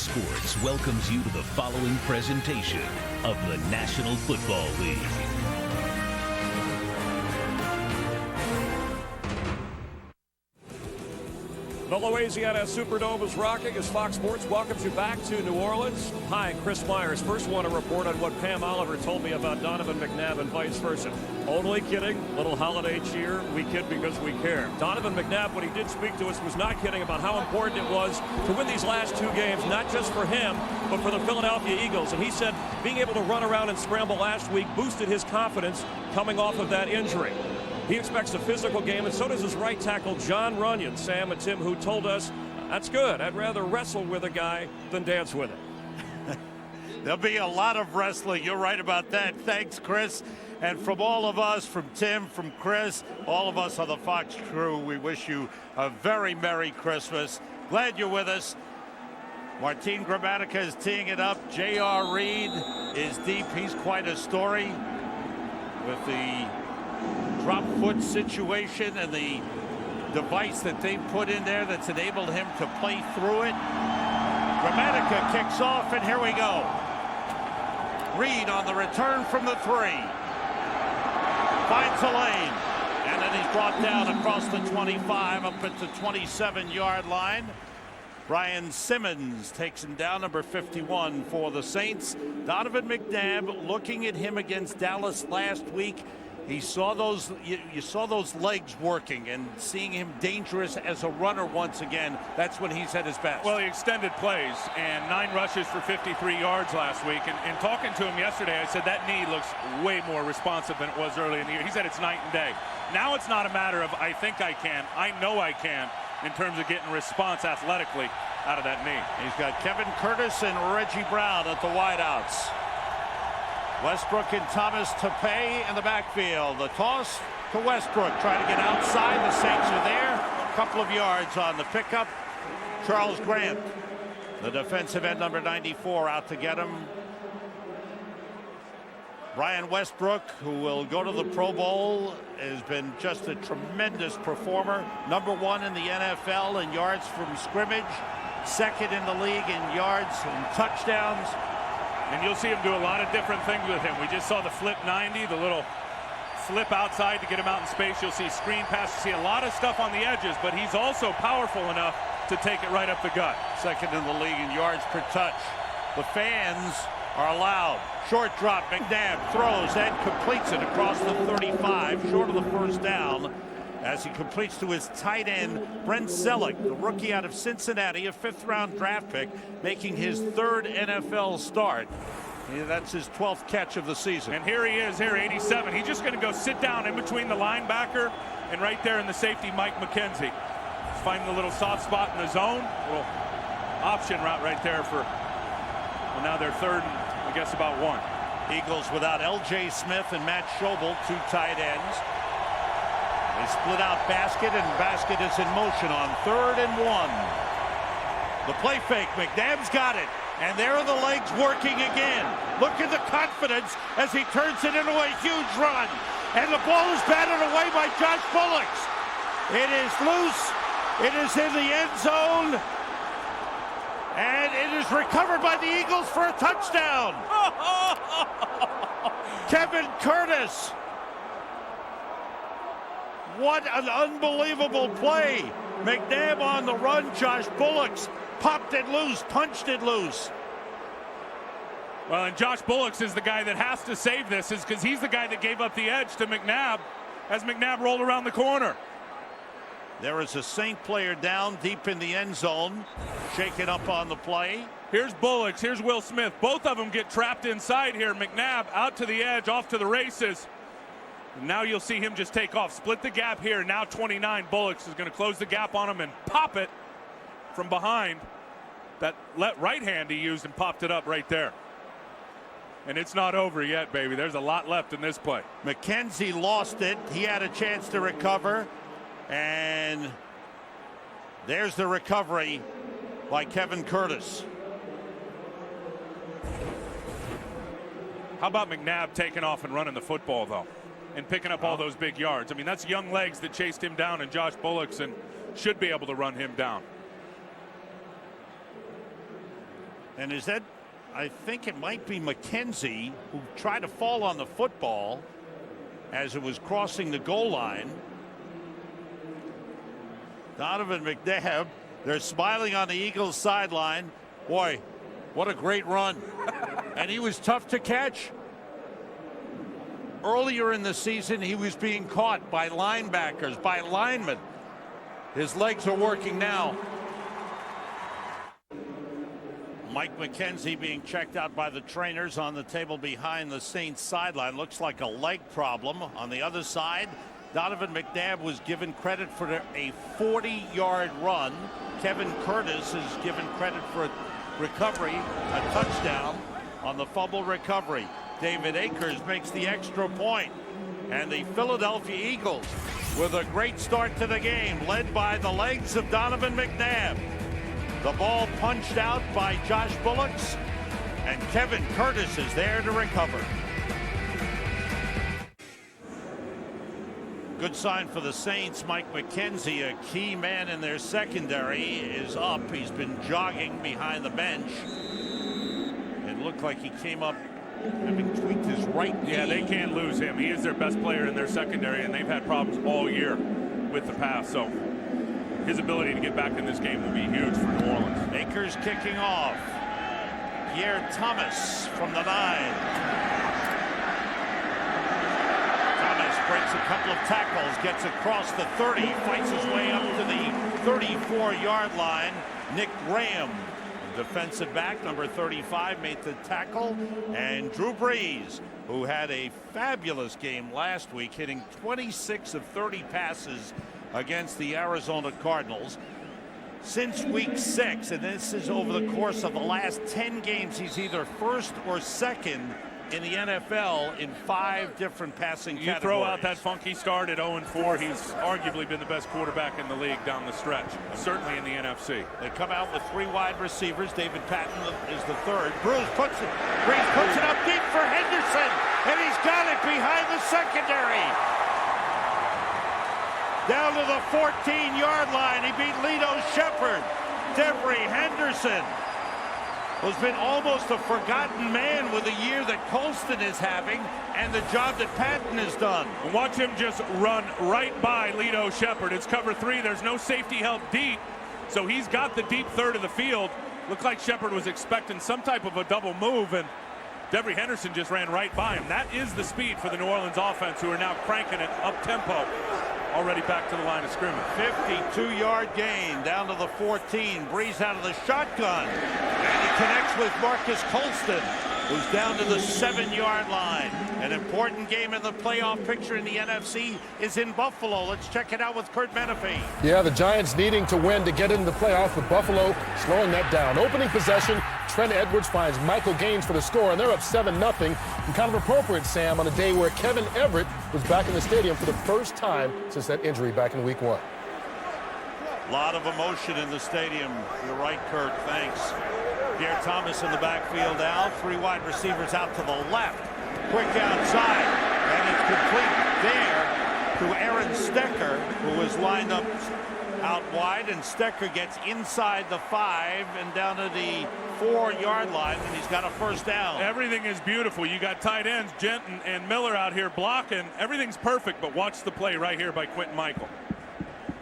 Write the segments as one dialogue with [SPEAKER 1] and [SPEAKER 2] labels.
[SPEAKER 1] Sports welcomes you to the following presentation of the National Football League.
[SPEAKER 2] The Louisiana Superdome is rocking as Fox Sports welcomes you back to New Orleans. Hi, Chris Myers. First want to report on what Pam Oliver told me about Donovan McNabb and vice versa. Only kidding. Little holiday cheer. We kid because we care. Donovan McNabb, when he did speak to us, was not kidding about how important it was to win these last two games, not just for him, but for the Philadelphia Eagles. And he said being able to run around and scramble last week boosted his confidence coming off of that injury. He expects a physical game, and so does his right tackle, John Runyon, Sam and Tim, who told us, that's good. I'd rather wrestle with a guy than dance with him.
[SPEAKER 3] There'll be a lot of wrestling. You're right about that. Thanks, Chris. And from all of us, from Tim, from Chris, all of us on the Fox crew, we wish you a very Merry Christmas. Glad you're with us. Martin Gramatica is teeing it up. J.R. Reed is deep. He's quite a story with the drop foot situation and the device that they put in there that's enabled him to play through it. Gramatica kicks off, and here we go. Reed on the return from the 3. Finds a lane, and then he's brought down across the 25 up at the 27-yard line. Brian Simmons takes him down, number 51 for the Saints. Donovan McNabb, looking at him against Dallas last week, he saw those, you saw those legs working, and seeing him dangerous as a runner once again, that's when he's at his best.
[SPEAKER 4] Well, he extended plays, and 9 rushes for 53 yards last week. And talking to him yesterday, I said that knee looks way more responsive than it was early in the year. He said it's night and day. Now it's not a matter of I think I can, I know I can, in terms of getting response athletically out of that knee.
[SPEAKER 3] He's got Kevin Curtis and Reggie Brown at the wideouts. Westbrook and Thomas Tapé in the backfield. The toss to Westbrook, trying to get outside. The Saints are there. A couple of yards on the pickup. Charles Grant, the defensive end, number 94, out to get him. Brian Westbrook, who will go to the Pro Bowl, has been just a tremendous performer. Number 1 in the NFL in yards from scrimmage. Second in the league in yards and touchdowns.
[SPEAKER 4] And you'll see him do a lot of different things with him. We just saw the flip 90, the little flip outside to get him out in space. You'll see screen pass. You see a lot of stuff on the edges, but he's also powerful enough to take it right up the gut.
[SPEAKER 3] Second in the league in yards per touch. The fans are allowed. Short drop. McNabb throws and completes it across the 35, short of the first down, as he completes to his tight end, Brent Selleck, the rookie out of Cincinnati, a 5th-round draft pick, making his 3rd NFL start. That's his 12th catch of the season.
[SPEAKER 4] And here he is, here, 87. He's just going to go sit down in between the linebacker and right there in the safety, Mike McKenzie. Finding the little soft spot in the zone. Little option route right there for, well, now they're 3rd and I guess about 1.
[SPEAKER 3] Eagles without L.J. Smith and Matt Schobel, 2 tight ends. They split out Basket, and Basket is in motion on 3rd and 1. The play fake, McNabb's got it, and there are the legs working again. Look at the confidence as he turns it into a huge run, and the ball is batted away by Josh Bullocks. It is loose, it is in the end zone, and it is recovered by the Eagles for a touchdown. Kevin Curtis. What an unbelievable play. McNabb on the run. Josh Bullocks popped it loose, punched it loose.
[SPEAKER 4] Well, and Josh Bullocks is the guy that has to save this, is because he's the guy that gave up the edge to McNabb as McNabb rolled around the corner.
[SPEAKER 3] There is a Saint player down deep in the end zone, shaken up on the play.
[SPEAKER 4] Here's Bullocks, here's Will Smith. Both of them get trapped inside here. McNabb out to the edge, off to the races. Now you'll see him just take off, split the gap here. Now 29, Bullocks is going to close the gap on him and pop it from behind. That right hand he used and popped it up right there. And it's not over yet, baby. There's a lot left in this play.
[SPEAKER 3] McKenzie lost it. He had a chance to recover. And there's the recovery by Kevin Curtis.
[SPEAKER 4] How about McNabb taking off and running the football, though? And picking up all those big yards. I mean, that's young legs that chased him down, and Josh Bullocks and should be able to run him down.
[SPEAKER 3] And is that, I think it might be McKenzie who tried to fall on the football as it was crossing the goal line. Donovan McNabb, they're smiling on the Eagles sideline. Boy, what a great run. And he was tough to catch. Earlier in the season, he was being caught by linebackers, by linemen. His legs are working now. Mike McKenzie being checked out by the trainers on the table behind the Saints sideline. Looks like a leg problem. On the other side, Donovan McNabb was given credit for a 40-yard run. Kevin Curtis is given credit for a recovery, a touchdown on the fumble recovery. David Akers makes the extra point. And the Philadelphia Eagles with a great start to the game, led by the legs of Donovan McNabb. The ball punched out by Josh Bullocks, and Kevin Curtis is there to recover. Good sign for the Saints. Mike McKenzie, a key man in their secondary, is up. He's been jogging behind the bench. It looked like he came up having tweaked his right knee.
[SPEAKER 4] Yeah, they can't lose him. He is their best player in their secondary, and they've had problems all year with the pass. So his ability to get back in this game will be huge for New Orleans.
[SPEAKER 3] Akers kicking off. Pierre Thomas from the 9. Thomas breaks a couple of tackles, gets across the 30, fights his way up to the 34-yard line. Nick Graham, defensive back, number 35, made the tackle. And Drew Brees, who had a fabulous game last week, hitting 26 of 30 passes against the Arizona Cardinals. Since week 6, and this is over the course of the last 10 games, he's either first or second in the NFL in 5 different passing categories.
[SPEAKER 4] You throw out that funky start at 0-4, he's arguably been the best quarterback in the league down the stretch, certainly in the NFC.
[SPEAKER 3] They come out with 3 wide receivers. David Patton is the third. Brees puts it up deep for Henderson, and he's got it behind the secondary. Down to the 14-yard line. He beat Lito Shepherd. Devery Henderson has been almost a forgotten man with the year that Colston is having and the job that Patton has done.
[SPEAKER 4] And watch him just run right by Lito Shepherd. It's cover 3. There's no safety help deep, so he's got the deep third of the field. Looked like Shepherd was expecting some type of a double move, and Devery Henderson just ran right by him. That is the speed for the New Orleans offense, who are now cranking it up tempo. Already back to the line of scrimmage.
[SPEAKER 3] 52-yard gain down to the 14. Brees out of the shotgun. And he connects with Marcus Colston, who's down to the 7-yard line. An important game in the playoff picture in the NFC is in Buffalo. Let's check it out with Kurt Menefee.
[SPEAKER 5] Yeah, the Giants needing to win to get into the playoffs, with Buffalo slowing that down. Opening possession, Trent Edwards finds Michael Gaines for the score, and they're up 7-0. And kind of appropriate, Sam, on a day where Kevin Everett was back in the stadium for the first time since that injury back in week 1.
[SPEAKER 3] A lot of emotion in the stadium. You're right, Kurt. Thanks. Pierre Thomas in the backfield now. 3 wide receivers out to the left. Quick outside. And it's complete there to Aaron Stecker, who was lined up out wide. And Stecker gets inside the 5 and down to the 4-yard line, and he's got a first down.
[SPEAKER 4] Everything is beautiful. You got tight ends, Jenton and Miller out here blocking. Everything's perfect, but watch the play right here by Quentin Michael.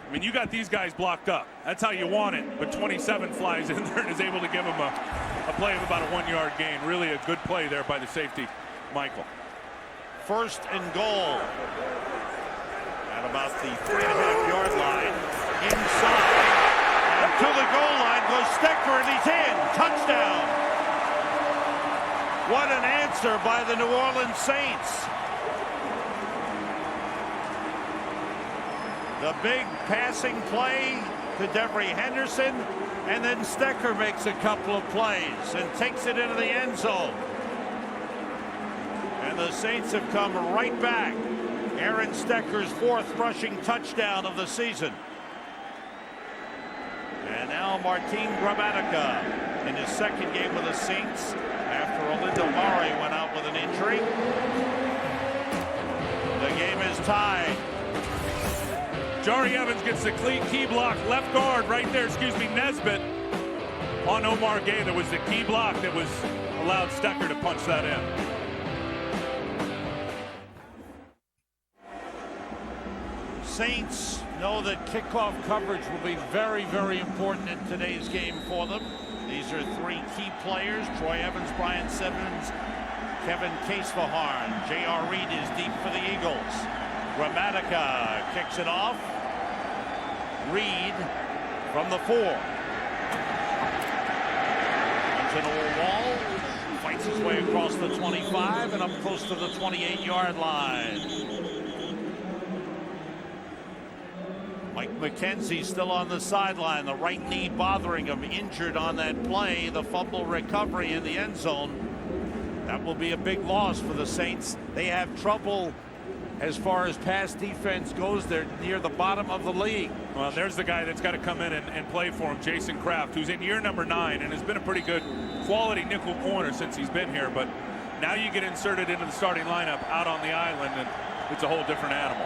[SPEAKER 4] I mean, you got these guys blocked up. That's how you want it. But 27 flies in there and is able to give them a play of about a 1-yard gain. Really a good play there by the safety, Michael.
[SPEAKER 3] First and goal at about the 3.5-yard line. Inside. And to the goal line goes Stecker, and he's in. Touchdown. What an answer by the New Orleans Saints. The big passing play to Devery Henderson, and then Stecker makes a couple of plays and takes it into the end zone. And the Saints have come right back. Aaron Stecker's 4th rushing touchdown of the season. And now Martin Gramatica in his 2nd game with the Saints after Olindo Mare went out with an injury. The game is tied.
[SPEAKER 4] Jari Evans gets the key block, left guard right there, Nesbitt. on Omar Gay that was the key block that was allowed Stecker to punch that in.
[SPEAKER 3] Saints know that kickoff coverage will be very, very important in today's game for them. These are three key players: Troy Evans, Brian Simmons, Kevin Casevahorn. J.R. Reed is deep for the Eagles. Gramatica kicks it off. Reed from the 4. Runs into a wall, fights his way across the 25 and up close to the 28-yard line. Mike McKenzie still on the sideline, the right knee bothering him, injured on that play. The fumble recovery in the end zone. That will be a big loss for the Saints. They have trouble as far as pass defense goes. They're near the bottom of the league.
[SPEAKER 4] Well, there's the guy that's got to come in and play for him, Jason Kraft, who's in year number 9 and has been a pretty good quality nickel corner since he's been here. But now you get inserted into the starting lineup out on the island, and it's a whole different animal.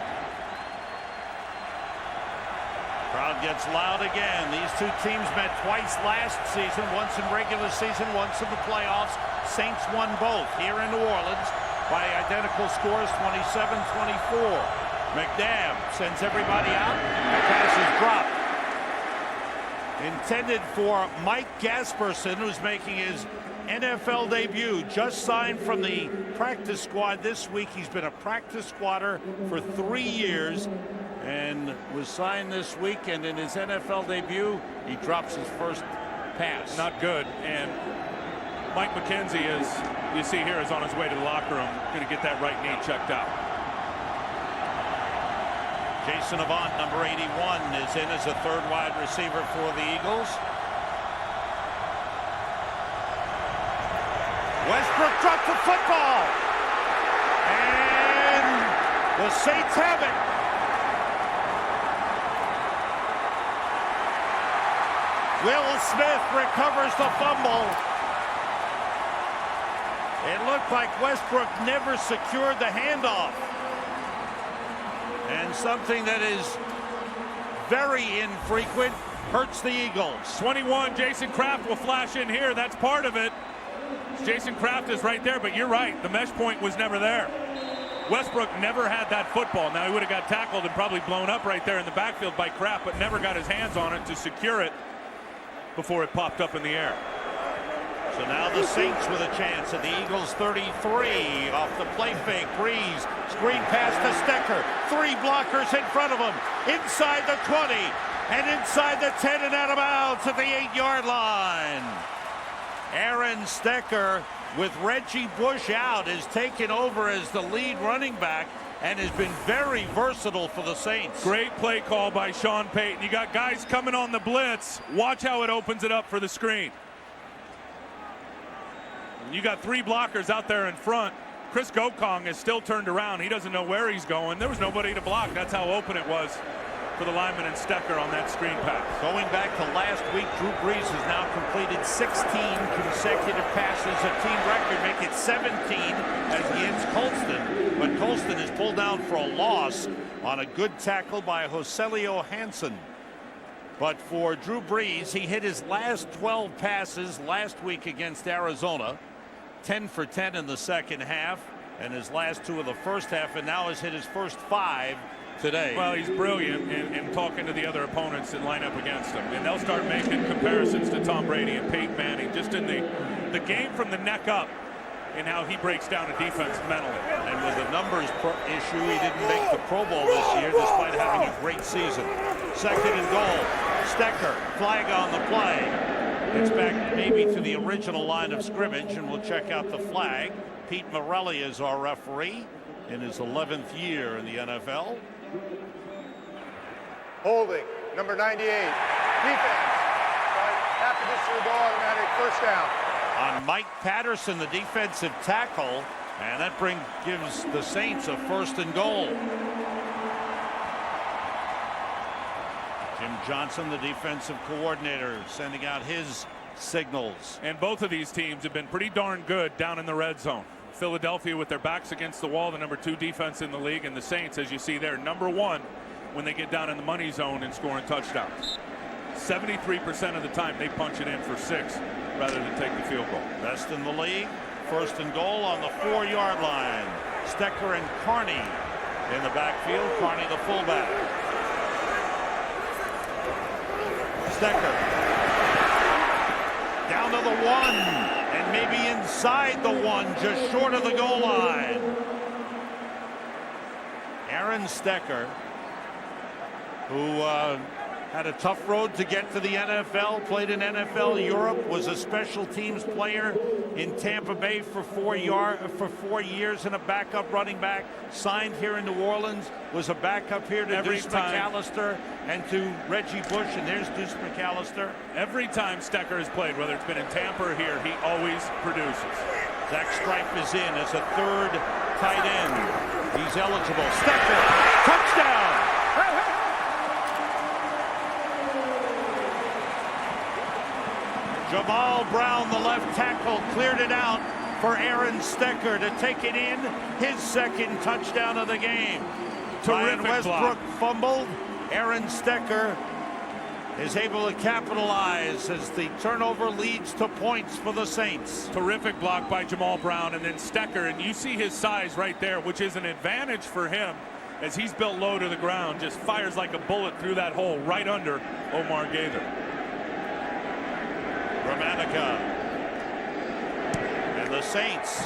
[SPEAKER 3] Crowd gets loud again. These two teams met twice last season, once in regular season, once in the playoffs. Saints won both here in New Orleans by identical scores, 27-24. McNabb sends everybody out. The pass is dropped. Intended for Mike Gasperson, who's making his NFL debut, just signed from the practice squad this week. He's been a practice squatter for 3 years and was signed this week, and in his NFL debut, he drops his first pass.
[SPEAKER 4] Not good. And Mike McKenzie, as you see here, is on his way to the locker room, going to get that right knee checked out.
[SPEAKER 3] Jason Avant, number 81, is in as a third wide receiver for the Eagles. Westbrook dropped the football, and the Saints have it. Will Smith recovers the fumble. It looked like Westbrook never secured the handoff. And something that is very infrequent hurts the Eagles.
[SPEAKER 4] 21, Jason Kraft will flash in here. That's part of it. Jason Kraft is right there, but you're right. The mesh point was never there. Westbrook never had that football. Now, he would have got tackled and probably blown up right there in the backfield by Kraft, but never got his hands on it to secure it before it popped up in the air.
[SPEAKER 3] So now the Saints with a chance at the Eagles 33 off the play fake. Breeze, screen pass to Stecker. 3 blockers in front of him. Inside the 20 and inside the 10 and out of bounds at the 8-yard line. Aaron Stecker, with Reggie Bush out, is taken over as the lead running back and has been very versatile for the Saints.
[SPEAKER 4] Great play call by Sean Payton. You got guys coming on the blitz. Watch how it opens it up for the screen. You got 3 blockers out there in front. Chris Gokong is still turned around. He doesn't know where he's going. There was nobody to block. That's how open it was for the lineman and Stecker on that screen pass.
[SPEAKER 3] Going back to last week, Drew Brees has now completed 16 consecutive passes, a team record, make it 17 as he hits Colston. But Colston is pulled down for a loss on a good tackle by Joselio Hansen. But for Drew Brees, he hit his last 12 passes last week against Arizona, 10 for 10 in the second half, and his last 2 of the first half, and now has hit his first 5 today.
[SPEAKER 4] Well, he's brilliant in talking to the other opponents that line up against him. And they'll start making comparisons to Tom Brady and Peyton Manning, just in the game from the neck up and how he breaks down a defense mentally.
[SPEAKER 3] And with the numbers issue, he didn't make the Pro Bowl this year despite having a great season. Second and goal. Stecker, flag on the play. It's back maybe to the original line of scrimmage, and we'll check out the flag. Pete Morelli is our referee in his 11th year in the NFL.
[SPEAKER 6] Holding, number 98. Defense. After this, will go automatic first down.
[SPEAKER 3] On Mike Patterson, the defensive tackle, and that gives the Saints a first and goal. Jim Johnson, the defensive coordinator, sending out his signals.
[SPEAKER 4] And both of these teams have been pretty darn good down in the red zone. Philadelphia with their backs against the wall, the number 2 defense in the league, and the Saints, as you see there, number 1 when they get down in the money zone and scoring touchdowns. 73% of the time they punch it in for 6 rather than take the field goal.
[SPEAKER 3] Best in the league. First and goal on the 4-yard line. Stecker and Carney in the backfield. Carney the fullback. Stecker down to the 1 and maybe inside the 1, just short of the goal line. Aaron Stecker, who had a tough road to get to the NFL, played in NFL Europe, was a special teams player in Tampa Bay for 4 years and a backup running back, signed here in New Orleans, was a backup here to Deuce McAllister and to Reggie Bush, and there's Deuce McAllister.
[SPEAKER 4] Every time Stecker has played, whether it's been in Tampa or here, he always produces.
[SPEAKER 3] Zach Stripe is in as a 3rd tight end. He's eligible. Stecker, touchdown! Jamal Brown, the left tackle, cleared it out for Aaron Stecker to take it in. His 2nd touchdown of the game. Ryan Westbrook fumbled. Aaron Stecker is able to capitalize as the turnover leads to points for the Saints.
[SPEAKER 4] Terrific block by Jamal Brown, and then Stecker, and you see his size right there, which is an advantage for him as he's built low to the ground, just fires like a bullet through that hole right under Omar Gaither.
[SPEAKER 3] Gramatica and the Saints,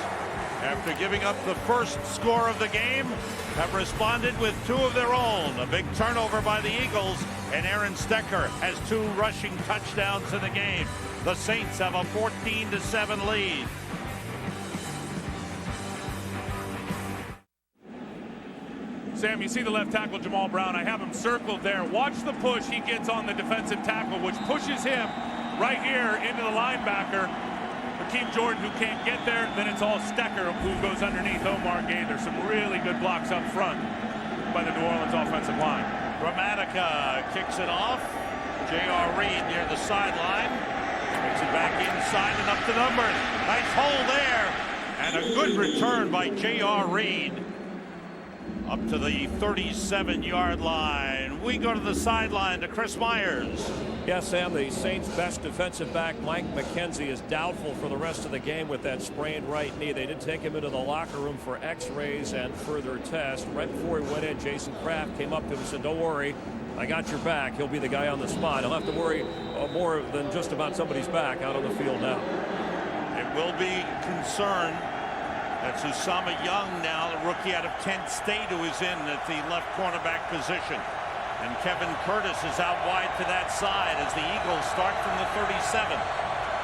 [SPEAKER 3] after giving up the first score of the game, have responded with 2 of their own. A big turnover by the Eagles, and Aaron Stecker has 2 rushing touchdowns in the game. The Saints have a 14-7 lead.
[SPEAKER 4] Sam, you see the left tackle, Jamal Brown. I have him circled there. Watch the push he gets on the defensive tackle, which pushes him right here into the linebacker. Hakeem Jordan, who can't get there. Then it's all Stecker, who goes underneath Omar Gaither. Some really good blocks up front by the New Orleans offensive line.
[SPEAKER 3] Gramatica kicks it off. J.R. Reed near the sideline. Takes it back inside and up the numbers. Nice hole there. And a good return by J.R. Reed. Up to the 37-yard line. We go to the sideline to Chris Myers.
[SPEAKER 2] Yes, Sam, the Saints' best defensive back, Mike McKenzie, is doubtful for the rest of the game with that sprained right knee. They did take him into the locker room for x-rays and further tests. Right before he went in, Jason Kraft came up to him and said, "Don't worry, I got your back." He'll be the guy on the spot. He'll have to worry more than just about somebody's back out on the field now.
[SPEAKER 3] It will be concerned. That's Usama Young now, the rookie out of Kent State, who is in at the left cornerback position. And Kevin Curtis is out wide to that side as the Eagles start from the 37.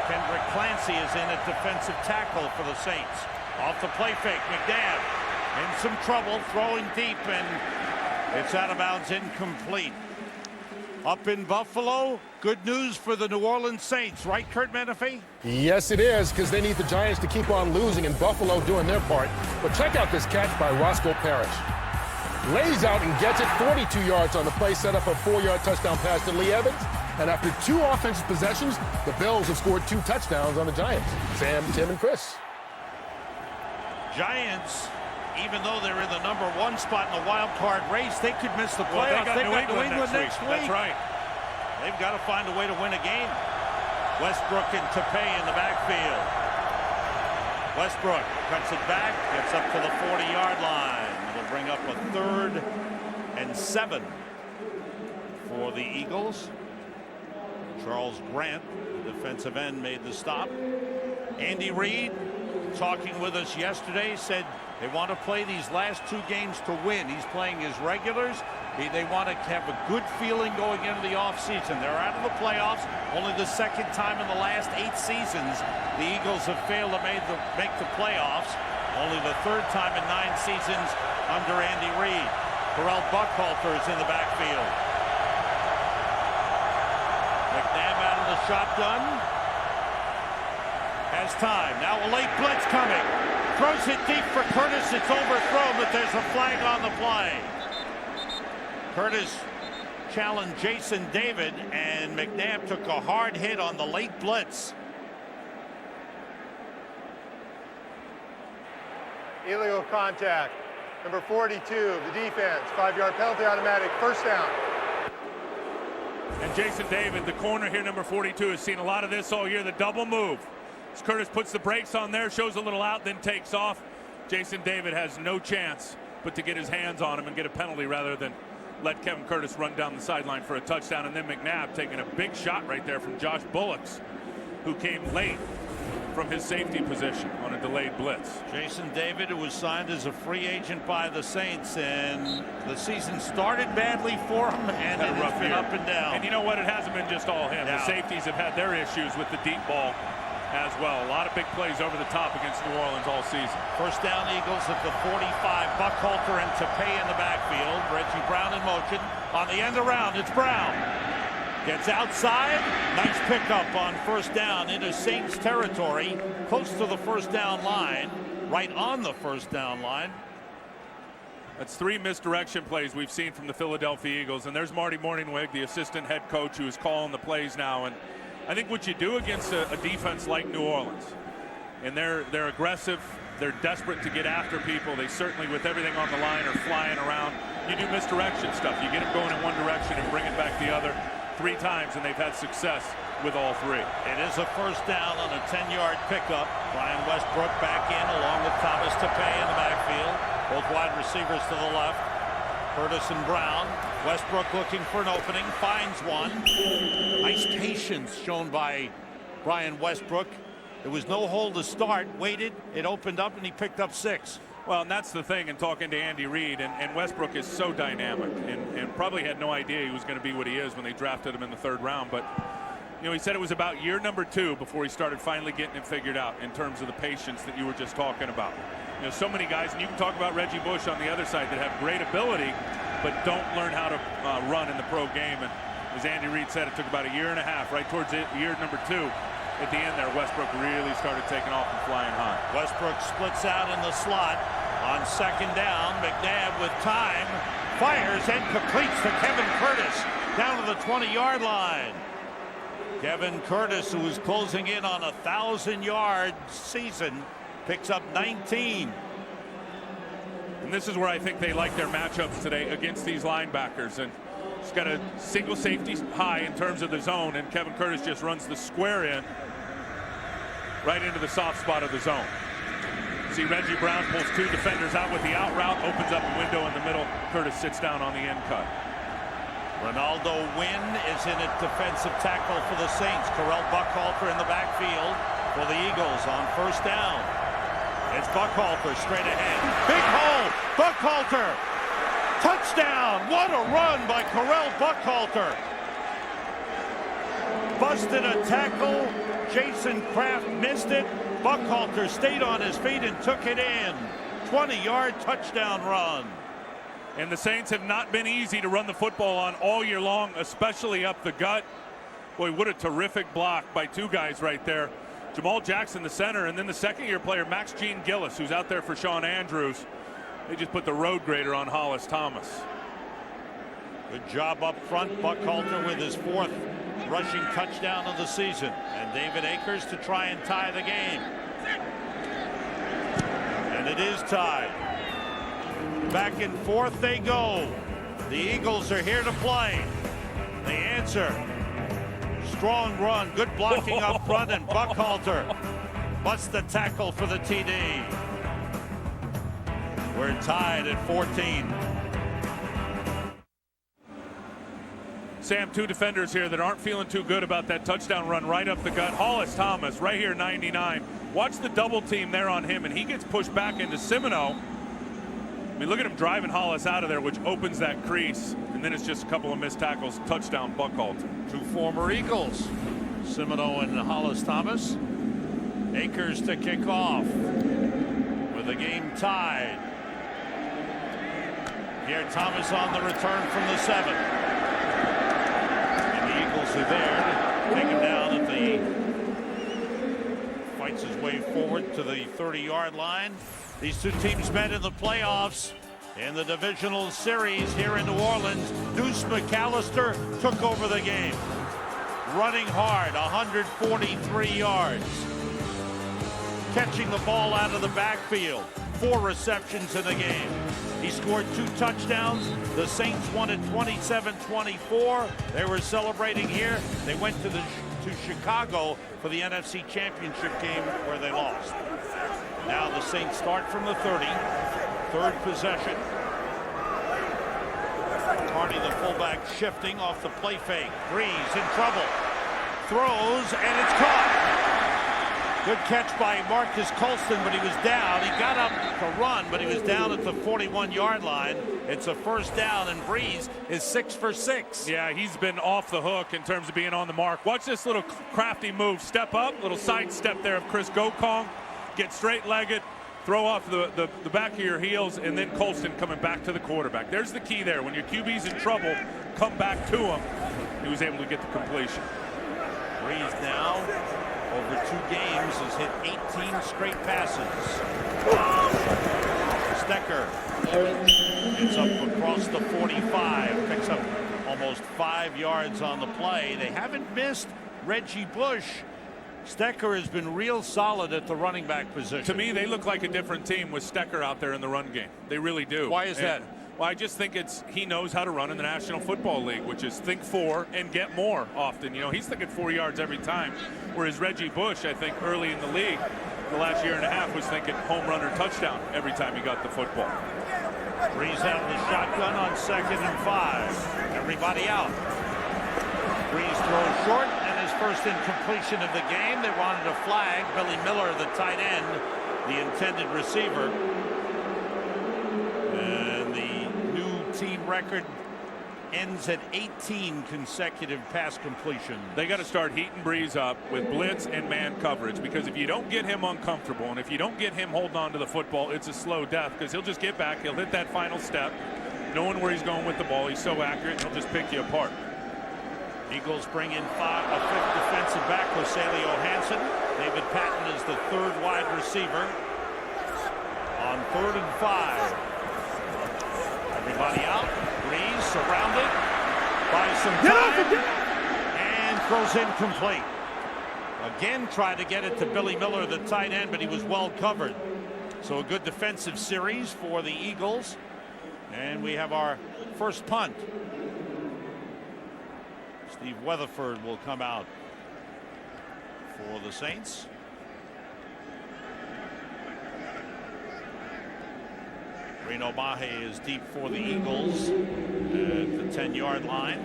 [SPEAKER 3] Kendrick Clancy is in at defensive tackle for the Saints. Off the play fake, McNabb in some trouble, throwing deep, and it's out of bounds, incomplete. Up in Buffalo, good news for the New Orleans Saints, right, Kurt Menefee?
[SPEAKER 5] Yes, it is, because they need the Giants to keep on losing, and Buffalo doing their part. But check out this catch by Roscoe Parrish. Lays out and gets it 42 yards on the play, set up a 4-yard touchdown pass to Lee Evans. And after 2 offensive possessions, the Bills have scored 2 touchdowns on the Giants. Sam, Tim, and Chris.
[SPEAKER 3] Giants, even though they're in the #1 spot in the wild card race, they could miss the playoffs.
[SPEAKER 4] Well, they got New England next week. That's right.
[SPEAKER 3] They've got to find a way to win a game. Westbrook and Tepe in the backfield. Westbrook cuts it back, gets up to the 40-yard line. It'll bring up a 3rd and 7 for the Eagles. Charles Grant, the defensive end, made the stop. Andy Reid, talking with us yesterday, said they want to play these last 2 games to win. He's playing his regulars. They want to have a good feeling going into the offseason. They're out of the playoffs. Only the 2nd time in the last 8 seasons the Eagles have failed to make the playoffs. Only the 3rd time in 9 seasons under Andy Reid. Terrell Buckhalter is in the backfield. McNabb out of the shotgun. Has time. Now a late blitz coming. Throws it deep for Curtis. It's overthrown, but there's a flag on the play. Curtis challenged Jason David, and McNabb took a hard hit on the late blitz.
[SPEAKER 6] Illegal contact. Number 42 of the defense. 5-yard penalty, automatic. First down.
[SPEAKER 4] And Jason David, the corner here, number 42, has seen a lot of this all year. The double move. As Curtis puts the brakes on there, shows a little out, then takes off. Jason David has no chance but to get his hands on him and get a penalty rather than let Kevin Curtis run down the sideline for a touchdown. And then McNabb taking a big shot right there from Josh Bullocks, who came late from his safety position on a delayed blitz.
[SPEAKER 3] Jason David, who was signed as a free agent by the Saints, and the season started badly for him, and it has been up and down.
[SPEAKER 4] And you know what? It hasn't been just all him.
[SPEAKER 3] Yeah.
[SPEAKER 4] The safeties have had their issues with the deep ball as well. A lot of big plays over the top against New Orleans all season.
[SPEAKER 3] First down, Eagles at the 45. Buckhalter and Tapei in the backfield. Reggie Brown in motion. On the end around, it's Brown. Gets outside. Nice pickup on first down into Saints territory. Close to the first down line. Right on the first down line.
[SPEAKER 4] That's 3 misdirection plays we've seen from the Philadelphia Eagles. And there's Marty Morningwig, the assistant head coach, who is calling the plays now. And I think what you do against a defense like New Orleans, and they're aggressive, they're desperate to get after people. They certainly, with everything on the line, are flying around. You do misdirection stuff. You get them going in one direction and bring it back the other 3 times, and they've had success with all 3.
[SPEAKER 3] It is a first down on a 10-yard pickup. Brian Westbrook back in along with Thomas Tapei in the backfield. Both wide receivers to the left. Curtis and Brown. Westbrook looking for an opening, finds one. Nice patience shown by Brian Westbrook. There was no hole to start, waited, it opened up, and he picked up 6.
[SPEAKER 4] Well, and that's the thing in talking to Andy Reid, and Westbrook is so dynamic, and probably had no idea he was going to be what he is when they drafted him in the 3rd round. But you know, he said it was about year number 2 before he started finally getting it figured out in terms of the patience that you were just talking about. You know, so many guys, and you can talk about Reggie Bush on the other side, that have great ability but don't learn how to run in the pro game. And as Andy Reid said, it took about a year and a half, right towards year number 2. At the end there, Westbrook really started taking off and flying high.
[SPEAKER 3] Westbrook splits out in the slot on 2nd down. McNabb with time fires and completes to Kevin Curtis down to the 20-yard line. Kevin Curtis, who is closing in on a 1,000-yard season, picks up 19.
[SPEAKER 4] And this is where I think they like their matchups today against these linebackers. And he's got a single safety high in terms of the zone, and Kevin Curtis just runs the square in right into the soft spot of the zone. See, Reggie Brown pulls 2 defenders out with the out route, opens up a window in the middle. Curtis sits down on the end cut.
[SPEAKER 3] Ronaldo Wynn is in at defensive tackle for the Saints. Correll Buckhalter in the backfield for the Eagles on first down. It's Buckhalter straight ahead. Big hole! Buckhalter! Touchdown! What a run by Correll Buckhalter! Busted a tackle. Jason Kraft missed it. Buckhalter stayed on his feet and took it in. 20-yard touchdown run.
[SPEAKER 4] And the Saints have not been easy to run the football on all year long, especially up the gut. Boy, what a terrific block by 2 guys right there. Jamal Jackson, the center, and then the 2nd-year player, Max Jean Gillis, who's out there for Sean Andrews. They just put the road grader on Hollis Thomas.
[SPEAKER 3] Good job up front. Buckhalter with his 4th rushing touchdown of the season. And David Akers to try and tie the game. And it is tied. Back and forth they go. The Eagles are here to play. The answer. Strong run, good blocking up front, and Buckhalter busts the tackle for the TD. We're tied at 14.
[SPEAKER 4] Sam, 2 defenders here that aren't feeling too good about that touchdown run right up the gut. Hollis Thomas right here, 99. Watch the double team there on him, and he gets pushed back into Semino. I mean, look at him driving Hollis out of there, which opens that crease. And then it's just a couple of missed tackles. Touchdown, Buckhalter.
[SPEAKER 3] 2 former Eagles. Semino and Hollis Thomas. Akers to kick off. With the game tied. Pierre Thomas on the return from the 7. And the Eagles are there to take him down at the... Fights his way forward to the 30-yard line. These 2 teams met in the playoffs in the divisional series here in New Orleans. Deuce McAllister took over the game. Running hard, 143 yards. Catching the ball out of the backfield. 4 receptions in the game. He scored 2 touchdowns. The Saints won at 27-24. They were celebrating here. They went to Chicago for the NFC Championship game where they lost. Now the Saints start from the 30. Third possession. Carney, the fullback, shifting off the play fake. Breeze in trouble. Throws, and it's caught. Good catch by Marcus Colston, but he was down. He got up to run, but he was down at the 41-yard line. It's a first down, and Breeze is 6 for 6.
[SPEAKER 4] Yeah, he's been off the hook in terms of being on the mark. Watch this little crafty move. Step up, little side step there of Chris Gokong. Get straight-legged, throw off the back of your heels, and then Colston coming back to the quarterback. There's the key there. When your QB's in trouble, come back to him. He was able to get the completion.
[SPEAKER 3] Breeze now, over 2 games, has hit 18 straight passes. Stecker gets up across the 45, picks up almost 5 yards on the play. They haven't missed Reggie Bush. Stecker has been real solid at the running back position.
[SPEAKER 4] To me, they look like a different team with Stecker out there in the run game. They really do.
[SPEAKER 3] Why is that?
[SPEAKER 4] Well, I just think he knows how to run in the National Football League, which is think 4 and get more often. You know, he's thinking 4 yards every time, whereas Reggie Bush, I think, early in the league, the last year and a half, was thinking home run or touchdown every time he got the football.
[SPEAKER 3] Breeze out of the shotgun on 2nd and 5. Everybody out. Breeze throws short, and his first incompletion of the game. They wanted a flag. Billy Miller, the tight end, the intended receiver. And the new team record ends at 18 consecutive pass completions.
[SPEAKER 4] They got to start heating Breeze up with blitz and man coverage, because if you don't get him uncomfortable and if you don't get him holding on to the football, it's a slow death, because he'll just get back, he'll hit that final step, knowing where he's going with the ball. He's so accurate, and he'll just pick you apart.
[SPEAKER 3] Eagles bring in a 5th defensive back, Rosalio Hansen. David Patton is the 3rd wide receiver on 3rd and 5. Everybody out. Breeze surrounded by some time and throws incomplete. Again, tried to get it to Billy Miller, the tight end, but he was well covered. So a good defensive series for the Eagles. And we have our first punt. Steve Weatherford will come out for the Saints. Reno Mahe is deep for the Eagles at the 10-yard line.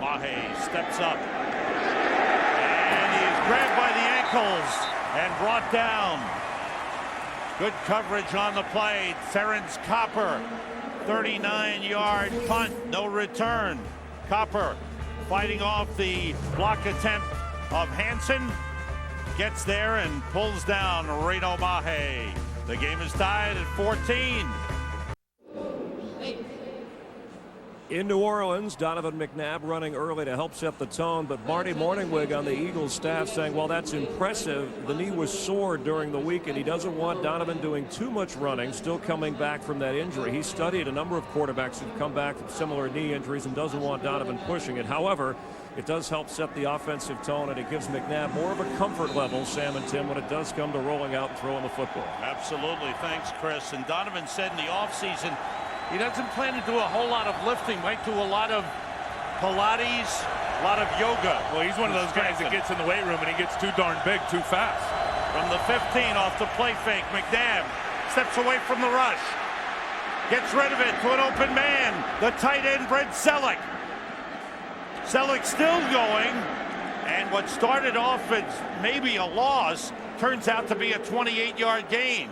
[SPEAKER 3] Mahe steps up, and he is grabbed by the ankles and brought down. Good coverage on the play. Terrence Copper, 39-yard punt, no return. Copper fighting off the block attempt of Hansen, gets there and pulls down Reno Mahe. The game is tied at 14.
[SPEAKER 2] In New Orleans, Donovan McNabb running early to help set the tone, but Marty Morningwig on the Eagles staff saying, well, that's impressive. The knee was sore during the week, and he doesn't want Donovan doing too much running, still coming back from that injury. He studied a number of quarterbacks who've come back from similar knee injuries and doesn't want Donovan pushing it. However, it does help set the offensive tone, and it gives McNabb more of a comfort level, Sam and Tim, when it does come to rolling out and throwing the football.
[SPEAKER 3] Absolutely. Thanks, Chris. And Donovan said in the offseason he doesn't plan to do a whole lot of lifting, might do a lot of Pilates, a lot of yoga.
[SPEAKER 4] Well, he's one of those guys that gets in the weight room and he gets too darn big too fast.
[SPEAKER 3] From the 15 off the play fake, McNabb steps away from the rush, gets rid of it to an open man, the tight end Brent Selleck. Selleck still going, and what started off as maybe a loss turns out to be a 28-yard gain.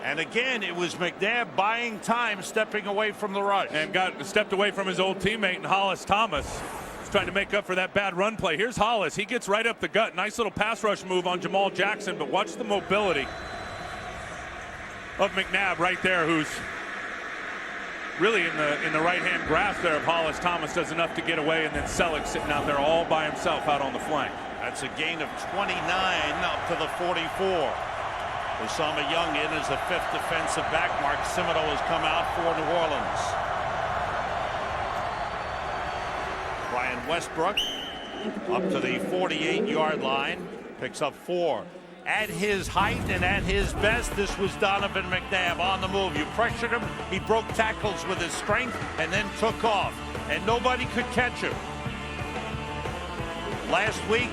[SPEAKER 3] And again, it was McNabb buying time, stepping away from the rush.
[SPEAKER 4] And stepped away from his old teammate in Hollis Thomas. He's trying to make up for that bad run play. Here's Hollis. He gets right up the gut. Nice little pass rush move on Jamal Jackson, but watch the mobility of McNabb right there, who's really in the right-hand grasp there of Hollis Thomas. Does enough to get away, and then Selleck sitting out there all by himself out on the flank.
[SPEAKER 3] That's a gain of 29 up to the 44. Osama Young in as the 5th defensive back. Mark Cimino has come out for New Orleans. Brian Westbrook Up to the 48-yard line, picks up 4. At his height and at his best, this was Donovan McNabb on the move. You pressured him, he broke tackles with his strength and then took off, and nobody could catch him. Last week,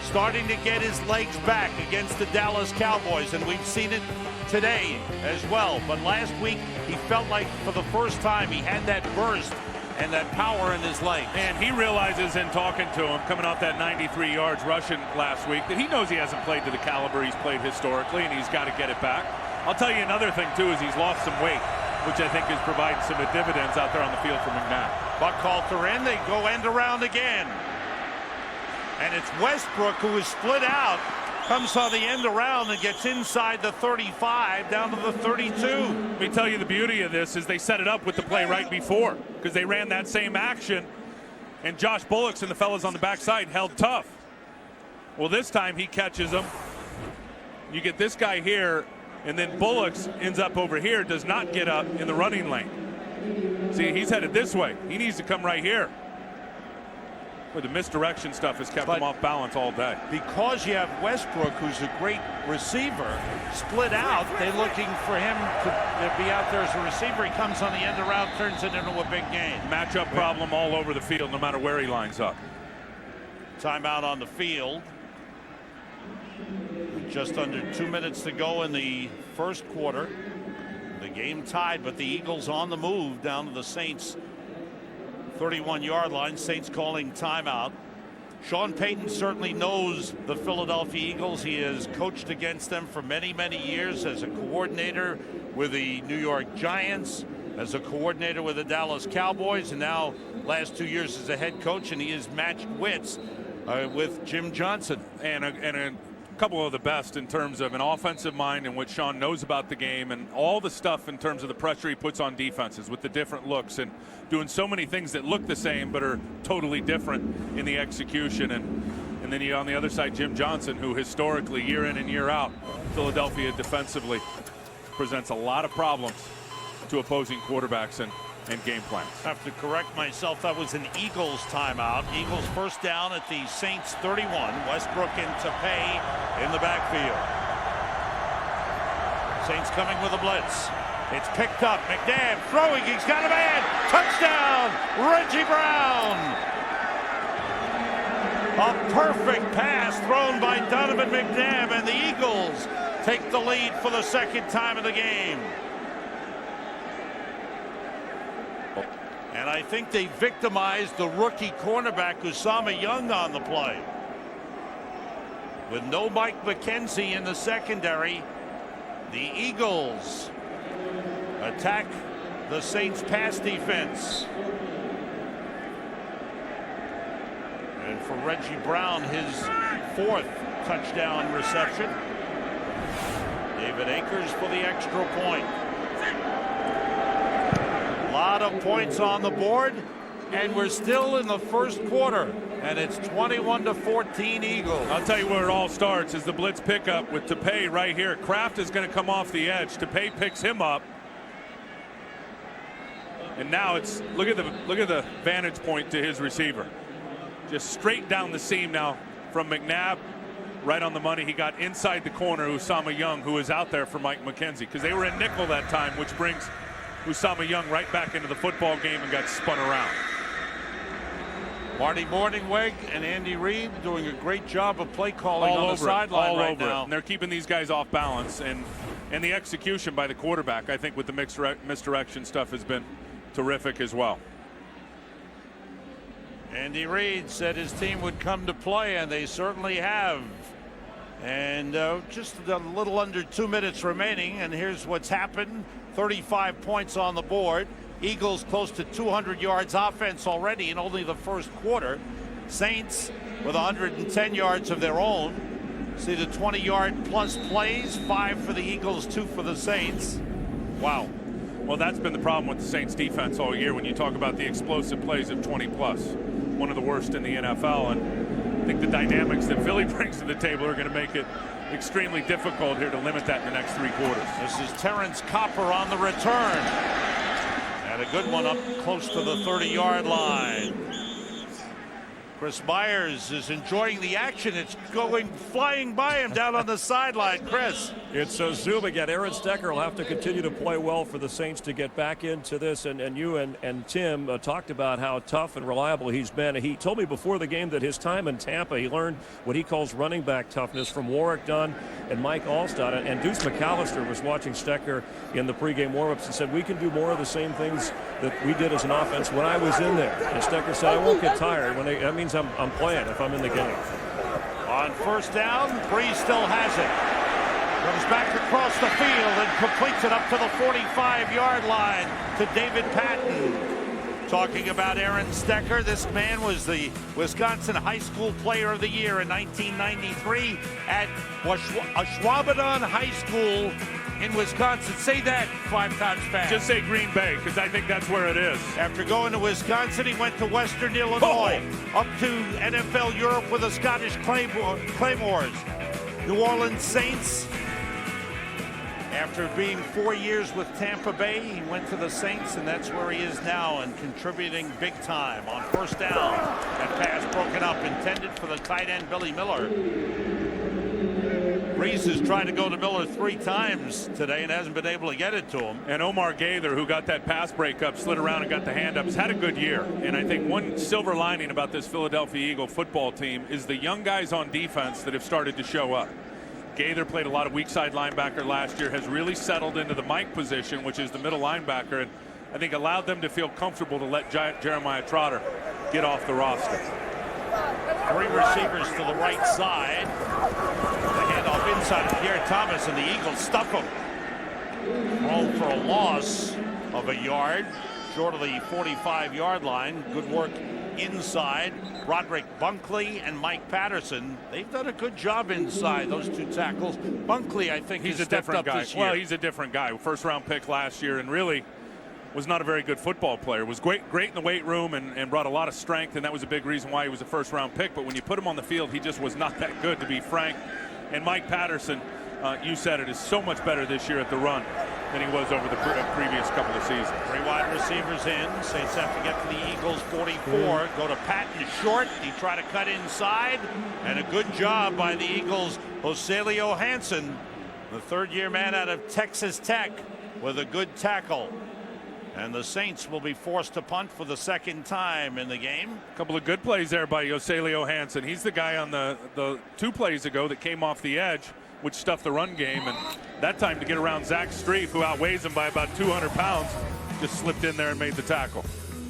[SPEAKER 3] starting to get his legs back against the Dallas Cowboys, and we've seen it today as well. But last week, he felt like for the first time he had that burst and that power in his legs.
[SPEAKER 4] And he realizes in talking to him, coming off that 93 yards rushing last week, that he knows he hasn't played to the caliber he's played historically, and he's got to get it back. I'll tell you another thing, too, is he's lost some weight, which I think is providing some dividends out there on the field for McNabb.
[SPEAKER 3] Buckhalter in, they go end around again. And it's Westbrook who is split out, comes on the end around and gets inside the 35 down to the 32.
[SPEAKER 4] Let me tell you the beauty of this is they set it up with the play right before, because they ran that same action, and Josh Bullocks and the fellas on the backside held tough. Well, this time he catches them. You get this guy here, and then Bullocks ends up over here, does not get up in the running lane. See, he's headed this way. He needs to come right here. But the misdirection stuff has kept him off balance all day.
[SPEAKER 3] Because you have Westbrook, who's a great receiver, split out, they're looking for him to be out there as a receiver. He comes on the end around, turns it into a big gain.
[SPEAKER 4] Matchup problem all over the field, no matter where he lines up.
[SPEAKER 3] Timeout on the field. Just under 2 minutes to go in the first quarter. The game tied, but the Eagles on the move down to the Saints 31-yard line. Saints calling timeout. Sean Payton certainly knows the Philadelphia Eagles. He has coached against them for many, many years as a coordinator with the New York Giants, as a coordinator with the Dallas Cowboys, and now last 2 years as a head coach, and he has matched wits with Jim Johnson.
[SPEAKER 4] And a couple of the best in terms of an offensive mind in which Sean knows about the game, and all the stuff in terms of the pressure he puts on defenses with the different looks and doing so many things that look the same but are totally different in the execution. And then you on the other side, Jim Johnson, who historically year in and year out, Philadelphia defensively presents a lot of problems to opposing quarterbacks and game plans.
[SPEAKER 3] I have to correct myself. That was an Eagles timeout. Eagles first down at the Saints 31. Westbrook into pay in the backfield. Saints coming with a blitz. It's picked up. McNabb throwing. He's got a man. Touchdown, Reggie Brown. A perfect pass thrown by Donovan McNabb, and the Eagles take the lead for the second time of the game. And I think they victimized the rookie cornerback Usama Young on the play. With no Mike McKenzie in the secondary, the Eagles attack the Saints pass defense. And for Reggie Brown, his 4th touchdown reception. David Akers for the extra point. A lot of points on the board, and we're still in the first quarter, and it's 21-14 Eagles.
[SPEAKER 4] I'll tell you where it all starts is the blitz pickup with Tapei right here. Kraft is going to come off the edge. Tapei picks him up, and now it's look at the vantage point to his receiver, just straight down the seam now from McNabb, right on the money. He got inside the corner, Usama Young, who is out there for Mike McKenzie, because they were in nickel that time, which brings Usama Young right back into the football game and got spun around.
[SPEAKER 3] Marty Morningweg and Andy Reid doing a great job of play calling on the sideline right now.
[SPEAKER 4] And they're keeping these guys off balance, and the execution by the quarterback, I think, with the misdirection stuff has been terrific as well.
[SPEAKER 3] Andy Reid said his team would come to play, and they certainly have. And just a little under 2 minutes remaining, and here's what's happened. 35 points on the board. Eagles close to 200 yards offense already in only the first quarter. Saints with 110 yards of their own. See the 20-yard plus plays, 5 for the Eagles, 2 for the Saints. Wow.
[SPEAKER 4] Well, that's been the problem with the Saints defense all year when you talk about the explosive plays of 20 plus. One of the worst in the NFL, and I think the dynamics that Philly brings to the table are going to make it extremely difficult here to limit that in the next 3 quarters.
[SPEAKER 3] This is Terrence Copper on the return. And a good one up close to the 30-yard line. Chris Myers is enjoying the action. It's flying by him down on the sideline. Chris.
[SPEAKER 2] It's Zoom again. Aaron Stecker will have to continue to play well for the Saints to get back into this. And you and Tim talked about how tough and reliable he's been. He told me before the game that his time in Tampa, he learned what he calls running back toughness from Warwick Dunn and Mike Allstott. And Deuce McAllister was watching Stecker in the pregame warmups and said, we can do more of the same things that we did as an offense when I was in there. And Stecker said, I won't get tired. That means I'm playing if I'm in the game.
[SPEAKER 3] On first down, Breeze still has it. Comes back across the field and completes it up to the 45-yard line to David Patton. Talking about Aaron Stecker, this man was the Wisconsin High School Player of the Year in 1993 at Ashwaubenon High School in Wisconsin. Say that 5 times fast.
[SPEAKER 4] Just say Green Bay, because I think that's where it is.
[SPEAKER 3] After going to Wisconsin, he went to Western Illinois, up to NFL Europe with the Scottish Claymores. New Orleans Saints. After being 4 years with Tampa Bay, he went to the Saints, and that's where he is now and contributing big time. On first down, that pass broken up, intended for the tight end, Billy Miller. Breeze has tried to go to Miller 3 times today and hasn't been able to get it to him.
[SPEAKER 4] And Omar Gaither, who got that pass breakup, slid around and got the hand up, has had a good year. And I think one silver lining about this Philadelphia Eagle football team is the young guys on defense that have started to show up. Gaither played a lot of weak side linebacker last year, has really settled into the Mike position, which is the middle linebacker, and I think allowed them to feel comfortable to let Jeremiah Trotter get off the roster.
[SPEAKER 3] 3 receivers to the right side. The handoff inside of Pierre Thomas, and the Eagles stuff him. Throw for a loss of a yard, short of the 45-yard line. Good work inside. Roderick Bunkley and Mike Patterson, they've done a good job inside, those 2 tackles. Bunkley, I think,
[SPEAKER 4] he's
[SPEAKER 3] has
[SPEAKER 4] a different guy.
[SPEAKER 3] this year.
[SPEAKER 4] Well, he's a different guy. First-round pick last year, and really was not a very good football player. Was great in the weight room and brought a lot of strength, and that was a big reason why he was a first-round pick. But when you put him on the field, he just was not that good, to be frank. And Mike Patterson, you said it, is so much better this year at the run than he was over the previous couple of seasons.
[SPEAKER 3] 3 wide receivers in. Saints have to get to the Eagles 44. Go to Patton short. He tried to cut inside. And a good job by the Eagles, Joselio Hansen, the 3rd-year man out of Texas Tech, with a good tackle. And the Saints will be forced to punt for the 2nd time in the game.
[SPEAKER 4] A couple of good plays there by Joselio Hansen. He's the guy on the 2 plays ago that came off the edge, which stuffed the run game, and that time to get around Zach Streif, who outweighs him by about 200 pounds, just slipped in there and made the tackle.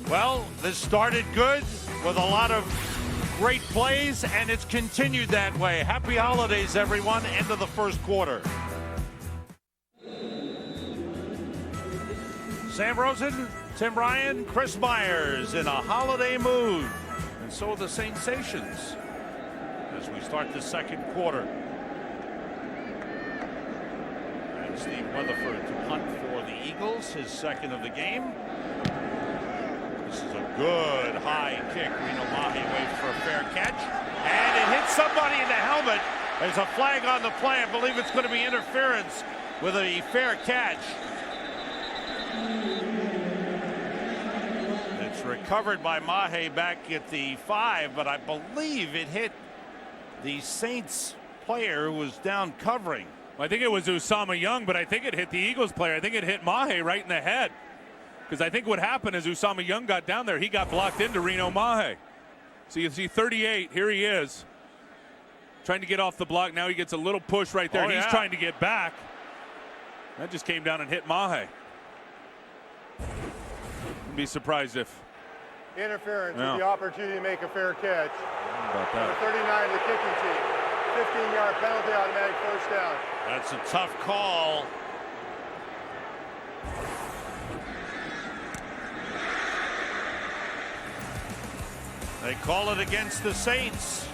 [SPEAKER 3] Well, this started good with a lot of great plays, and it's continued that way. Happy holidays, everyone. End of the 1st quarter. Sam Rosen, Tim Ryan, Chris Myers in a holiday mood, and so are the Saints-ations as we start the 2nd quarter. Steve Weatherford to punt for the Eagles, his 2nd of the game. This is a good high kick. Reno Mahe waits for a fair catch, and it hits somebody in the helmet. There's a flag on the play. I believe it's going to be interference with a fair catch. It's recovered by Mahe back at the 5, but I believe it hit the Saints player who was down covering.
[SPEAKER 4] I think it was Usama Young, but I think it hit the Eagles player. I think it hit Mahe right in the head. Because I think what happened is Usama Young got down there. He got blocked into Reno Mahe. So you see 38, here he is. Trying to get off the block. Now he gets a little push right there. He's trying to get back. That just came down and hit Mahe. Wouldn't be surprised if.
[SPEAKER 6] Interference with the opportunity to make a fair catch.
[SPEAKER 4] How about that?
[SPEAKER 6] Number 39, the kicking team. 15-yard penalty, automatic first down.
[SPEAKER 3] That's a tough call. They call it against the Saints.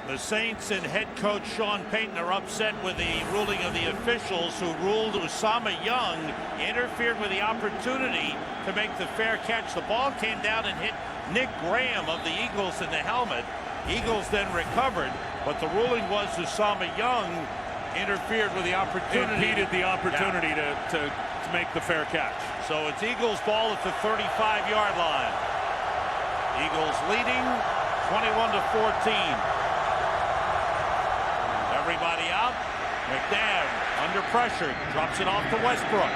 [SPEAKER 3] The Saints and head coach Sean Payton are upset with the ruling of the officials who ruled Usama Young interfered with the opportunity to make the fair catch. The ball came down and hit Nick Graham of the Eagles in the helmet. Eagles then recovered, but the ruling was Usama Young interfered with the opportunity.
[SPEAKER 4] Impeded the opportunity to make the fair catch.
[SPEAKER 3] So it's Eagles ball at the 35-yard line. Eagles leading 21-14. Everybody out. McNabb under pressure, drops it off to Westbrook.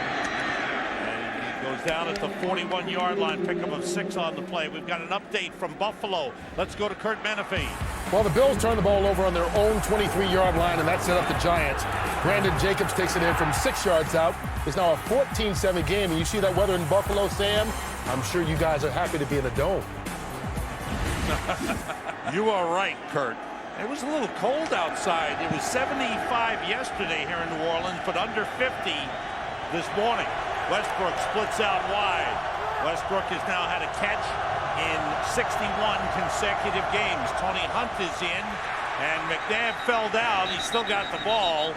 [SPEAKER 3] And he goes down at the 41-yard line, pickup of 6 on the play. We've got an update from Buffalo. Let's go to Kurt Menefee.
[SPEAKER 5] Well, the Bills turn the ball over on their own 23-yard line, and that set up the Giants. Brandon Jacobs takes it in from 6 yards out. It's now a 14-7 game, and you see that weather in Buffalo, Sam? I'm sure you guys are happy to be in the dome.
[SPEAKER 3] You are right, Kurt. It was a little cold outside. It was 75 yesterday here in New Orleans, but under 50 this morning. Westbrook splits out wide. Westbrook has now had a catch in 61 consecutive games. Tony Hunt is in, and McNabb fell down. He's still got the ball,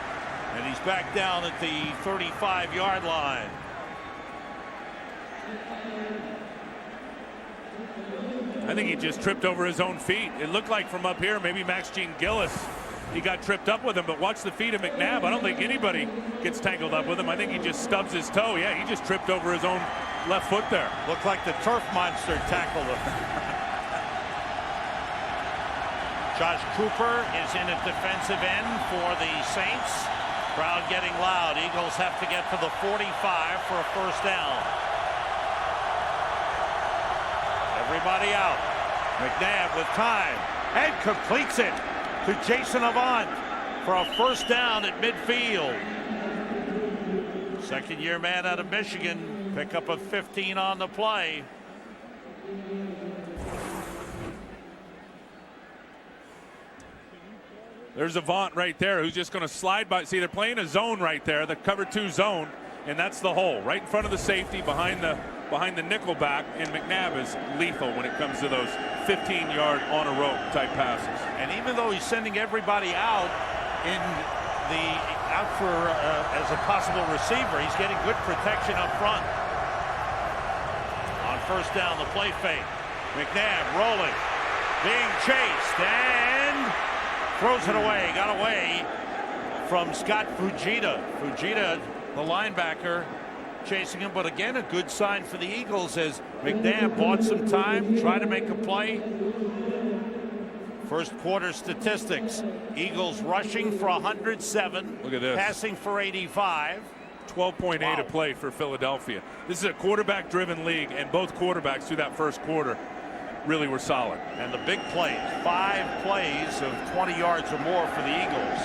[SPEAKER 3] and he's back down at the 35-yard line.
[SPEAKER 4] I think he just tripped over his own feet. It looked like from up here, maybe Max Gene Gillis, he got tripped up with him, but watch the feet of McNabb. I don't think anybody gets tangled up with him. I think he just stubs his toe. Yeah, he just tripped over his own left foot there.
[SPEAKER 3] Looked like the turf monster tackled him. Josh Cooper is in at defensive end for the Saints. Crowd getting loud. Eagles have to get to the 45 for a first down. Everybody out. McNabb with time and completes it to Jason Avant for a first down at midfield. Second-year man out of Michigan. Pickup of 15 on the play.
[SPEAKER 4] There's Avant right there who's just going to slide by. See, they're playing a zone right there, the cover 2 zone, and that's the hole right in front of the safety behind the nickel back, and McNabb is lethal when it comes to those 15-yard on a rope type passes.
[SPEAKER 3] And even though he's sending everybody out as a possible receiver, he's getting good protection up front. On first down, the play fake. McNabb rolling, being chased, and throws it away. Got away from Scott Fujita. Fujita, the linebacker, chasing him, but again a good sign for the Eagles as McNabb bought some time, tried to make a play. First quarter statistics: Eagles rushing for 107.
[SPEAKER 4] Look at this.
[SPEAKER 3] Passing for 85.
[SPEAKER 4] 12.8
[SPEAKER 3] Wow.
[SPEAKER 4] a play for Philadelphia. This is a quarterback-driven league, and both quarterbacks through that first quarter really were solid.
[SPEAKER 3] And the big plays, 5 plays of 20 yards or more for the Eagles.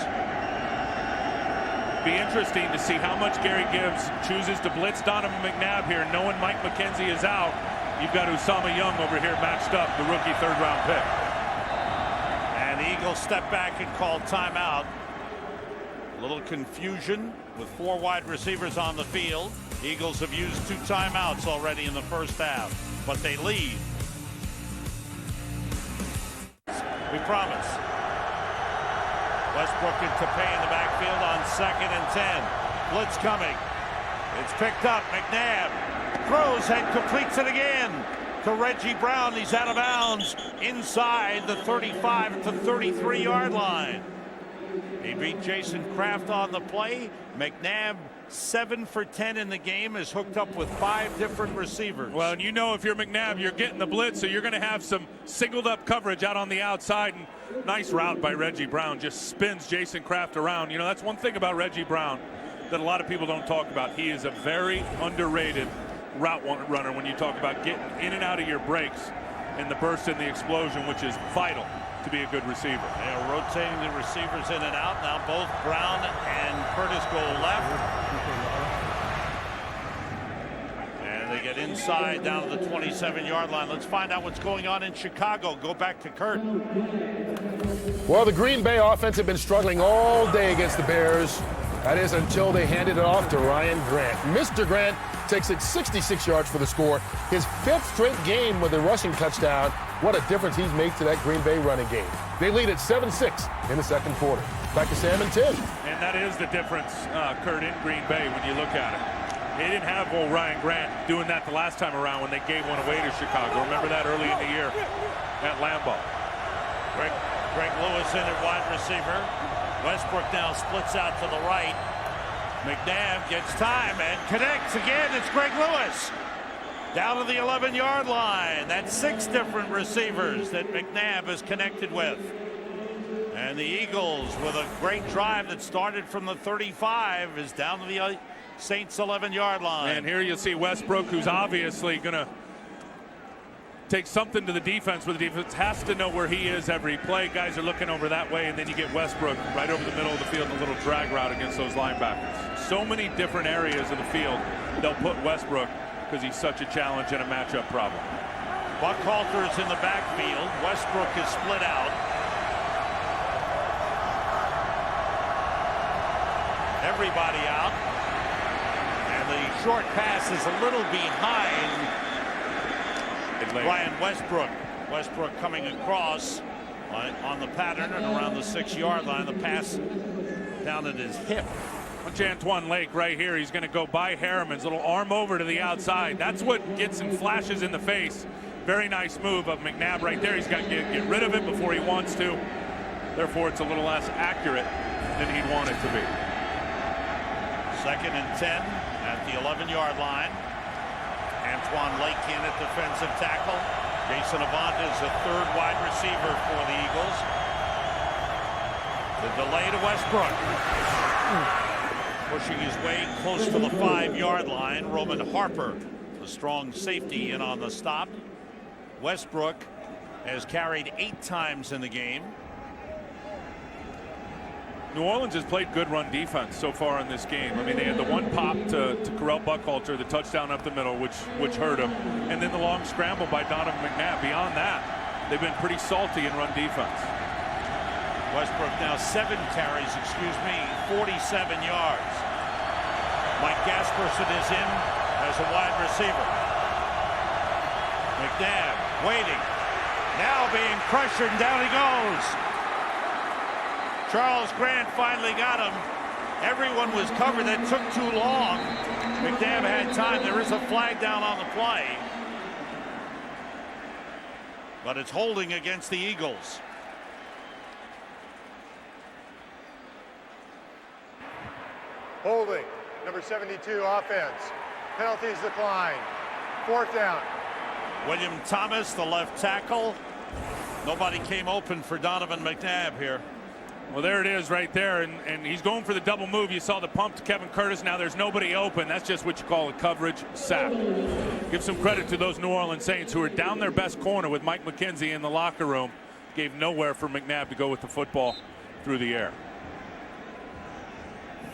[SPEAKER 4] Be interesting to see how much Gary Gibbs chooses to blitz Donovan McNabb here, knowing Mike McKenzie is out. You've got Usama Young over here matched up, the rookie 3rd-round pick.
[SPEAKER 3] And the Eagles step back and call timeout. A little confusion with 4 wide receivers on the field. Eagles have used 2 timeouts already in the first half, but they lead. We promise. Westbrook and Tapé in the backfield on 2nd and 10. Blitz coming. It's picked up. McNabb throws and completes it again to Reggie Brown. He's out of bounds inside the 35 to 33-yard line. He beat Jason Kraft on the play. McNabb 7 for 10 in the game, is hooked up with 5 different receivers.
[SPEAKER 4] Well, and you know if you're McNabb, you're getting the blitz, so you're going to have some singled up coverage out on the outside. And nice route by Reggie Brown, just spins Jason Kraft around. You know, that's one thing about Reggie Brown that a lot of people don't talk about. He is a very underrated route runner when you talk about getting in and out of your breaks and the burst and the explosion, which is vital to be a good receiver.
[SPEAKER 3] They are rotating the receivers in and out. Now both Brown and Curtis go left. And they get inside down to the 27-yard line. Let's find out what's going on in Chicago. Go back to Kurt.
[SPEAKER 5] Well, the Green Bay offense had been struggling all day against the Bears. That is until they handed it off to Ryan Grant. Mr. Grant takes it 66 yards for the score. His 5th straight game with a rushing touchdown. What a difference he's made to that Green Bay running game. They lead at 7-6 in the second quarter. Back to Sam and Tim.
[SPEAKER 4] And that is the difference, Kurt, in Green Bay when you look at it. They didn't have old Ryan Grant doing that the last time around when they gave one away to Chicago. Remember that early in the year at Lambeau.
[SPEAKER 3] Greg Lewis in at wide receiver. Westbrook now splits out to the right. McNabb gets time and connects again. It's Greg Lewis. Down to the 11-yard line. That's 6 different receivers that McNabb is connected with. And the Eagles, with a great drive that started from the 35, is down to the Saints 11-yard line.
[SPEAKER 4] And here you see Westbrook, who's obviously going to take something to the defense, where the defense has to know where he is every play. Guys are looking over that way, and then you get Westbrook right over the middle of the field in a little drag route against those linebackers. So many different areas of the field they'll put Westbrook because he's such a challenge and a matchup problem.
[SPEAKER 3] Buckhalter is in the backfield. Westbrook is split out. Everybody out. And the short pass is a little behind Brian Westbrook. Westbrook coming across on the pattern and around the 6-yard line. The pass down at his hip.
[SPEAKER 4] Watch Antoine Lake right here. He's going to go by Harriman's little arm over to the outside. That's what gets him flashes in the face. Very nice move of McNabb right there. He's got to get rid of it before he wants to. Therefore, it's a little less accurate than he'd want it to be.
[SPEAKER 3] 2nd and 10 at the 11-yard line. Antoine Lake in at defensive tackle. Jason Avant is the 3rd wide receiver for the Eagles. The delay to Westbrook. Pushing his way close to the 5-yard line. Roman Harper, the strong safety, in on the stop. Westbrook has carried 8 times in the game.
[SPEAKER 4] New Orleans has played good run defense so far in this game. I mean, they had the one pop to Correll Buckhalter, the touchdown up the middle, which hurt him, and then the long scramble by Donovan McNabb. Beyond that, they've been pretty salty in run defense.
[SPEAKER 3] Westbrook now 7 carries, 47 yards. Mike Gasperson is in as a wide receiver. McNabb waiting, now being pressured, and down he goes. Charles Grant finally got him. Everyone was covered. That took too long. McNabb had time. There is a flag down on the play, but it's holding against the Eagles.
[SPEAKER 6] Holding. Number 72, offense. Penalties decline. 4th down.
[SPEAKER 3] William Thomas, the left tackle. Nobody came open for Donovan McNabb here.
[SPEAKER 4] Well, there it is right there, and he's going for the double move. You saw the pump to Kevin Curtis. Now there's nobody open. That's just what you call a coverage sack. Give some credit to those New Orleans Saints, who are down their best corner with Mike McKenzie in the locker room. Gave nowhere for McNabb to go with the football through the air.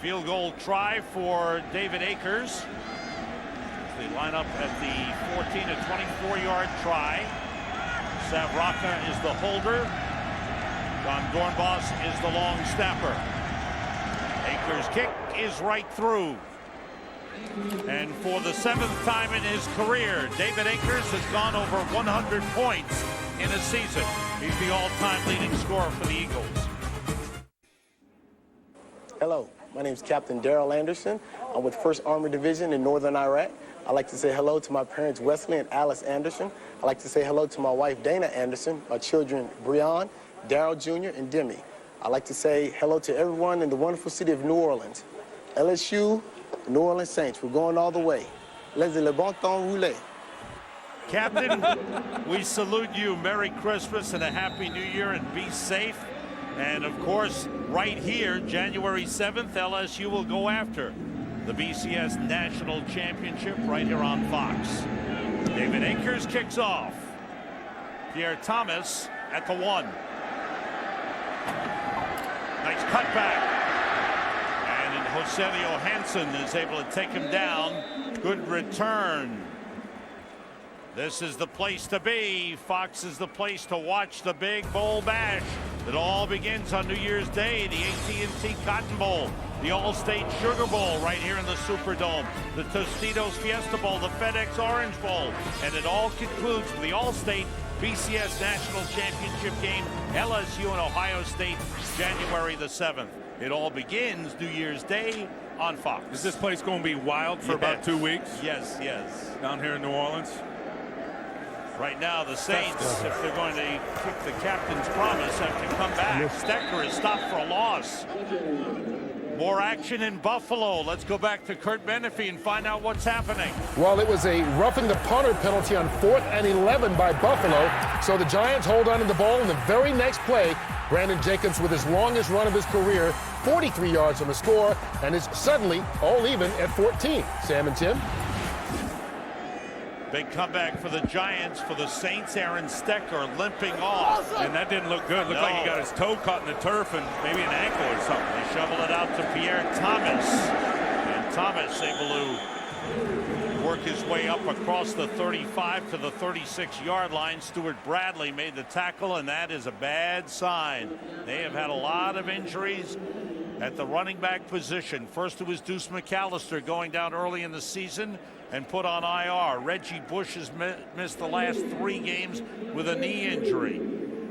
[SPEAKER 3] Field goal try for David Akers. They line up at the 14 to 24-yard try. Savraka is the holder. Don Dornbos is the long snapper. Akers' kick is right through. And for the 7th time in his career, David Akers has gone over 100 points in a season. He's the all-time leading scorer for the Eagles.
[SPEAKER 7] Hello, my name is Captain Daryl Anderson. I'm with 1st Armored Division in Northern Iraq. I'd like to say hello to my parents, Wesley and Alice Anderson. I'd like to say hello to my wife, Dana Anderson, my children, Breon, Daryl Jr., and Demi. I'd like to say hello to everyone in the wonderful city of New Orleans. LSU, New Orleans Saints, we're going all the way. Les le bon temps roulé.
[SPEAKER 3] Captain, we salute you. Merry Christmas and a Happy New Year, and be safe. And of course, right here, January 7th, LSU will go after the BCS National Championship right here on Fox. David Akers kicks off. Pierre Thomas at the 1. Nice cutback. And Joselio Hansen is able to take him down. Good return. This is the place to be. Fox is the place to watch the Big Bowl Bash. It all begins on New Year's Day, the AT&T Cotton Bowl, the Allstate Sugar Bowl right here in the Superdome, the Tostitos Fiesta Bowl, the FedEx Orange Bowl, and it all concludes with the Allstate BCS National Championship game, LSU and Ohio State, January the 7th. It all begins New Year's Day on Fox.
[SPEAKER 4] Is this place going to be wild for about 2 weeks?
[SPEAKER 3] Yes, yes.
[SPEAKER 4] Down here in New Orleans?
[SPEAKER 3] Right now, the Saints, if they're going to keep the captain's promise, have to come back. Stecker is stopped for a loss. More action in Buffalo. Let's go back to Kurt Menefee and find out what's happening.
[SPEAKER 5] Well, it was a roughing the punter penalty on 4th and 11 by Buffalo. So the Giants hold on to the ball in the very next play. Brandon Jacobs with his longest run of his career, 43 yards on the score, and is suddenly all even at 14. Sam and Tim.
[SPEAKER 3] Big comeback for the Giants. For the Saints, Aaron Stecker limping off.
[SPEAKER 4] And that didn't look good. Looked like he got his toe caught in the turf and maybe an ankle or something.
[SPEAKER 3] They shoveled it out to Pierre Thomas. And Thomas able to work his way up across the 35 to the 36-yard line. Stuart Bradley made the tackle, and that is a bad sign. They have had a lot of injuries at the running back position. First it was Deuce McAllister going down early in the season and put on IR. Reggie Bush has missed the last 3 games with a knee injury.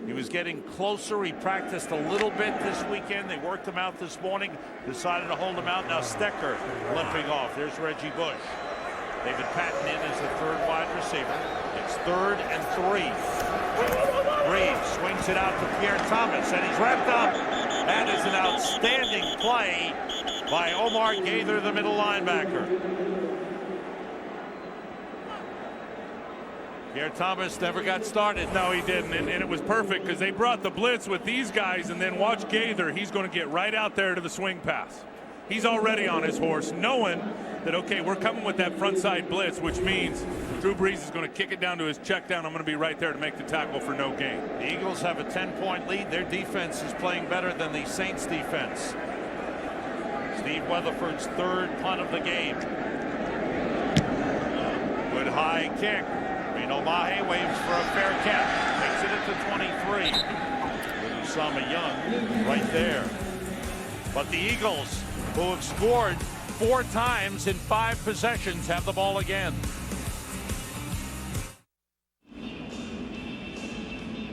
[SPEAKER 3] He was getting closer. He practiced a little bit this weekend. They worked him out this morning, decided to hold him out. Now Stecker limping off. There's Reggie Bush. David Patton in as the 3rd wide receiver. It's 3rd and 3. Reeves swings it out to Pierre Thomas, and he's wrapped up. That is an outstanding play by Omar Gaither, the middle linebacker. Pierre Thomas never got started.
[SPEAKER 4] No, he didn't, and it was perfect because they brought the blitz with these guys, and then watch Gaither. He's going to get right out there to the swing pass. He's already on his horse, knowing that, okay, we're coming with that front side blitz, which means Drew Brees is going to kick it down to his check down. I'm going to be right there to make the tackle for no gain.
[SPEAKER 3] The Eagles have a 10-point lead. Their defense is playing better than the Saints defense. Steve Weatherford's 3rd punt of the game. Good high kick. Reno Mahe waves for a fair catch. Takes it into 23. With Usama Young right there. But the Eagles, who have scored 4 times in 5 possessions, have the ball again.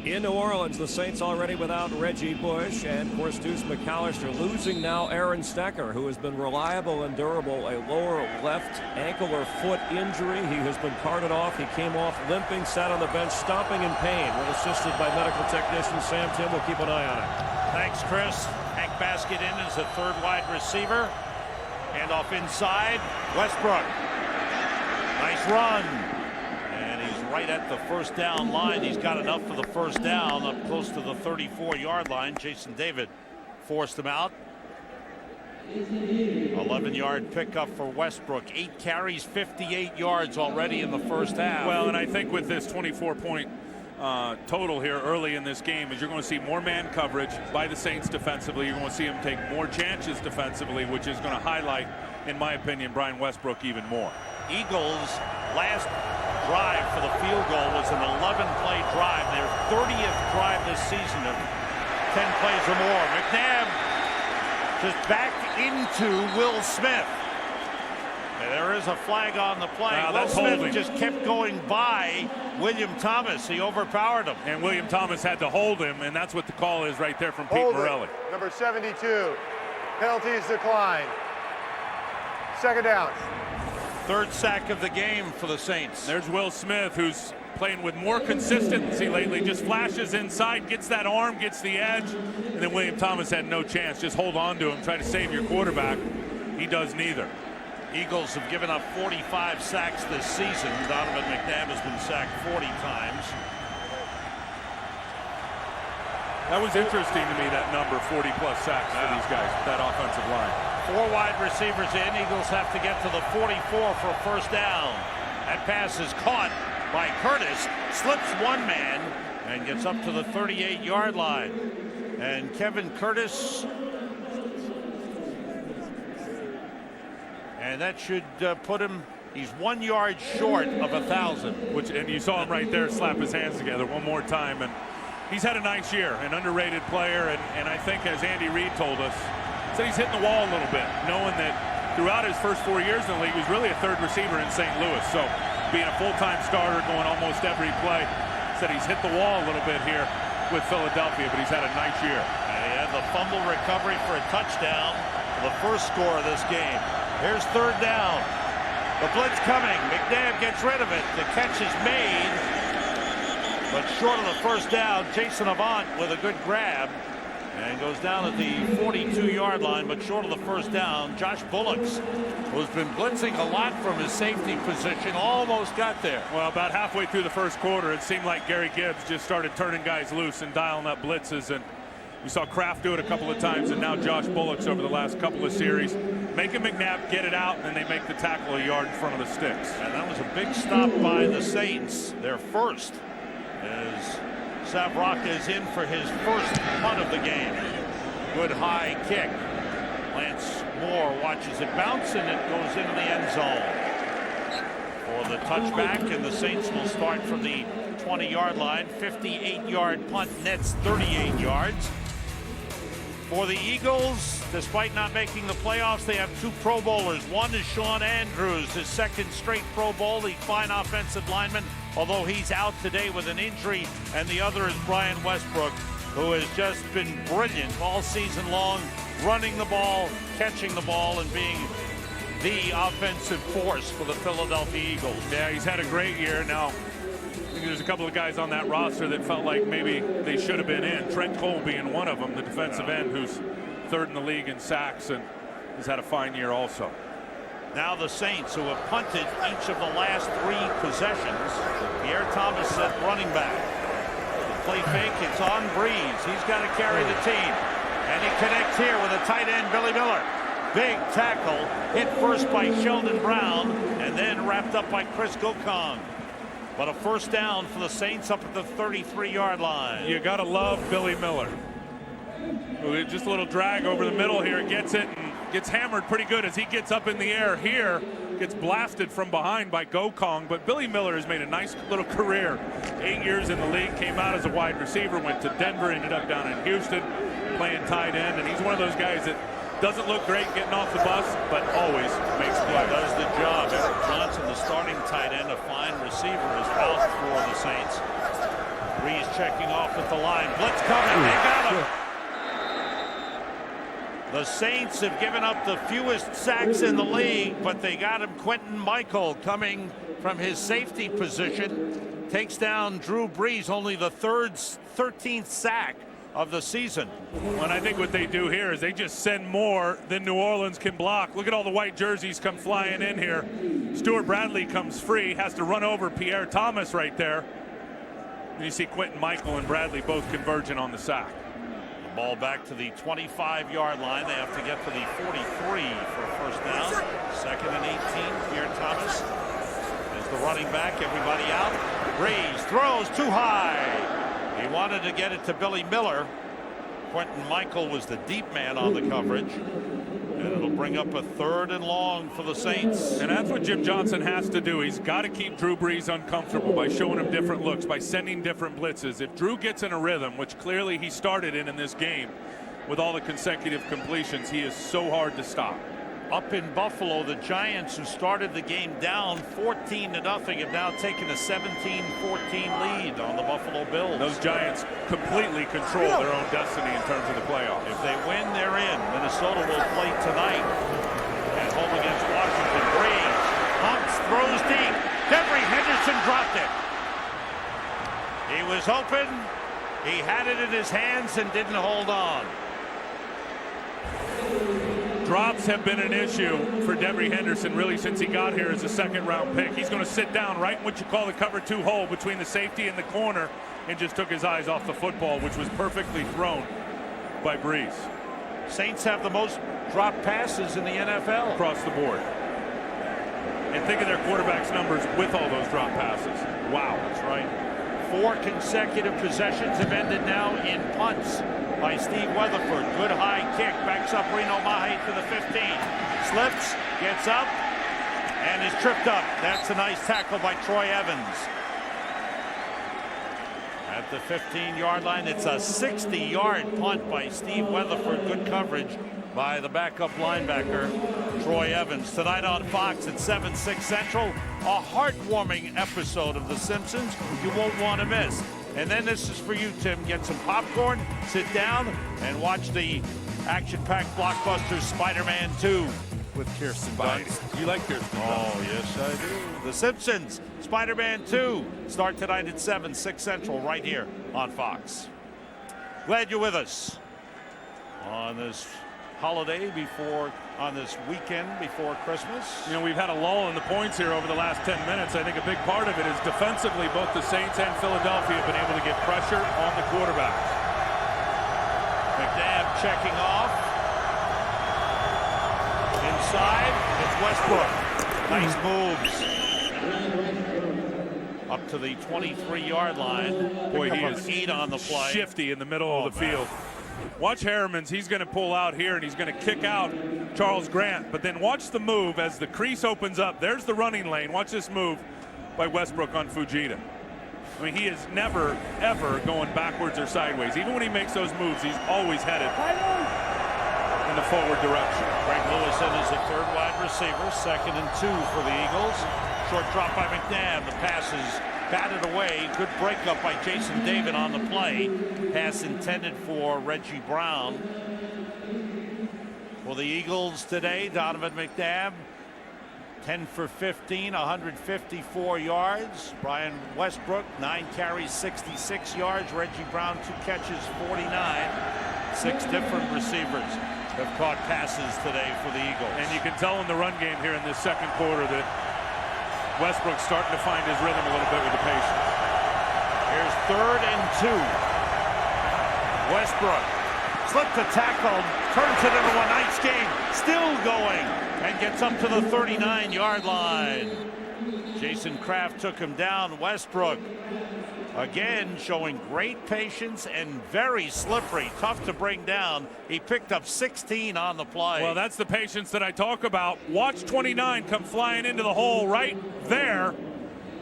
[SPEAKER 2] In New Orleans, the Saints already without Reggie Bush and, of course, Deuce McAllister, losing now Aaron Stecker, who has been reliable and durable. A lower left ankle or foot injury. He has been carted off. He came off limping, sat on the bench, stomping in pain. When assisted by medical technician Sam Tim, will keep an eye on it.
[SPEAKER 3] Thanks, Chris. Hank Baskett in as the 3rd wide receiver. Hand off inside. Westbrook. Nice run. Right at the 1st down line. He's got enough for the 1st down up close to the 34-yard line. Jason David forced him out. 11-yard pickup for Westbrook. 8 carries, 58 yards already in the 1st half.
[SPEAKER 4] Well, and I think with this 24-point total here early in this game is you're going to see more man coverage by the Saints defensively. You're going to see them take more chances defensively, which is going to highlight, in my opinion, Brian Westbrook even more.
[SPEAKER 3] Eagles last drive for the field goal was an 11-play drive. Their 30th drive this season of 10 plays or more. McNabb just back into Will Smith. And there is a flag on the play.
[SPEAKER 4] Wow,
[SPEAKER 3] Will Smith
[SPEAKER 4] holding.
[SPEAKER 3] just kept going by William Thomas. He overpowered him.
[SPEAKER 4] And William Thomas had to hold him, and that's what the call is right there from Pete
[SPEAKER 6] Holding.
[SPEAKER 4] Morelli.
[SPEAKER 6] Number 72. Penalties declined. 2nd down.
[SPEAKER 3] 3rd sack of the game for the Saints.
[SPEAKER 4] There's Will Smith, who's playing with more consistency lately. Just flashes inside, gets that arm, gets the edge, and then William Thomas had no chance. Just hold on to him, try to save your quarterback. He does neither.
[SPEAKER 3] Eagles have given up 45 sacks this season. Donovan McNabb has been sacked 40 times.
[SPEAKER 4] That was interesting to me, that number, 40-plus sacks for these guys, that offensive line.
[SPEAKER 3] 4 wide receivers in. Eagles have to get to the 44 for a 1st down. That pass is caught by Curtis, slips one man, and gets up to the 38-yard line. And Kevin Curtis, and that should put him, he's 1 yard short of 1,000.
[SPEAKER 4] And you saw him right there slap his hands together one more time. And he's had a nice year, an underrated player, and I think, as Andy Reid told us, said he's hitting the wall a little bit, knowing that throughout his first 4 years in the league, he was really a 3rd receiver in St. Louis. So being a full-time starter, going almost every play, said he's hit the wall a little bit here with Philadelphia, but he's had a nice year.
[SPEAKER 3] And he had the fumble recovery for a touchdown, the first score of this game. Here's 3rd down. The blitz coming. McNabb gets rid of it. The catch is made, but short of the 1st down. Jason Avant with a good grab. And goes down at the 42-yard line, but short of the first down. Josh Bullocks, who's been blitzing a lot from his safety position, almost got there.
[SPEAKER 4] Well, about halfway through the first quarter, it seemed like Gary Gibbs just started turning guys loose and dialing up blitzes. And we saw Kraft do it a couple of times, and now Josh Bullocks over the last couple of series making McNabb get it out, and then they make the tackle a yard in front of the sticks.
[SPEAKER 3] And that was a big stop by the Saints, their first, as Savraka is in for his first punt of the game. Good high kick. Lance Moore watches it bounce, and it goes into the end zone for the touchback, and the Saints will start from the 20-yard line. 58-yard punt nets 38 yards. For the Eagles, despite not making the playoffs, they have two Pro Bowlers. One is Sean Andrews, his second straight Pro Bowl, the fine offensive lineman, although he's out today with an injury. And the other is Brian Westbrook, who has just been brilliant all season long, running the ball, catching the ball, and being the offensive force for the Philadelphia Eagles.
[SPEAKER 4] Yeah, he's had a great year. Now, I think there's a couple of guys on that roster that felt like maybe they should have been in. Trent Cole being one of them, the defensive end who's third in the league in sacks and has had a fine year also.
[SPEAKER 3] Now the Saints, who have punted each of the last three possessions. Pierre Thomas at running back. The play fake, it's on Breeze. He's got to carry the team. And he connects here with a tight end, Billy Miller. Big tackle, hit first by Sheldon Brown, and then wrapped up by Chris Gokong. But a first down for the Saints up at the 33-yard line.
[SPEAKER 4] You got to love Billy Miller. Just a little drag over the middle here. Gets it and gets hammered pretty good as he gets up in the air here. Gets blasted from behind by Gokong. But Billy Miller has made a nice little career. 8 years in the league. Came out as a wide receiver. Went to Denver. Ended up down in Houston playing tight end. And he's one of those guys that doesn't look great getting off the bus, but always makes plays.
[SPEAKER 3] Does the job. Eric Johnson, the starting tight end, a fine receiver, is out for the Saints. Breeze checking off at the line. Blitz coming. They got him. The Saints have given up the fewest sacks in the league, but they got him. Quentin Michael coming from his safety position takes down Drew Brees, only the 13th sack of the season.
[SPEAKER 4] And I think what they do here is they just send more than New Orleans can block. Look at all the white jerseys come flying in here. Stuart Bradley comes free, has to run over Pierre Thomas right there. And you see Quentin Michael and Bradley both converging on the sack.
[SPEAKER 3] The ball back to the 25-yard line. They have to get to the 43 for a first down. 2nd and 18. Pierre Thomas is the running back. Everybody out. Brees throws too high. He wanted to get it to Billy Miller. Quentin Michael was the deep man on the coverage. And it'll bring up a 3rd and long for the Saints.
[SPEAKER 4] And that's what Jim Johnson has to do. He's got to keep Drew Brees uncomfortable by showing him different looks, by sending different blitzes. If Drew gets in a rhythm, which clearly he started in this game with all the consecutive completions, he is so hard to stop.
[SPEAKER 3] Up in Buffalo, the Giants, who started the game down 14-0, have now taken a 17-14 lead on the Buffalo Bills.
[SPEAKER 4] Those Giants completely control their own destiny in terms of the playoffs.
[SPEAKER 3] If they win, they're in. Minnesota will play tonight at home against Washington. Brees pumps, throws deep. Devery Henderson dropped it. He was open. He had it in his hands and didn't hold on.
[SPEAKER 4] Drops have been an issue for Devery Henderson really since he got here as a 2nd-round pick. He's going to sit down right in what you call the cover 2 hole between the safety and the corner and just took his eyes off the football, which was perfectly thrown by Brees.
[SPEAKER 3] Saints have the most drop passes in the NFL.
[SPEAKER 4] Across the board. And think of their quarterback's numbers with all those drop passes. Wow.
[SPEAKER 3] That's right. 4 consecutive possessions have ended now in punts by Steve Weatherford. Good high kick, backs up Reno Mahe to the 15. Slips, gets up, and is tripped up. That's a nice tackle by Troy Evans. At the 15-yard line, it's a 60-yard punt by Steve Weatherford. Good coverage by the backup linebacker, Troy Evans. Tonight on Fox at 7/6 Central, a heartwarming episode of The Simpsons you won't want to miss. And then this is for you, Tim. Get some popcorn, sit down, and watch the action-packed blockbuster Spider-Man 2 with Kirsten Dunst.
[SPEAKER 4] You like Kirsten Dunst?
[SPEAKER 3] Oh, yes, I do. The Simpsons, Spider-Man 2, start tonight at 7/6 Central right here on Fox. Glad you're with us. on this holiday on this weekend before Christmas.
[SPEAKER 4] You know, we've had a lull in the points here over the last 10 minutes. I think a big part of it is defensively, both the Saints and Philadelphia have been able to get pressure on the quarterback.
[SPEAKER 3] McNabb checking off. Inside, it's Westbrook. Nice moves. Up to the 23-yard line.
[SPEAKER 4] Boy, he is
[SPEAKER 3] 8 on the play.
[SPEAKER 4] Shifty in the middle of the field. Watch Harriman's. He's going to pull out here, and he's going to kick out Charles Grant. But then watch the move as the crease opens up. There's the running lane. Watch this move by Westbrook on Fujita. I mean, he is never, ever going backwards or sideways. Even when he makes those moves, he's always headed in the forward direction.
[SPEAKER 3] Greg Lewis in as the third wide receiver. 2nd and 2 for the Eagles. Short drop by McNabb. The pass is batted away. Good breakup by Jason David on the play. Pass intended for Reggie Brown. For the Eagles today, Donovan McNabb, 10 for 15, 154 yards. Brian Westbrook, 9 carries, 66 yards. Reggie Brown, 2 catches, 49. 6 different receivers have caught passes today for the Eagles.
[SPEAKER 4] And you can tell in the run game here in this second quarter that Westbrook's starting to find his rhythm a little bit with the patience.
[SPEAKER 3] Here's 3rd and 2. Westbrook slipped the tackle, turns it into a nice game, still going, and gets up to the 39-yard line. Jason Kraft took him down. Westbrook again showing great patience and very slippery, tough to bring down. He picked up 16 on the play.
[SPEAKER 4] Well, that's the patience that I talk about. Watch 29 come flying into the hole right there.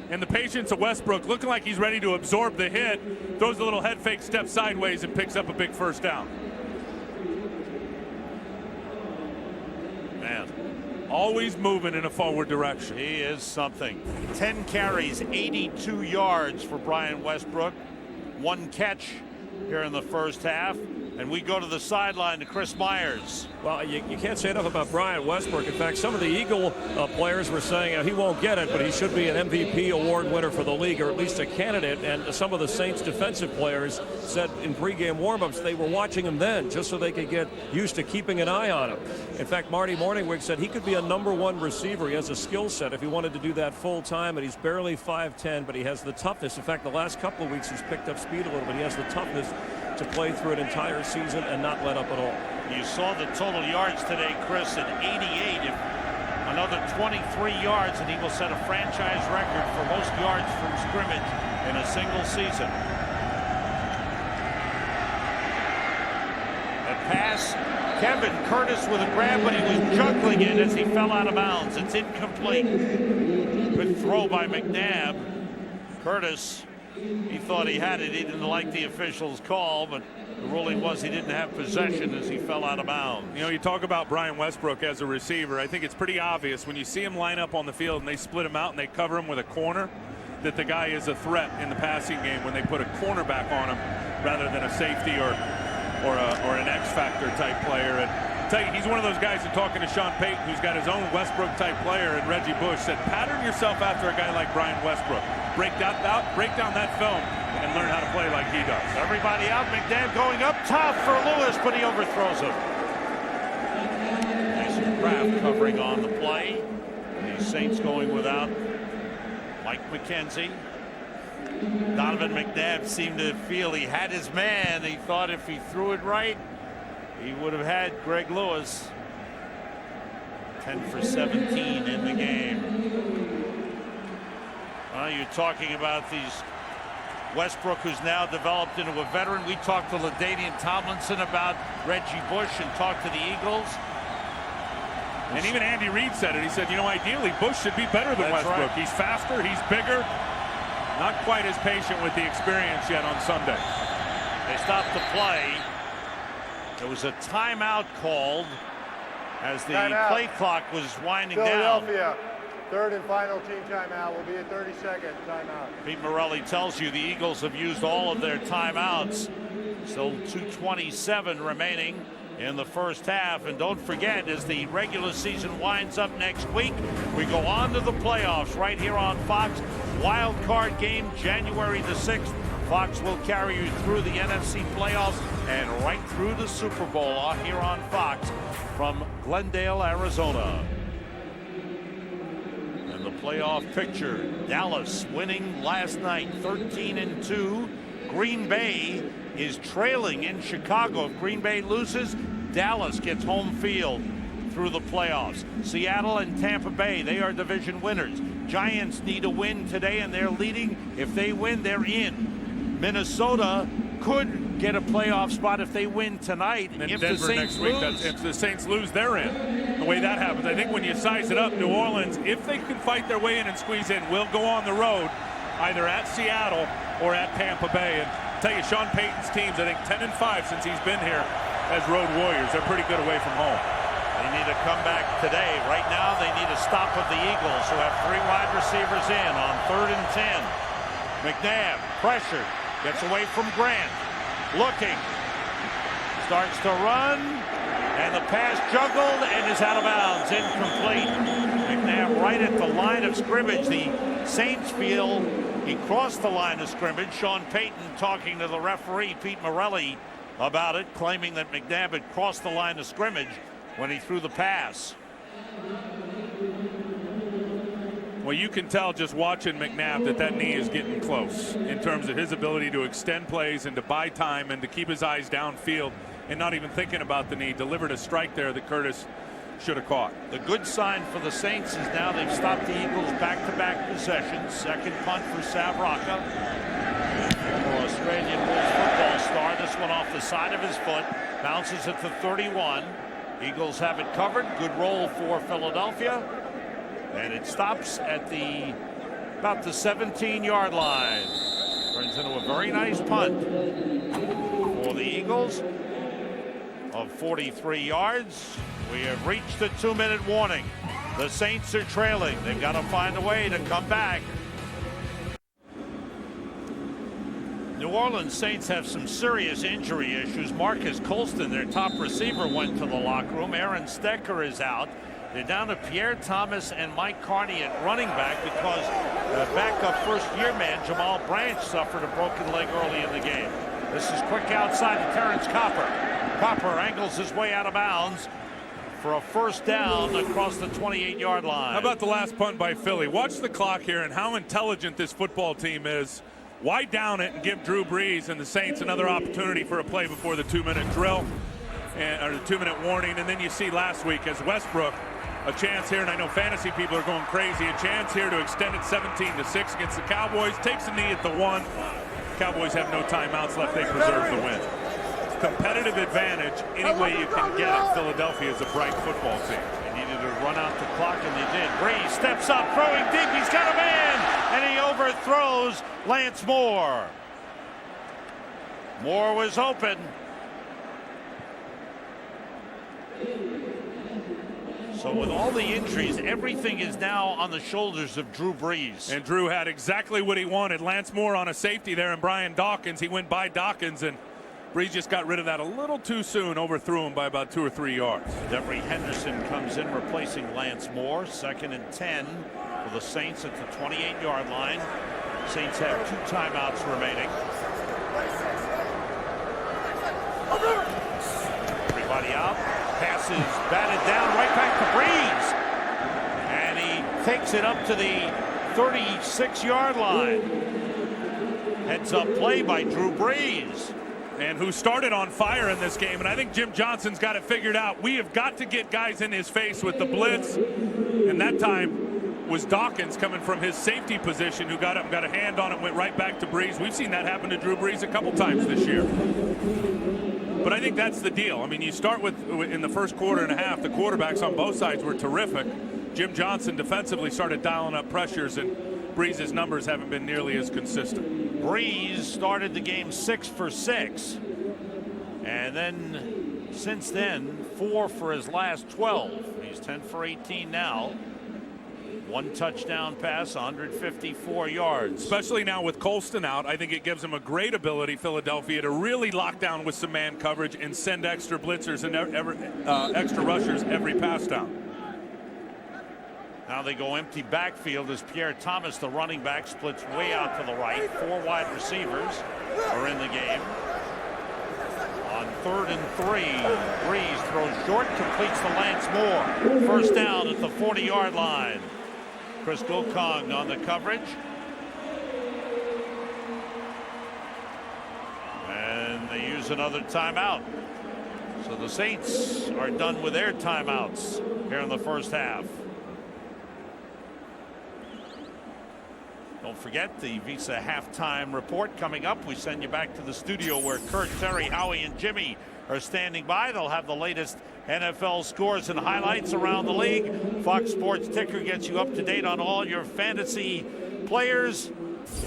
[SPEAKER 4] And the patience of Westbrook, looking like he's ready to absorb the hit, throws a little head fake, step sideways, and picks up a big first down.
[SPEAKER 3] Man,
[SPEAKER 4] always moving in a forward direction.
[SPEAKER 3] He is something. 10 carries, 82 yards for Brian Westbrook. 1 catch here in the first half. And we go to the sideline to Chris Myers.
[SPEAKER 2] Well, you can't say enough about Brian Westbrook. In fact, some of the Eagle players were saying he won't get it, but he should be an MVP award winner for the league, or at least a candidate. And some of the Saints defensive players said in pregame warmups they were watching him then just so they could get used to keeping an eye on him. In fact, Marty Morningwig said he could be a #1 receiver. He has a skill set if he wanted to do that full time, and he's barely 5'10", but he has the toughness. In fact, the last couple of weeks he's picked up speed a little bit. He has the toughness to play through an entire season and not let up at all.
[SPEAKER 3] You saw the total yards today, Chris, at 88. If another 23 yards, and he will set a franchise record for most yards from scrimmage in a single season. A pass, Kevin Curtis with a grab, but he was juggling it as he fell out of bounds. It's incomplete. Good throw by McNabb. Curtis, he thought he had it. He didn't like the official's call, but the ruling was he didn't have possession as he fell out of bounds.
[SPEAKER 4] You know, you talk about Brian Westbrook as a receiver. I think it's pretty obvious when you see him line up on the field and they split him out and they cover him with a corner that the guy is a threat in the passing game when they put a cornerback on him rather than a safety or an X-factor type player. And I tell you, he's one of those guys that, talking to Sean Payton, who's got his own Westbrook type player, and Reggie Bush said, pattern yourself after a guy like Brian Westbrook. Break down that film and learn how to play like he does.
[SPEAKER 3] Everybody out. McNabb going up top for Lewis, but he overthrows him. Jason Kraft covering on the play. The Saints going without Mike McKenzie. Donovan McNabb seemed to feel he had his man. He thought if he threw it right, he would have had Greg Lewis. 10 for 17 in the game. Well, you're talking about these Westbrook, who's now developed into a veteran. We talked to LaDainian Tomlinson about Reggie Bush and talked to the Eagles.
[SPEAKER 4] And even Andy Reid said it. He said, you know, ideally Bush should be better than Westbrook.
[SPEAKER 3] Right.
[SPEAKER 4] He's faster, he's bigger, not quite as patient with the experience yet on Sunday.
[SPEAKER 3] They stopped the play. There was a timeout called as the play clock was winding down.
[SPEAKER 6] Philadelphia, third and final team timeout will be a 30-second timeout.
[SPEAKER 3] Pete Morelli tells you the Eagles have used all of their timeouts. Still 2:27 remaining in the first half. And don't forget, as the regular season winds up next week, we go on to the playoffs right here on Fox. Wild card game January the 6th Fox will carry you through the NFC playoffs and right through the Super Bowl here on Fox from Glendale, Arizona. And the playoff picture, Dallas winning last night 13-2. Green Bay is trailing in Chicago. If Green Bay loses, Dallas gets home field through the playoffs. Seattle and Tampa Bay, they are division winners. Giants need a win today and they're leading. If they win, they're in. Minnesota could get a playoff spot if they win tonight.
[SPEAKER 4] And then
[SPEAKER 3] if
[SPEAKER 4] Denver
[SPEAKER 3] the Saints
[SPEAKER 4] next week,
[SPEAKER 3] lose.
[SPEAKER 4] if the Saints lose, they're in. The way that happens, I think when you size it up, New Orleans, if they can fight their way in and squeeze in, will go on the road, either at Seattle or at Tampa Bay. And I'll tell you, Sean Payton's teams, I think 10-5 since he's been here as road warriors. They're pretty good away from home.
[SPEAKER 3] They need a comeback today. Right now, they need a stop of the Eagles, who have 3 wide receivers in on 3rd and 10. McNabb, pressured, gets away from Grant. Looking, starts to run, and the pass juggled and is out of bounds, incomplete. McNabb right at the line of scrimmage. The Saints feel he crossed the line of scrimmage. Sean Payton talking to the referee, Pete Morelli, about it, claiming that McNabb had crossed the line of scrimmage when he threw the pass.
[SPEAKER 4] Well, you can tell just watching McNabb that knee is getting close in terms of his ability to extend plays and to buy time and to keep his eyes downfield and not even thinking about the knee. Delivered a strike there that Curtis should have caught.
[SPEAKER 3] The good sign for the Saints is now they've stopped the Eagles back-to-back possessions. Second punt for Sav Rocca, former Australian Bulls football star. This one off the side of his foot, bounces at the 31. Eagles have it covered. Good roll for Philadelphia, and it stops at about the 17-yard line. Turns into a very nice punt for the Eagles of 43 yards. We have reached the 2-minute warning. The Saints are trailing. They've got to find a way to come back. New Orleans Saints have some serious injury issues. Marcus Colston, their top receiver, went to the locker room. Aaron Stecker is out. They're down to Pierre Thomas and Mike Carney at running back because the backup first-year man, Jamal Branch, suffered a broken leg early in the game. This is quick outside to Terrence Copper. Copper angles his way out of bounds for a first down across the 28-yard line.
[SPEAKER 4] How about the last punt by Philly? Watch the clock here and how intelligent this football team is. Why down it and give Drew Brees and the Saints another opportunity for a play before the 2-minute drill or the 2-minute warning? And then you see last week as Westbrook, a chance here, and I know fantasy people are going crazy, a chance here to extend it 17-6 against the Cowboys. Takes a knee at the 1. Cowboys have no timeouts left. They preserve the win. Competitive advantage any way you can get it. Philadelphia is a bright football team.
[SPEAKER 3] They needed to run out the clock, and they did. Brees steps up, throwing deep. He's got a man, and he overthrows Lance Moore. Moore was open. So with all the injuries, everything is now on the shoulders of Drew Brees.
[SPEAKER 4] And Drew had exactly what he wanted. Lance Moore on a safety there, and Brian Dawkins. He went by Dawkins, and Brees just got rid of that a little too soon, overthrew him by about 2 or 3 yards.
[SPEAKER 3] Devery Henderson comes in replacing Lance Moore. 2nd and 10 for the Saints at the 28-yard line. Saints have 2 timeouts remaining. Everybody out. Pass is batted down right back to Brees. And he takes it up to the 36-yard line. Heads up play by Drew Brees.
[SPEAKER 4] And who started on fire in this game. And I think Jim Johnson's got it figured out. We have got to get guys in his face with the blitz. And that time was Dawkins coming from his safety position who got up, got a hand on it, went right back to Brees. We've seen that happen to Drew Brees a couple times this year. But I think that's the deal. I mean, you start with, in the first quarter and a half, the quarterbacks on both sides were terrific. Jim Johnson defensively started dialing up pressures, and Brees' numbers haven't been nearly as consistent.
[SPEAKER 3] Brees started the game 6 for 6. And then, since then, 4 for his last 12. He's 10 for 18 now. 1 touchdown pass, 154 yards.
[SPEAKER 4] Especially now with Colston out, I think it gives him a great ability, Philadelphia, to really lock down with some man coverage and send extra blitzers and extra rushers every pass down.
[SPEAKER 3] Now Now they go empty backfield as Pierre Thomas, the running back, splits way out to the right. 4 wide receivers are in the game. On 3rd and 3, Breeze throws short, completes to Lance Moore. First down at the 40-yard line. Chris Gokong on the coverage. And they use another timeout. So the Saints are done with their timeouts here in the first half. Don't forget the Visa halftime report coming up. We send you back to the studio where Kurt, Terry, Howie, and Jimmy are standing by. They'll have the latest NFL scores and highlights around the league. Fox Sports Ticker gets you up to date on all your fantasy players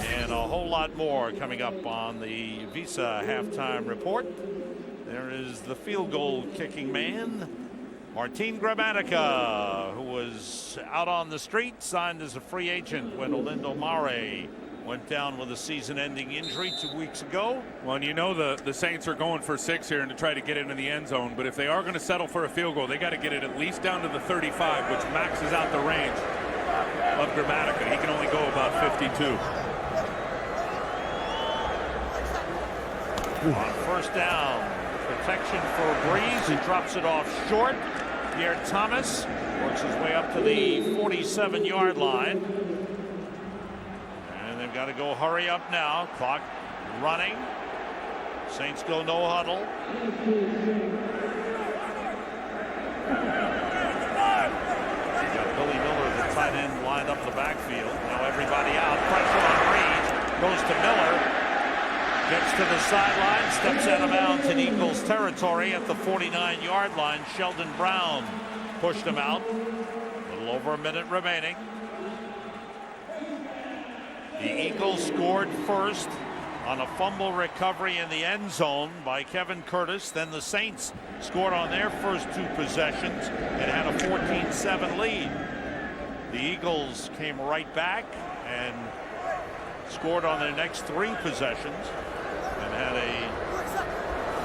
[SPEAKER 3] and a whole lot more coming up on the Visa halftime report. There is the field goal kicking man, Martin Gramatica, who was out on the street, signed as a free agent when Olindo Mare went down with a season-ending injury 2 weeks ago.
[SPEAKER 4] Well, and you know the Saints are going for 6 here and to try to get into the end zone. But if they are going to settle for a field goal, they got to get it at least down to the 35, which maxes out the range of Gramatica. He can only go about 52.
[SPEAKER 3] On first down, protection for Breeze. He drops it off short. Pierre Thomas works his way up to the 47-yard line. And they've got to go hurry up now. Clock running. Saints go no huddle. You've got Billy Miller, the tight end, lined up the backfield. Now everybody out. Pressure on Breeze. Goes to Miller. Gets to the sideline, steps out of bounds in Eagles territory at the 49-yard line. Sheldon Brown pushed him out. A little over a minute remaining. The Eagles scored first on a fumble recovery in the end zone by Kevin Curtis. Then the Saints scored on their first 2 possessions and had a 14-7 lead. The Eagles came right back and scored on their next 3 possessions and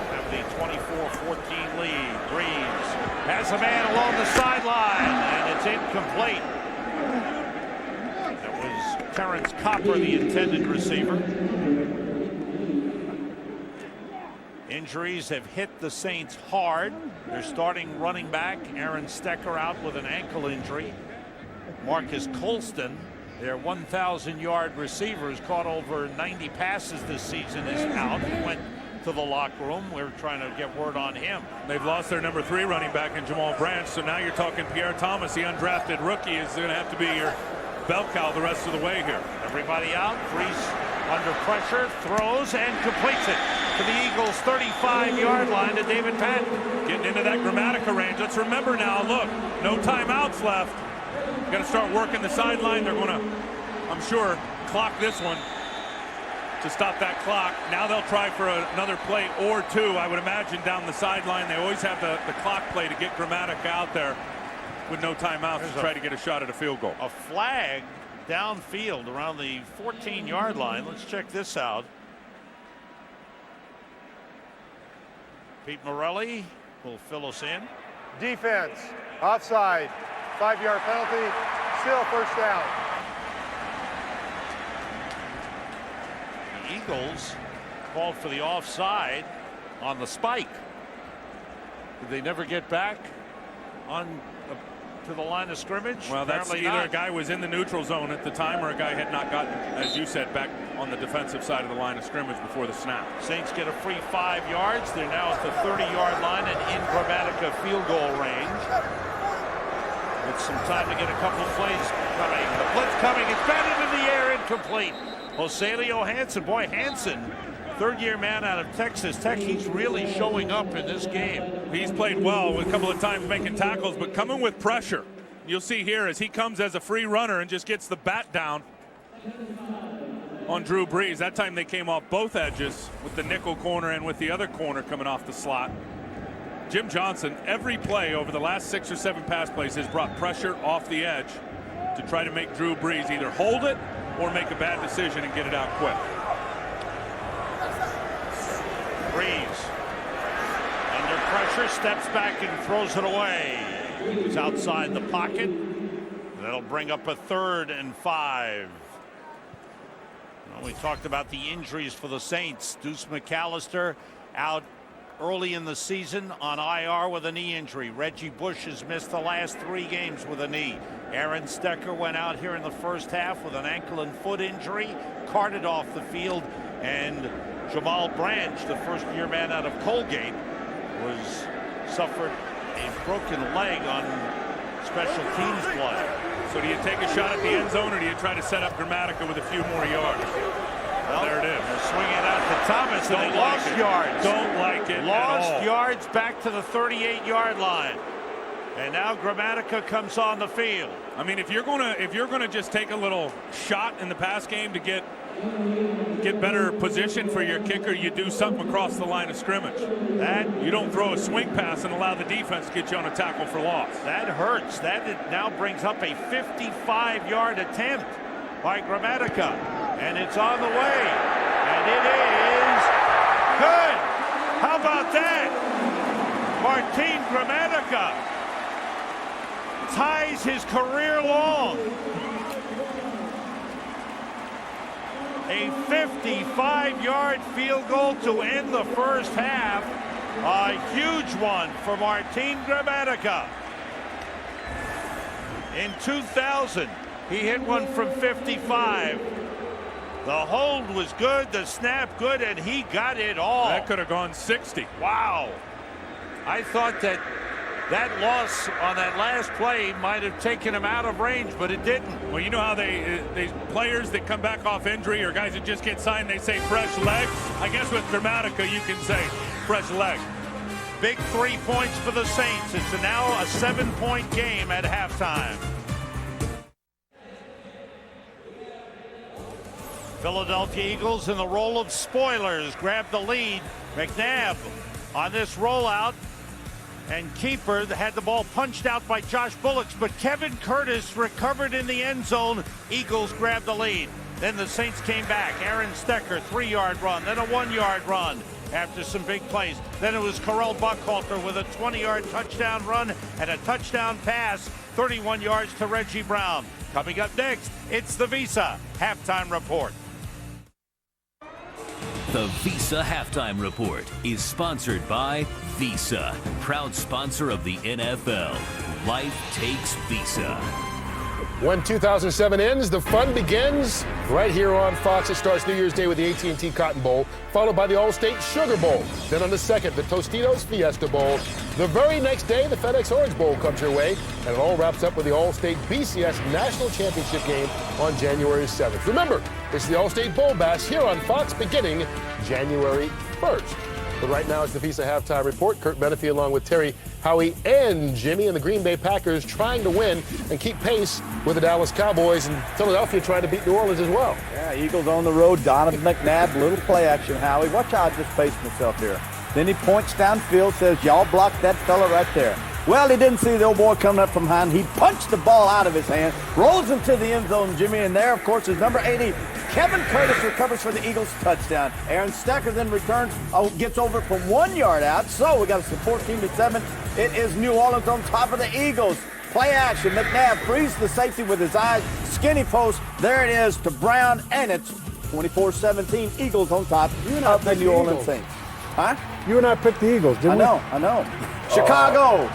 [SPEAKER 3] have the 24-14 lead. Breeze has a man along the sideline and it's incomplete. That was Terrence Copper, the intended receiver. Injuries have hit the Saints hard. Their starting running back Aaron Stecker out with an ankle injury. Marcus Colston, their 1,000-yard receiver, has caught over 90 passes this season, is out. He went to the locker room. We're trying to get word on him.
[SPEAKER 4] They've lost their number 3 running back in Jamal Branch, so now you're talking Pierre Thomas, the undrafted rookie, is going to have to be your bell cow the rest of the way here.
[SPEAKER 3] Everybody out. Breeze under pressure, throws and completes it to the Eagles' 35-yard line to David Patton.
[SPEAKER 4] Getting into that Gramatica range. Let's remember now, look, no timeouts left. Got to start working the sideline. They're going to, I'm sure, clock this one to stop that clock. Now they'll try for another play or 2, I would imagine, down the sideline. They always have the clock play to get Gramatica out there with no timeouts to try to get a shot at a field goal.
[SPEAKER 3] A flag downfield around the 14-yard line. Let's check this out. Pete Morelli will fill us in.
[SPEAKER 6] Defense, offside, 5-yard penalty, still first down.
[SPEAKER 3] The Eagles called for the offside on the spike. Did they never get back on to the line of scrimmage?
[SPEAKER 4] Well, that's
[SPEAKER 3] Apparently
[SPEAKER 4] either
[SPEAKER 3] not.
[SPEAKER 4] a guy was in the neutral zone at the time or a guy had not gotten, as you said, back on the defensive side of the line of scrimmage before the snap.
[SPEAKER 3] Saints get a free 5 yards. They're now at the 30-yard line and in Gramatica field goal range. With some time to get a couple of plays coming. The blitz coming. It's batted in the air, incomplete. Joselio Hansen. Boy, Hansen, third-year man out of Texas Tech. He's really showing up in this game.
[SPEAKER 4] He's played well with a couple of times making tackles, but coming with pressure. You'll see here as he comes as a free runner and just gets the bat down on Drew Brees. That time they came off both edges with the nickel corner and with the other corner coming off the slot. Jim Johnson, every play over the last 6 or 7 pass plays has brought pressure off the edge to try to make Drew Brees either hold it or make a bad decision and get it out quick.
[SPEAKER 3] Breeze under pressure, steps back and throws it away. He's outside the pocket. Then That'll bring up a 3rd and 5. Well, we talked about the injuries for the Saints. Deuce McAllister out early in the season on IR with a knee injury. Reggie Bush has missed the last 3 games with a knee. Aaron Stecker went out here in the first half with an ankle and foot injury, carted off the field, and Jamal Branch, the first-year man out of Colgate, suffered a broken leg on special teams play.
[SPEAKER 4] So do you take a shot at the end zone, or do you try to set up Gramatica with a few more yards? Well, there it is.
[SPEAKER 3] They're swinging out to Thomas, and they lost yards.
[SPEAKER 4] Don't like it
[SPEAKER 3] Lost
[SPEAKER 4] at all.
[SPEAKER 3] yards back to the 38-yard line. And now Gramatica comes on the field.
[SPEAKER 4] I mean, if you're gonna just take a little shot in the pass game to get better position for your kicker, you do something across the line of scrimmage. That you don't throw a swing pass and allow the defense to get you on a tackle for loss.
[SPEAKER 3] That hurts. That now brings up a 55-yard attempt by Gramatica, and it's on the way, and it is good. How about that? Martin Gramatica ties his career long. A 55-yard field goal to end the first half. A huge one for Martin Gramatica. In 2000, he hit one from 55. The hold was good, the snap good, and he got it all.
[SPEAKER 4] That could have gone 60.
[SPEAKER 3] Wow. I thought that loss on that last play might have taken him out of range, but it didn't.
[SPEAKER 4] Well, you know how they players that come back off injury or guys that just get signed, they say fresh leg. I guess with Gramatica, you can say fresh leg.
[SPEAKER 3] Big 3 points for the Saints. It's now a 7-point game at halftime. Philadelphia Eagles in the role of spoilers grab the lead. McNabb on this rollout. And keeper had the ball punched out by Josh Bullocks, but Kevin Curtis recovered in the end zone. Eagles grabbed the lead. Then the Saints came back. Aaron Stecker, 3-yard run, then a 1-yard run after some big plays. Then it was Carell Buckhalter with a 20-yard touchdown run and a touchdown pass, 31 yards to Reggie Brown. Coming up next, it's the Visa Halftime Report.
[SPEAKER 1] The Visa Halftime Report is sponsored by Visa, proud sponsor of the NFL. Life takes Visa.
[SPEAKER 5] When 2007 ends, the fun begins right here on Fox. It starts New Year's Day with the AT&T Cotton Bowl, followed by the Allstate Sugar Bowl. Then on the 2nd, the Tostitos Fiesta Bowl. The very next day, the FedEx Orange Bowl comes your way, and it all wraps up with the Allstate BCS National Championship game on January 7th. Remember, it's the Allstate Bowl Bash here on Fox beginning January 1st. But right now, it's the Visa Halftime Report. Kurt Menefee along with Terry, Howie, and Jimmy, and the Green Bay Packers trying to win and keep pace with the Dallas Cowboys, and Philadelphia trying to beat New Orleans as well.
[SPEAKER 8] Yeah, Eagles on the road. Donovan McNabb, little play action, Howie. Watch how I just paced myself here. Then he points downfield, says, y'all block that fella right there. Well, he didn't see the old boy coming up from behind. He punched the ball out of his hand, rolls into the end zone, Jimmy, and there, of course, is number 80. Kevin Curtis recovers for the Eagles touchdown. Aaron Stecker then returns, gets over from 1 yard out. So we got a 14-7. It is New Orleans on top of the Eagles. Play action. McNabb frees the safety with his eyes. Skinny post. There it is to Brown, and it's 24-17. Eagles on top of the New Orleans Saints. Huh?
[SPEAKER 9] You and I picked the Eagles, didn't we?
[SPEAKER 8] I know. Chicago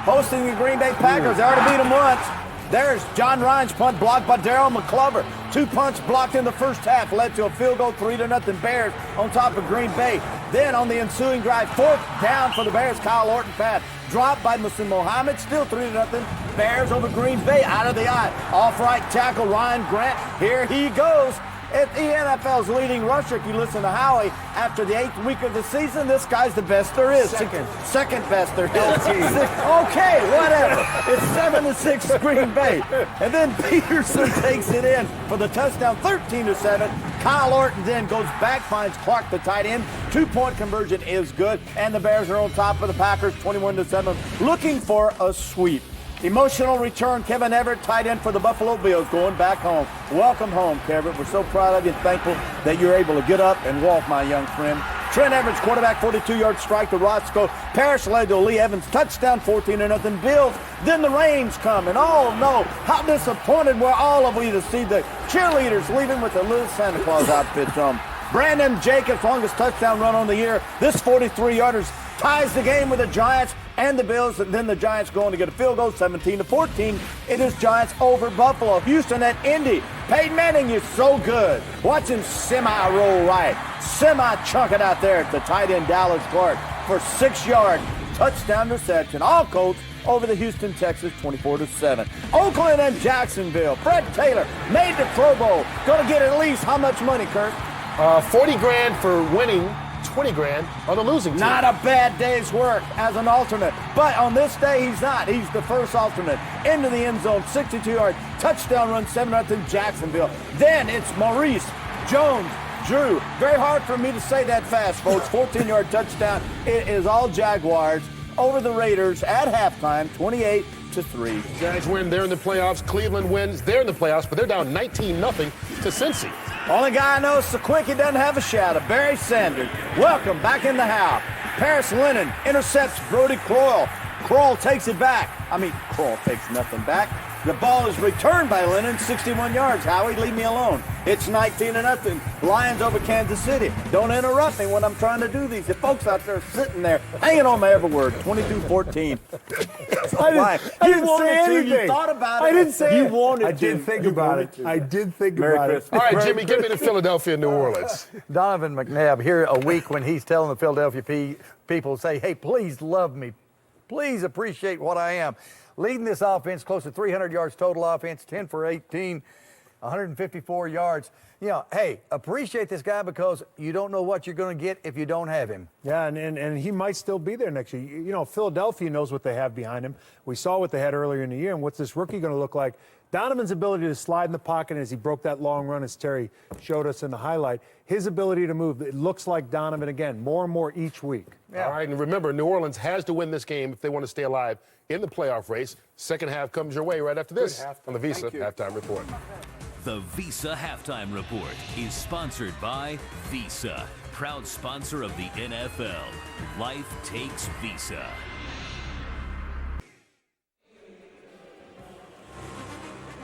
[SPEAKER 8] hosting the Green Bay Packers. They already beat them once. There's John Ryan's punt blocked by Darryl McClover. 2 punts blocked in the first half led to a field goal, 3-0 Bears on top of Green Bay. Then on the ensuing drive, 4th down for the Bears. Kyle Orton pass dropped by Muslim Mohammed. Still 3-0 Bears over Green Bay out of the eye. Off right tackle Ryan Grant. Here he goes. It's the NFL's leading rusher. If you listen to Howie, after the 8th week of the season, this guy's the best there is. Second best there is. Okay, whatever. It's 7-6 Green Bay. And then Peterson takes it in for the touchdown, 13-7. Kyle Orton then goes back, finds Clark, the tight end. 2-point conversion is good. And the Bears are on top of the Packers, 21-7, looking for a sweep. Emotional return, Kevin Everett, tight end for the Buffalo Bills, going back home. Welcome home, Kevin. We're so proud of you and thankful that you're able to get up and walk, my young friend. Trent Edwards, quarterback, 42-yard strike to Roscoe. Parrish led to Lee Evans, touchdown, 14-0 Bills. Then the rains come, and oh no, how disappointed were all of we to see the cheerleaders leaving with their little Santa Claus outfits on. Brandon Jacobs' longest touchdown run on the year. This 43-yarder ties the game with the Giants and the Bills, and then the Giants go on to get a field goal, 17-14. It is Giants over Buffalo. Houston at Indy. Peyton Manning is so good. Watch him semi-roll right, semi-chunk it out there at the tight end Dallas Clark for 6-yard touchdown reception. All Colts over the Houston Texans 24-7. Oakland and Jacksonville. Fred Taylor made the Pro Bowl. Going to get at least how much money, Kurt?
[SPEAKER 5] 40 grand for winning, 20 grand on the losing team.
[SPEAKER 8] Not a bad day's work as an alternate. But on this day, he's not. He's the first alternate into the end zone, 62-yard touchdown run, 7-0 Jacksonville. Then it's Maurice Jones-Drew. Very hard for me to say that fast, folks. 14-yard touchdown. It is all Jaguars over the Raiders at halftime, 28-3.
[SPEAKER 5] Giants win, they're in the playoffs. Cleveland wins, they're in the playoffs, but they're down 19-0 to Cincy.
[SPEAKER 8] Only guy I know so quick he doesn't have a shadow. Barry Sanders. Welcome back in the house. Paris Lennon intercepts Brody Kroll. Kroll takes it back. Kroll takes nothing back. The ball is returned by Lennon, 61 yards. Howie, leave me alone. It's 19-0. Lions over Kansas City. Don't interrupt me when I'm trying to do these. The folks out there sitting there hanging on my every word. 22-14.
[SPEAKER 9] I didn't say anything.
[SPEAKER 8] You thought about it.
[SPEAKER 9] I didn't say
[SPEAKER 8] you
[SPEAKER 9] it.
[SPEAKER 8] wanted
[SPEAKER 9] I
[SPEAKER 8] to.
[SPEAKER 9] did think about it. I did think
[SPEAKER 8] Merry
[SPEAKER 9] about
[SPEAKER 8] Christmas.
[SPEAKER 9] it.
[SPEAKER 5] All right, Jimmy, get me to Philadelphia and New Orleans.
[SPEAKER 10] Donovan McNabb here a week when he's telling the Philadelphia people, say, hey, please love me. Please appreciate what I am. Leading this offense close to 300 yards total offense, 10 for 18, 154 yards. Hey, appreciate this guy because you don't know what you're going to get if you don't have him.
[SPEAKER 9] Yeah, and he might still be there next year. Philadelphia knows what they have behind him. We saw what they had earlier in the year, and what's this rookie going to look like? Donovan's ability to slide in the pocket as he broke that long run, as Terry showed us in the highlight, his ability to move, it looks like Donovan again, more and more each week.
[SPEAKER 5] Yeah. All right, and remember, New Orleans has to win this game if they want to stay alive in the playoff race. Second half comes your way right after this on the Visa Halftime Report.
[SPEAKER 1] The Visa Halftime Report is sponsored by Visa, proud sponsor of the NFL. Life takes Visa.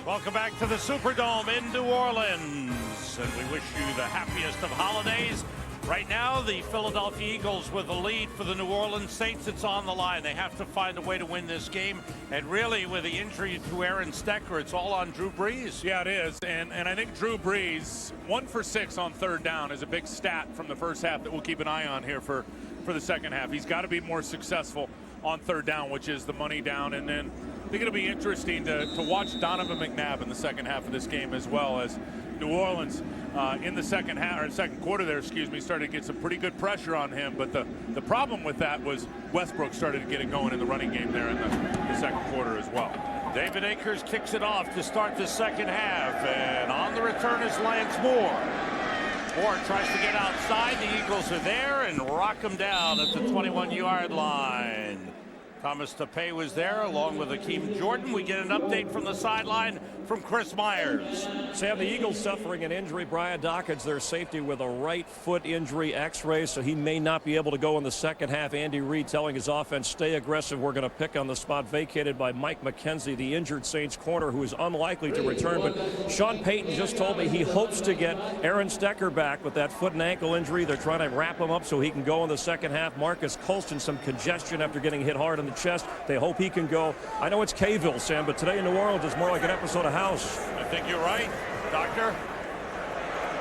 [SPEAKER 3] Welcome back to the Superdome in New Orleans, and we wish you the happiest of holidays. Right now, the Philadelphia Eagles with the lead for the New Orleans Saints. It's on the line. They have to find a way to win this game, and really, with the injury to Aaron Stecker, it's all on Drew Brees.
[SPEAKER 4] Yeah, it is, and I think Drew Brees, 1 for 6 on third down is a big stat from the first half that we'll keep an eye on here for the second half. He's got to be more successful on third down, which is the money down, and then I think it'll be interesting to watch Donovan McNabb in the second half of this game, as well as New Orleans in the second quarter there, started to get some pretty good pressure on him. But the problem with that was Westbrook started to get it going in the running game there in the second quarter as well.
[SPEAKER 3] David Akers kicks it off to start the second half, and on the return is Lance Moore. Moore tries to get outside. The Eagles are there and rock him down at the 21-yard line. Thomas Tapé was there along with Akeem Jordan. We get an update from the sideline from Chris Myers.
[SPEAKER 2] Sam, the Eagles suffering an injury. Brian Dawkins, their safety, with a right foot injury x-ray, so he may not be able to go in the second half. Andy Reid telling his offense, stay aggressive. We're going to pick on the spot vacated by Mike McKenzie, the injured Saints corner, who is unlikely to return. But Sean Payton just told me he hopes to get Aaron Stecker back with that foot and ankle injury. They're trying to wrap him up so he can go in the second half. Marcus Colston, some congestion after getting hit hard in the chest. They hope he can go. I know it's K-ville, Sam, but today in New Orleans is more like an episode of House.
[SPEAKER 3] I think you're right, Doctor.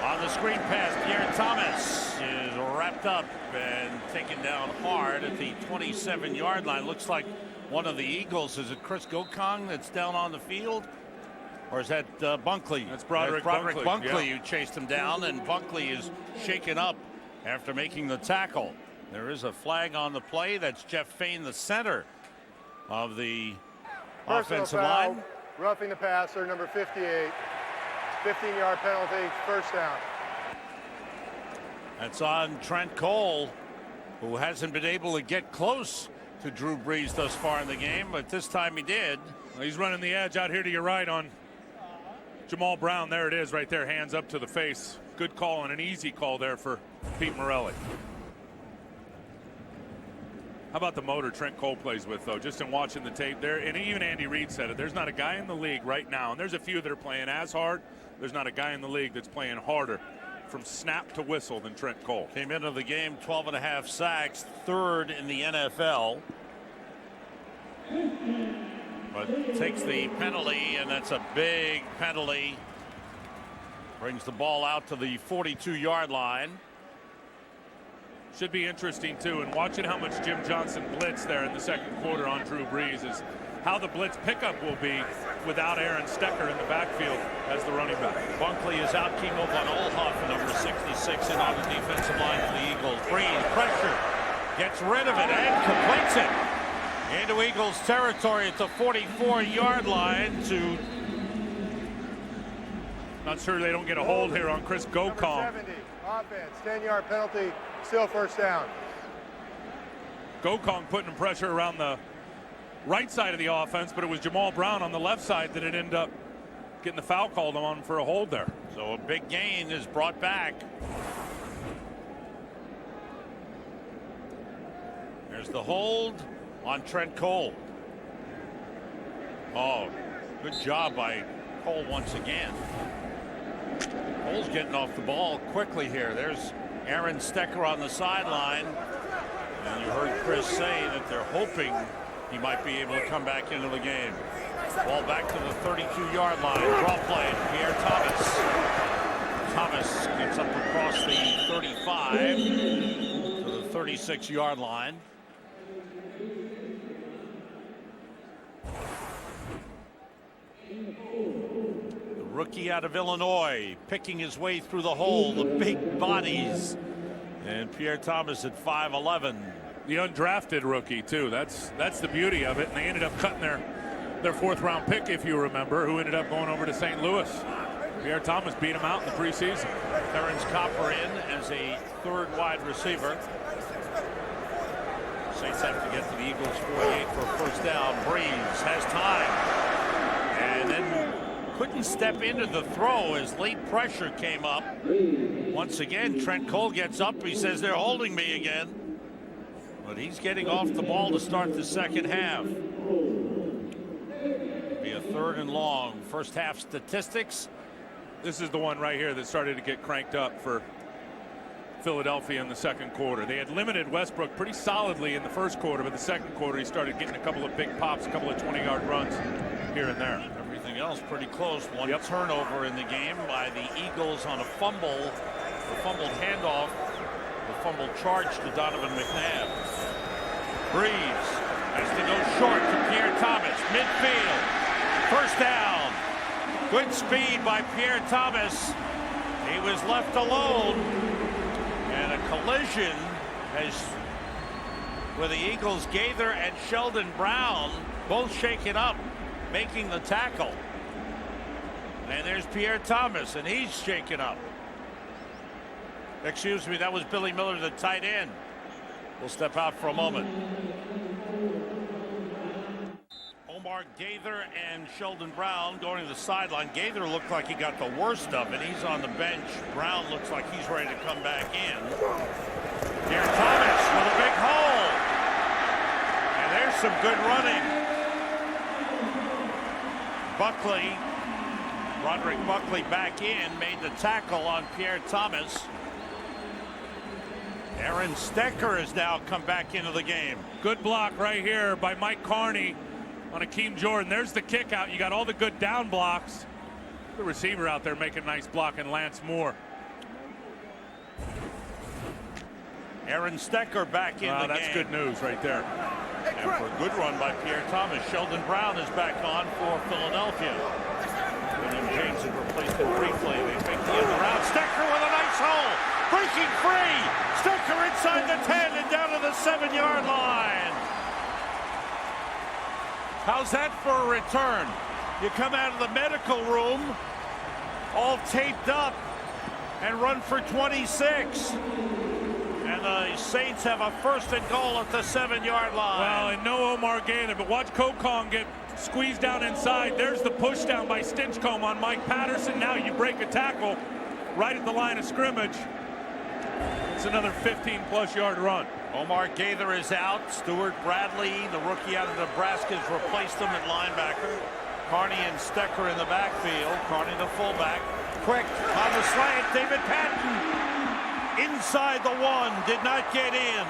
[SPEAKER 3] On the screen pass, Pierre Thomas is wrapped up and taken down hard at the 27-yard line. Looks like one of the Eagles. Is it Chris Gokong that's down on the field? Or is that Bunkley?
[SPEAKER 4] That's Broderick
[SPEAKER 3] Bunkley
[SPEAKER 4] yeah.
[SPEAKER 3] who chased him down, and Bunkley is shaken up after making the tackle. There is a flag on the play. That's Jeff Fain, the center of the offensive line.
[SPEAKER 6] Roughing the passer, number 58. 15-yard penalty, first down.
[SPEAKER 3] That's on Trent Cole, who hasn't been able to get close to Drew Brees thus far in the game, but this time he did.
[SPEAKER 4] Well, he's running the edge out here to your right on Jamal Brown. There it is right there, hands up to the face. Good call and an easy call there for Pete Morelli. How about the motor Trent Cole plays with, though? Just in watching the tape there, and even Andy Reid said it, there's not a guy in the league right now, and there's a few that are playing as hard. There's not a guy in the league that's playing harder from snap to whistle than Trent Cole.
[SPEAKER 3] Came into the game 12.5 sacks, third in the NFL. But takes the penalty, and that's a big penalty. Brings the ball out to the 42-yard line.
[SPEAKER 4] Should be interesting, too, and watching how much Jim Johnson blitzed there in the second quarter on Drew Brees is how the blitz pickup will be without Aaron Stecker in the backfield as the running back.
[SPEAKER 3] Bunkley is out. Kimo von Oelhoffen, number 66, in on the defensive line for the Eagles. Brees, pressure, gets rid of it and completes it into Eagles territory at the 44-yard line to...
[SPEAKER 4] Not sure they don't get a hold here on Chris Gokong.
[SPEAKER 6] 70, offense, 10-yard penalty, still first down.
[SPEAKER 4] Gokong putting pressure around the right side of the offense, but it was Jamal Brown on the left side that it ended up getting the foul called on for a hold there.
[SPEAKER 3] So a big gain is brought back. There's the hold on Trent Cole. Oh, good job by Cole once again. Cole's getting off the ball quickly here. There's Aaron Stecker on the sideline. And you heard Chris say that they're hoping he might be able to come back into the game. Ball back to the 32-yard line. Draw play. Pierre Thomas. Thomas gets up across the 35 to the 36-yard line. The rookie out of Illinois picking his way through the hole. The big bodies. And Pierre Thomas at 5'11".
[SPEAKER 4] The undrafted rookie, too. That's the beauty of it. And they ended up cutting their fourth-round pick, if you remember, who ended up going over to St. Louis. Pierre Thomas beat him out in the preseason.
[SPEAKER 3] Terrence Copper in as a third wide receiver. Saints have to get to the Eagles 48 for a first down. Brees has time. And then couldn't step into the throw as late pressure came up. Once again, Trent Cole gets up. He says they're holding me again. But he's getting off the ball to start the second half. Be a third and long. First half statistics.
[SPEAKER 4] This is the one right here that started to get cranked up for Philadelphia in the second quarter. They had limited Westbrook pretty solidly in the first quarter, but the second quarter he started getting a couple of big pops, a couple of 20-yard runs here and there.
[SPEAKER 3] Everything else pretty close. One turnover in the game by the Eagles on a fumble. A fumbled handoff. The fumble charge to Donovan McNabb. Brees has to go short to Pierre Thomas. Midfield. First down. Good speed by Pierre Thomas. He was left alone. And a collision has with the Eagles. Gaither and Sheldon Brown both shaken up, making the tackle. And there's Pierre Thomas, and he's shaken up. Excuse me, that was Billy Miller, the tight end. We'll step out for a moment. Omar Gaither and Sheldon Brown going to the sideline. Gaither looked like he got the worst of it. He's on the bench. Brown looks like he's ready to come back in. Pierre Thomas with a big hole. And there's some good running. Buckley, Roderick Buckley back in, made the tackle on Pierre Thomas. Aaron Stecker has now come back into the game.
[SPEAKER 4] Good block right here by Mike Carney on Akeem Jordan. There's the kick out. You got all the good down blocks. The receiver out there making a nice block, and Lance Moore.
[SPEAKER 3] Aaron Stecker back in the game.
[SPEAKER 4] That's good news right there.
[SPEAKER 3] And for a good run by Pierre Thomas. Sheldon Brown is back on for Philadelphia. William James had replaced him briefly. They make the end around. Stecker with a nice hole. Breaking free. Stecker inside the 10 and down to the 7-yard line. How's that for a return? You come out of the medical room all taped up and run for 26. And the Saints have a first and goal at the 7-yard line.
[SPEAKER 4] Well, and no Omar Gaither, but watch Kokong get squeezed down inside. There's the push down by Stinchcomb on Mike Patterson. Now you break a tackle right at the line of scrimmage. It's another 15-plus yard run.
[SPEAKER 3] Omar Gaither is out. Stuart Bradley, the rookie out of Nebraska, has replaced him at linebacker. Carney and Stecker in the backfield. Carney the fullback. Quick on the slant. David Patton inside the 1. Did not get in.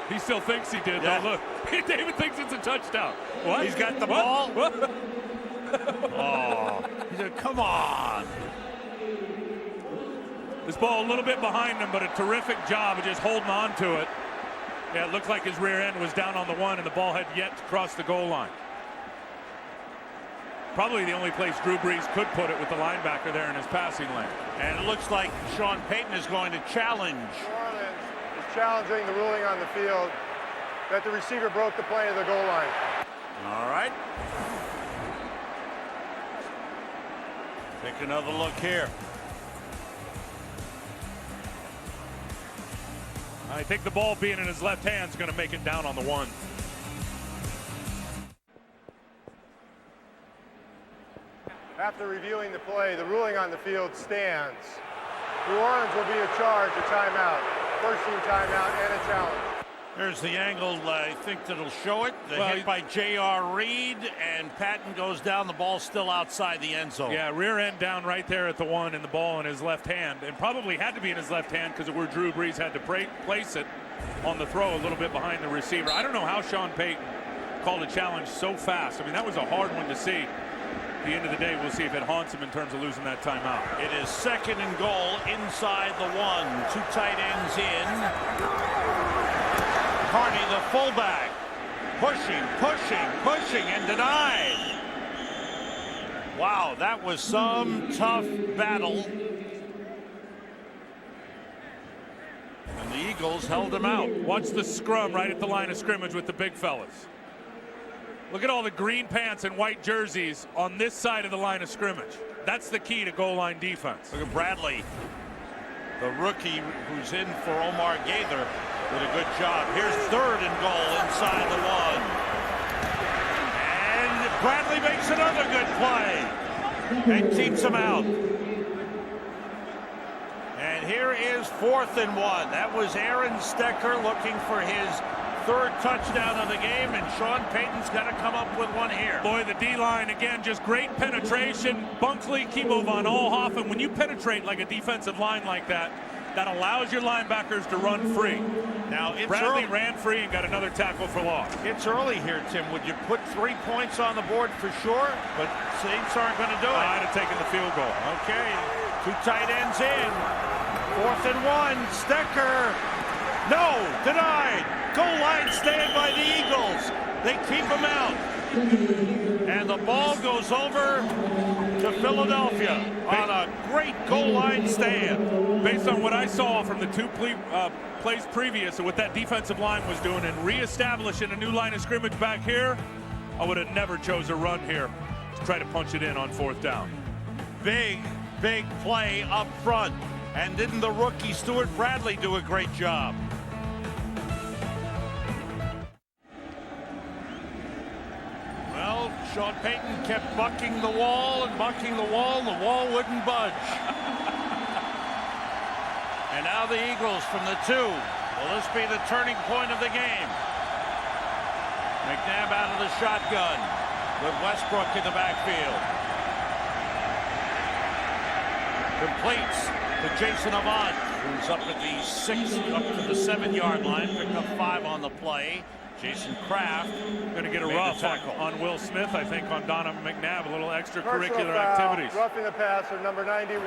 [SPEAKER 4] He still thinks he did,
[SPEAKER 3] Yeah.
[SPEAKER 4] though. Look, David thinks it's a touchdown. What?
[SPEAKER 3] He's got the
[SPEAKER 4] What?
[SPEAKER 3] ball.
[SPEAKER 4] What?
[SPEAKER 3] Oh, he said, come on.
[SPEAKER 4] This ball a little bit behind him, but a terrific job of just holding on to it. Yeah, it looked like his rear end was down on the 1, and the ball had yet to cross the goal line. Probably the only place Drew Brees could put it with the linebacker there in his passing lane.
[SPEAKER 3] And it looks like Sean Payton is going to challenge.
[SPEAKER 6] New Orleans is challenging the ruling on the field that the receiver broke the plane of the goal line.
[SPEAKER 3] All right. Take another look here.
[SPEAKER 4] I think the ball being in his left hand is going to make it down on the 1.
[SPEAKER 6] After reviewing the play, the ruling on the field stands. New Orleans will be charged a timeout, first team timeout, and a challenge.
[SPEAKER 3] There's the angle, I think, that'll show it. The hit by J.R. Reed, and Patton goes down. The ball's still outside the end zone.
[SPEAKER 4] Yeah, rear end down right there at the 1, and the ball in his left hand, and probably had to be in his left hand because of where Drew Brees had to place it on the throw a little bit behind the receiver. I don't know how Sean Payton called a challenge so fast. I mean, that was a hard one to see. At the end of the day, we'll see if it haunts him in terms of losing that timeout.
[SPEAKER 3] It is 2nd and goal inside the 1. 2 tight ends in. Carney, the fullback, pushing, and denied. Wow, that was some tough battle. And the Eagles held him out.
[SPEAKER 4] Watch the scrum right at the line of scrimmage with the big fellas. Look at all the green pants and white jerseys on this side of the line of scrimmage. That's the key to goal line defense.
[SPEAKER 3] Look at Bradley, the rookie who's in for Omar Gaither. Did a good job. Here's 3rd and goal inside the 1. And Bradley makes another good play and keeps him out. And here is 4th and 1. That was Aaron Stecker looking for his 3rd touchdown of the game, and Sean Payton's got to come up with one here.
[SPEAKER 4] Boy, the D-line, again, just great penetration. Bunkley, Kimo von Oelhoffen. When you penetrate like a defensive line like that, that allows your linebackers to run free.
[SPEAKER 3] Now, it's
[SPEAKER 4] Bradley
[SPEAKER 3] early.
[SPEAKER 4] ran free and got another tackle for loss.
[SPEAKER 3] It's early here, Tim. Would you put 3 points on the board for sure? But Saints aren't going to do it.
[SPEAKER 4] I'd have taken the field goal.
[SPEAKER 3] Okay, 2 tight ends in. 4th and 1. Stecker. No, denied. Goal line stand by the Eagles. They keep him out. And the ball goes over to Philadelphia on a great goal line stand.
[SPEAKER 4] Based on what I saw from the 2 plays previous and what that defensive line was doing and reestablishing a new line of scrimmage back here, I would have never chose a run here to try to punch it in on 4th down.
[SPEAKER 3] Big play up front. And didn't the rookie Stuart Bradley do a great job? Well, Sean Payton kept bucking the wall and bucking the wall, and the wall wouldn't budge. And now the Eagles from the 2. Will this be the turning point of the game? McNabb out of the shotgun with Westbrook in the backfield. Completes to Jason Avant, who's up at the 6, up to the 7-yard line, picked up 5 on the play. Jason Kraft
[SPEAKER 4] going to get a rough on Will Smith, I think, on Donovan McNabb. A little extracurricular
[SPEAKER 6] Personal foul,
[SPEAKER 4] activities.
[SPEAKER 6] roughing the passer, number 91.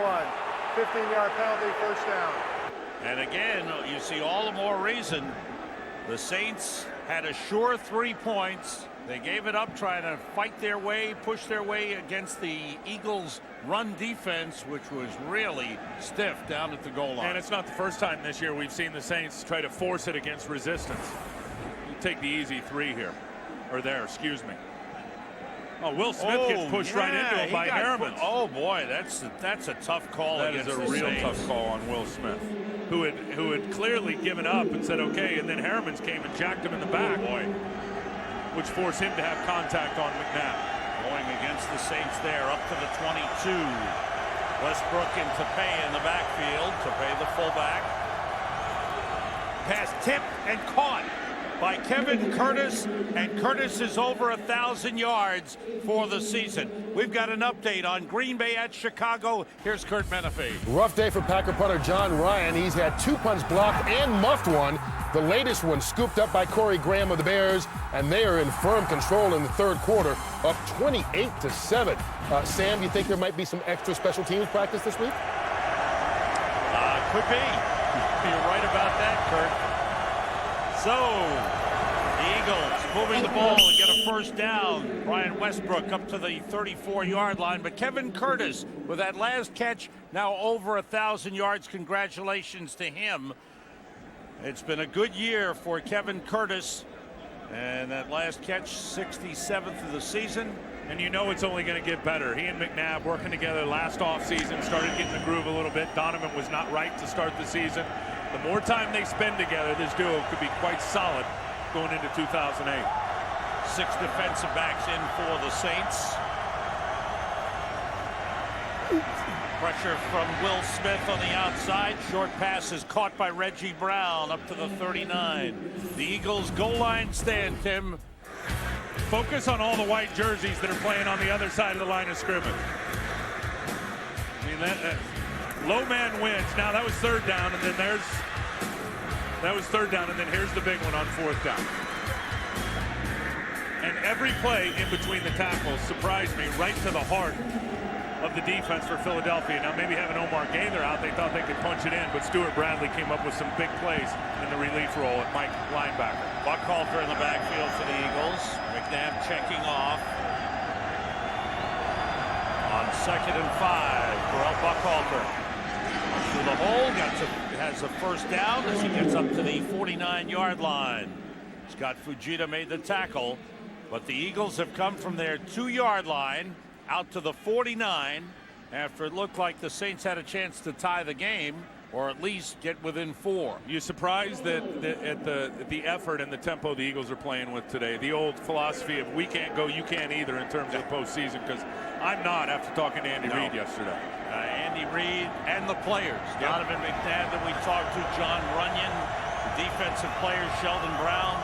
[SPEAKER 6] 15-yard penalty, 1st down.
[SPEAKER 3] And again, you see all the more reason the Saints had a sure 3 points. They gave it up trying to fight their way, push their way against the Eagles' run defense, which was really stiff down at the goal line.
[SPEAKER 4] And it's not the first time this year we've seen the Saints try to force it against resistance. You take the easy 3 here. Or there, excuse me. Oh, Will Smith gets pushed right into him by Harriman.
[SPEAKER 3] Oh boy, that's a tough call.
[SPEAKER 4] That is a real tough call on Will Smith, who had clearly given up and said okay, and then Harriman's came and jacked him in the back, which forced him to have contact on McNabb.
[SPEAKER 3] Going against the Saints there, up to the 22. Westbrook into Pay in the backfield. To Pay, the fullback. Pass tipped and caught by Kevin Curtis, and Curtis is over 1,000 yards for the season. We've got an update on Green Bay at Chicago. Here's Kurt Menefee.
[SPEAKER 5] Rough day for Packer punter John Ryan. He's had 2 punts blocked and muffed one. The latest one scooped up by Corey Graham of the Bears, and they are in firm control in the third quarter, up 28-7. Sam, you think there might be some extra special teams practice this week?
[SPEAKER 3] Could be. You're right about that, Kurt. So, the Eagles moving the ball and get a first down. Brian Westbrook up to the 34-yard line, but Kevin Curtis with that last catch now over 1,000 yards. Congratulations to him. It's been a good year for Kevin Curtis, and that last catch, 67th of the season.
[SPEAKER 4] And you know it's only going to get better. He and McNabb working together last offseason, started getting the groove a little bit. Donovan was not right to start the season. The more time they spend together, this duo could be quite solid going into 2008.
[SPEAKER 3] 6 defensive backs in for the Saints. Pressure from Will Smith on the outside. Short pass is caught by Reggie Brown up to the 39. The Eagles goal line stand, Tim.
[SPEAKER 4] Focus on all the white jerseys that are playing on the other side of the line of scrimmage. I mean, that low man wins. Now that was third down, and then here's the big one on fourth down. And every play in between the tackles surprised me right to the heart of the defense for Philadelphia. Now maybe having Omar Gaither out, they thought they could punch it in, but Stuart Bradley came up with some big plays in the relief role at Mike linebacker.
[SPEAKER 3] Buckhalter in the backfield for the Eagles. McNabb checking off. On 2nd and 5, Terrell Buckhalter through the hole, has a first down as he gets up to the 49-yard line. Scott Fujita made the tackle, but the Eagles have come from their 2-yard line out to the 49 after it looked like the Saints had a chance to tie the game or at least get within 4.
[SPEAKER 4] You surprised at the effort and the tempo the Eagles are playing with today? The old philosophy of we can't go, you can't either in terms of the postseason, because I'm not after talking to Andy Reid yesterday.
[SPEAKER 3] Andy Reid and the players. Yep. Donovan McNabb that we talked to, John Runyon, the defensive players, Sheldon Brown.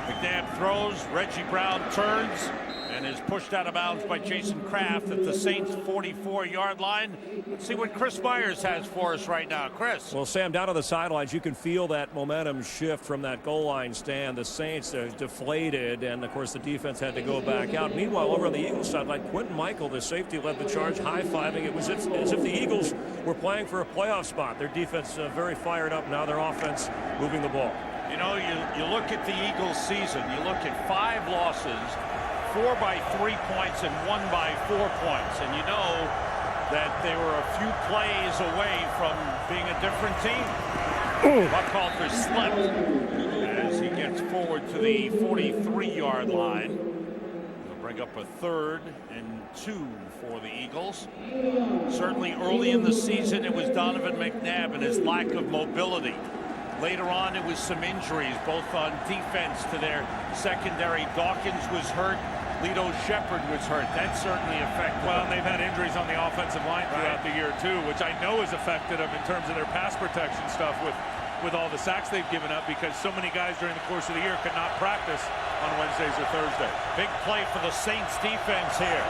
[SPEAKER 3] McNabb throws, Reggie Brown turns and is pushed out of bounds by Jason Kraft at the Saints 44-yard line. Let's see what Chris Myers has for us right now. Chris.
[SPEAKER 2] Well, Sam, down on the sidelines, you can feel that momentum shift from that goal line stand. The Saints are deflated, and of course the defense had to go back out. Meanwhile, over on the Eagles sideline, Quentin Michael, the safety, led the charge, high-fiving. It was as if the Eagles were playing for a playoff spot. Their defense very fired up. Now their offense moving the ball.
[SPEAKER 3] You know, you look at the Eagles season, you look at 5 losses, 4 by 3 points and 1 by 4 points. And you know that they were a few plays away from being a different team. Buckhalter slept as he gets forward to the 43-yard line. They'll bring up a 3rd and 2 for the Eagles. Certainly early in the season, it was Donovan McNabb and his lack of mobility. Later on, it was some injuries, both on defense to their secondary. Dawkins was hurt. Lito Shepherd was hurt. That certainly affected
[SPEAKER 4] Well,
[SPEAKER 3] them.
[SPEAKER 4] they've had injuries on the offensive line throughout the year, too, which I know has affected them in terms of their pass protection stuff with all the sacks they've given up, because so many guys during the course of the year could not practice on Wednesdays or Thursdays.
[SPEAKER 3] Big play for the Saints defense here.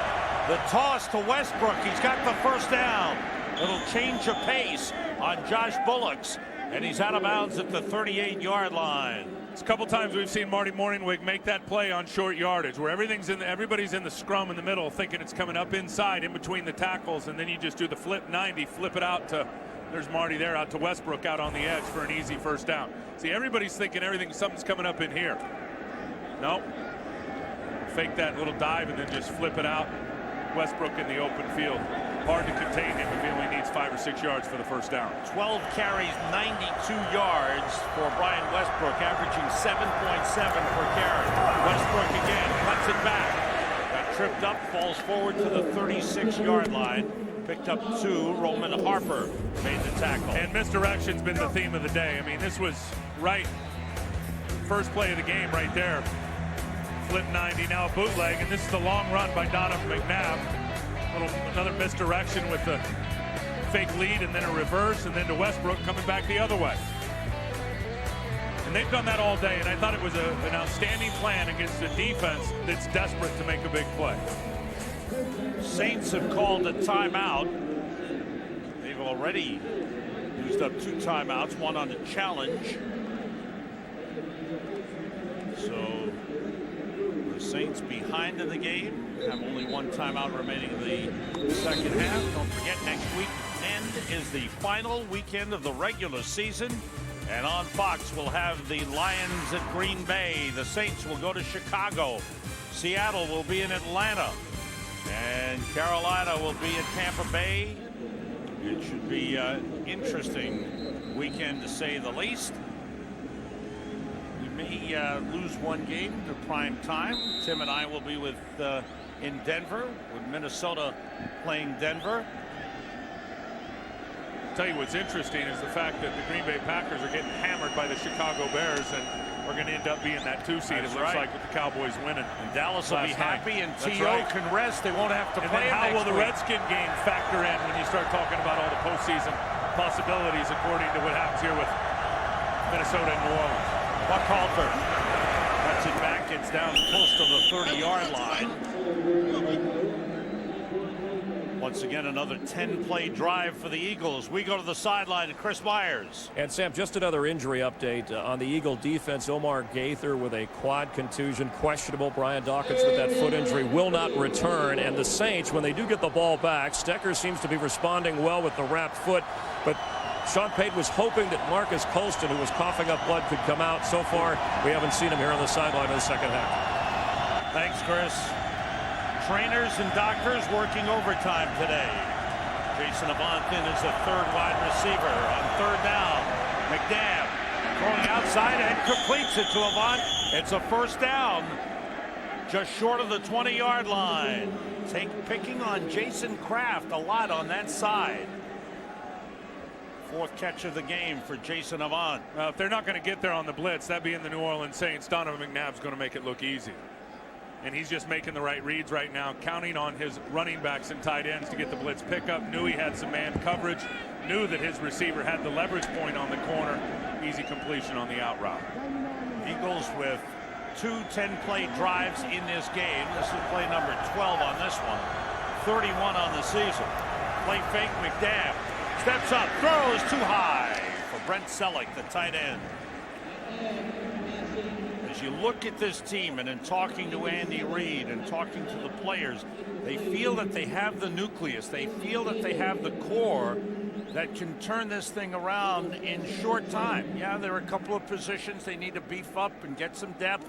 [SPEAKER 3] The toss to Westbrook. He's got the first down. Little change of pace on Josh Bullocks. And he's out of bounds at the 38-yard line.
[SPEAKER 4] It's a couple times we've seen Marty Morningwig make that play on short yardage, where everybody's in the scrum in the middle, thinking it's coming up inside in between the tackles, and then you just do the flip 90, flip it out to, there's Marty there, out to Westbrook out on the edge for an easy first down. See, everybody's thinking something's coming up in here. Nope. Fake that little dive and then just flip it out. Westbrook in the open field. Hard to contain him if he only needs 5 or 6 yards for the first down.
[SPEAKER 3] 12 carries, 92 yards for Brian Westbrook, averaging 7.7 per carry. Westbrook again, cuts it back. Got tripped up, falls forward to the 36-yard line. Picked up 2. Roman Harper made the tackle.
[SPEAKER 4] And misdirection's been the theme of the day. I mean, this was right. First play of the game right there. Flip 90, now a bootleg, and this is the long run by Donovan McNabb. Another misdirection with the fake lead and then a reverse, and then to Westbrook coming back the other way. And they've done that all day, and I thought it was an outstanding plan against a defense that's desperate to make a big play.
[SPEAKER 3] Saints have called a timeout. They've already used up 2 timeouts, one on the challenge. So the Saints behind in the game, have only 1 timeout remaining in the second half. Don't forget, next weekend is the final weekend of the regular season. And on Fox, we'll have the Lions at Green Bay. The Saints will go to Chicago. Seattle will be in Atlanta. And Carolina will be at Tampa Bay. It should be an interesting weekend, to say the least. We may lose 1 game to prime time. Tim and I will be in Denver, with Minnesota playing Denver.
[SPEAKER 4] Tell you what's interesting is the fact that the Green Bay Packers are getting hammered by the Chicago Bears, and we're going to end up being that 2 seed. It looks like, with the Cowboys winning.
[SPEAKER 3] And Dallas will be happy, and T.O. can rest. They won't have to play.
[SPEAKER 4] And how will the Redskin game factor in when you start talking about all the postseason possibilities, according to what happens here with Minnesota and New Orleans?
[SPEAKER 3] Buck Halter cuts it back. It's down close to the 30-yard line. Once again, another 10-play drive for the Eagles. We go to the sideline to Chris Myers.
[SPEAKER 2] And Sam, just another injury update on the Eagle defense. Omar Gaither with a quad contusion, questionable. Brian Dawkins with that foot injury will not return. And the Saints, when they do get the ball back, Stecker seems to be responding well with the wrapped foot. But Sean Payton was hoping that Marcus Colston, who was coughing up blood, could come out. So far, we haven't seen him here on the sideline in the second half.
[SPEAKER 3] Thanks, Chris. Trainers and doctors working overtime today. Jason Avant in as a 3rd wide receiver on 3rd down. McNabb throwing outside and completes it to Avant. It's a 1st down, just short of the 20-yard line. Picking on Jason Kraft a lot on that side. 4th catch of the game for Jason Avant.
[SPEAKER 4] If they're not going to get there on the blitz, that being the New Orleans Saints, Donovan McNabb's going to make it look easy. And he's just making the right reads right now, counting on his running backs and tight ends to get the blitz pickup. Knew he had some man coverage, knew that his receiver had the leverage point on the corner. Easy completion on the out route.
[SPEAKER 3] Eagles with 2 10-play drives in this game. This is play number 12 on this one. 31 on the season. Play fake, McNabb steps up, throws too high for Brent Selleck, the tight end. As you look at this team, and in talking to Andy Reid and talking to the players, they feel that they have the nucleus. They feel that they have the core that can turn this thing around in short time. Yeah, there are a couple of positions they need to beef up and get some depth,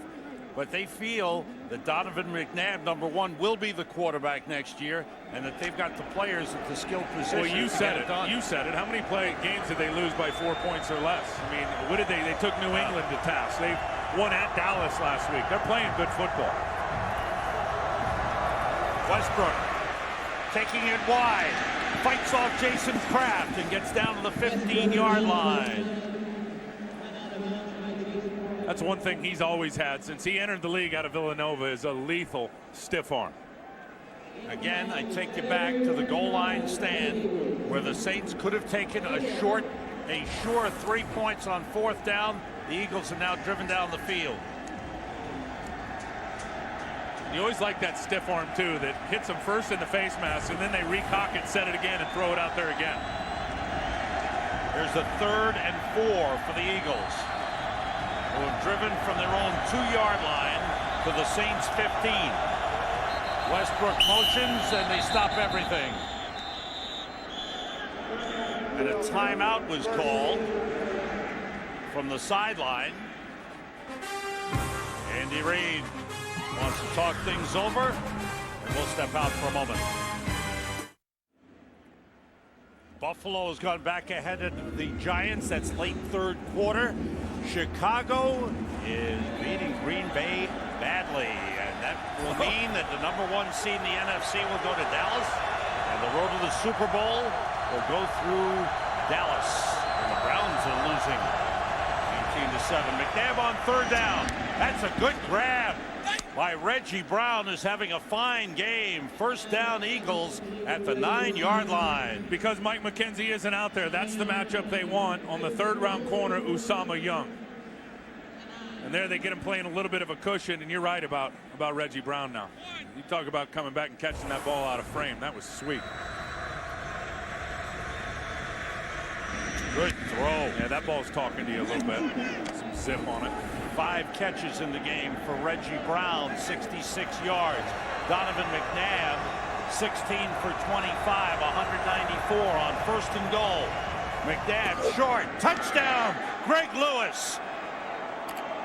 [SPEAKER 3] but they feel that Donovan McNabb, number 1, will be the quarterback next year, and that they've got the players at the skill position.
[SPEAKER 4] Well, you said it. You said it. How many games did they lose by 4 points or less? I mean, what did they took New England to task. They won at Dallas last week. They're playing good football.
[SPEAKER 3] Westbrook taking it wide, fights off Jason Kraft and gets down to the 15-yard line.
[SPEAKER 4] That's one thing he's always had since he entered the league out of Villanova, is a lethal stiff arm.
[SPEAKER 3] Again, I take you back to the goal line stand where the Saints could have taken a sure 3 points on 4th down. The Eagles have now driven down the field.
[SPEAKER 4] You always like that stiff arm too, that hits them first in the face mask and then they recock it, set it again, and throw it out there again.
[SPEAKER 3] There's a 3rd and 4 for the Eagles, who have driven from their own 2-yard line to the Saints 15. Westbrook motions and they stop everything. And a timeout was called from the sideline. Andy Reid wants to talk things over, and we'll step out for a moment. Buffalo has gone back ahead of the Giants. That's late 3rd quarter. Chicago is beating Green Bay badly, and that will mean that the number 1 seed in the NFC will go to Dallas, and the road to the Super Bowl will go through Dallas. And the Browns are losing 18-7. McNabb on 3rd down. That's a good grab. by Reggie Brown, who's having a fine game. First down, Eagles at the 9-yard line.
[SPEAKER 4] Because Mike McKenzie isn't out there, that's the matchup they want on the third-round corner, Usama Young. And there they get him playing a little bit of a cushion, and you're right about Reggie Brown now. You talk about coming back and catching that ball out of frame. That was sweet.
[SPEAKER 3] Good throw.
[SPEAKER 4] Yeah, that ball's talking to you a little bit. Some zip on it.
[SPEAKER 3] 5 catches in the game for Reggie Brown, 66 yards. Donovan McNabb, 16 for 25, 194 on first and goal. McNabb short, touchdown, Greg Lewis.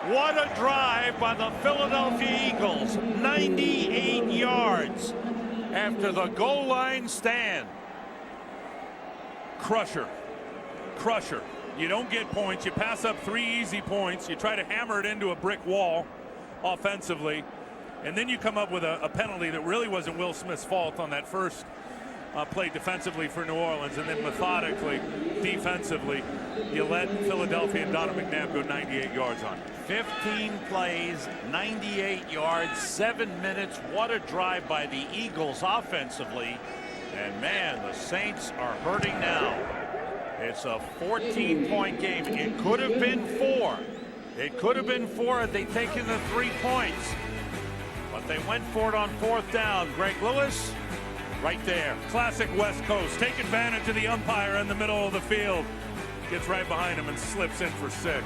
[SPEAKER 3] What a drive by the Philadelphia Eagles, 98 yards after the goal line stand.
[SPEAKER 4] Crusher. You don't get points. You pass up 3 easy points. You try to hammer it into a brick wall offensively. And then you come up with a penalty that really wasn't Will Smith's fault on that first play defensively for New Orleans. And then methodically, defensively, you let Philadelphia and Donovan McNabb go 98 yards on it.
[SPEAKER 3] 15 plays, 98 yards, 7 minutes. What a drive by the Eagles offensively. And man, the Saints are hurting now. It's a 14-point game. It could have been 4. It could have been 4 had they taken the 3 points. But they went for it on 4th down. Greg Lewis, right there.
[SPEAKER 4] Classic West Coast. Take advantage of the umpire in the middle of the field. Gets right behind him and slips in for 6.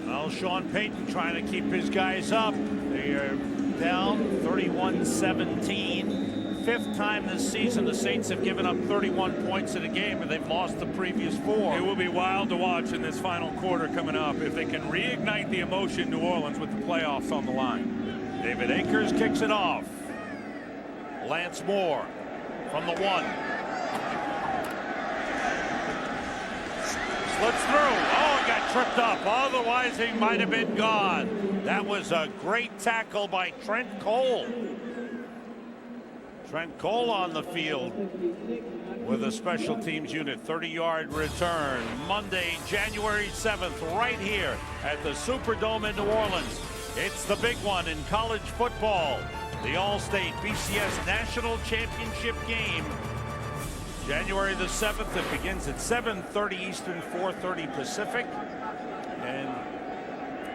[SPEAKER 3] Well, Sean Payton trying to keep his guys up. They are down 31-17. 5th time this season the Saints have given up 31 points in a game, and they've lost the previous 4.
[SPEAKER 4] It will be wild to watch in this final quarter coming up if they can reignite the emotion in New Orleans with the playoffs on the line.
[SPEAKER 3] David Akers kicks it off. Lance Moore from the 1. Slips through. Oh, he got tripped up. Otherwise, he might have been gone. That was a great tackle by Trent Cole. Trent Cole on the field with a special teams unit. 30-yard return. Monday, January 7th, right here at the Superdome in New Orleans. It's the big one in college football. The Allstate BCS National Championship game. January the 7th. It begins at 7:30 Eastern, 4:30 Pacific. And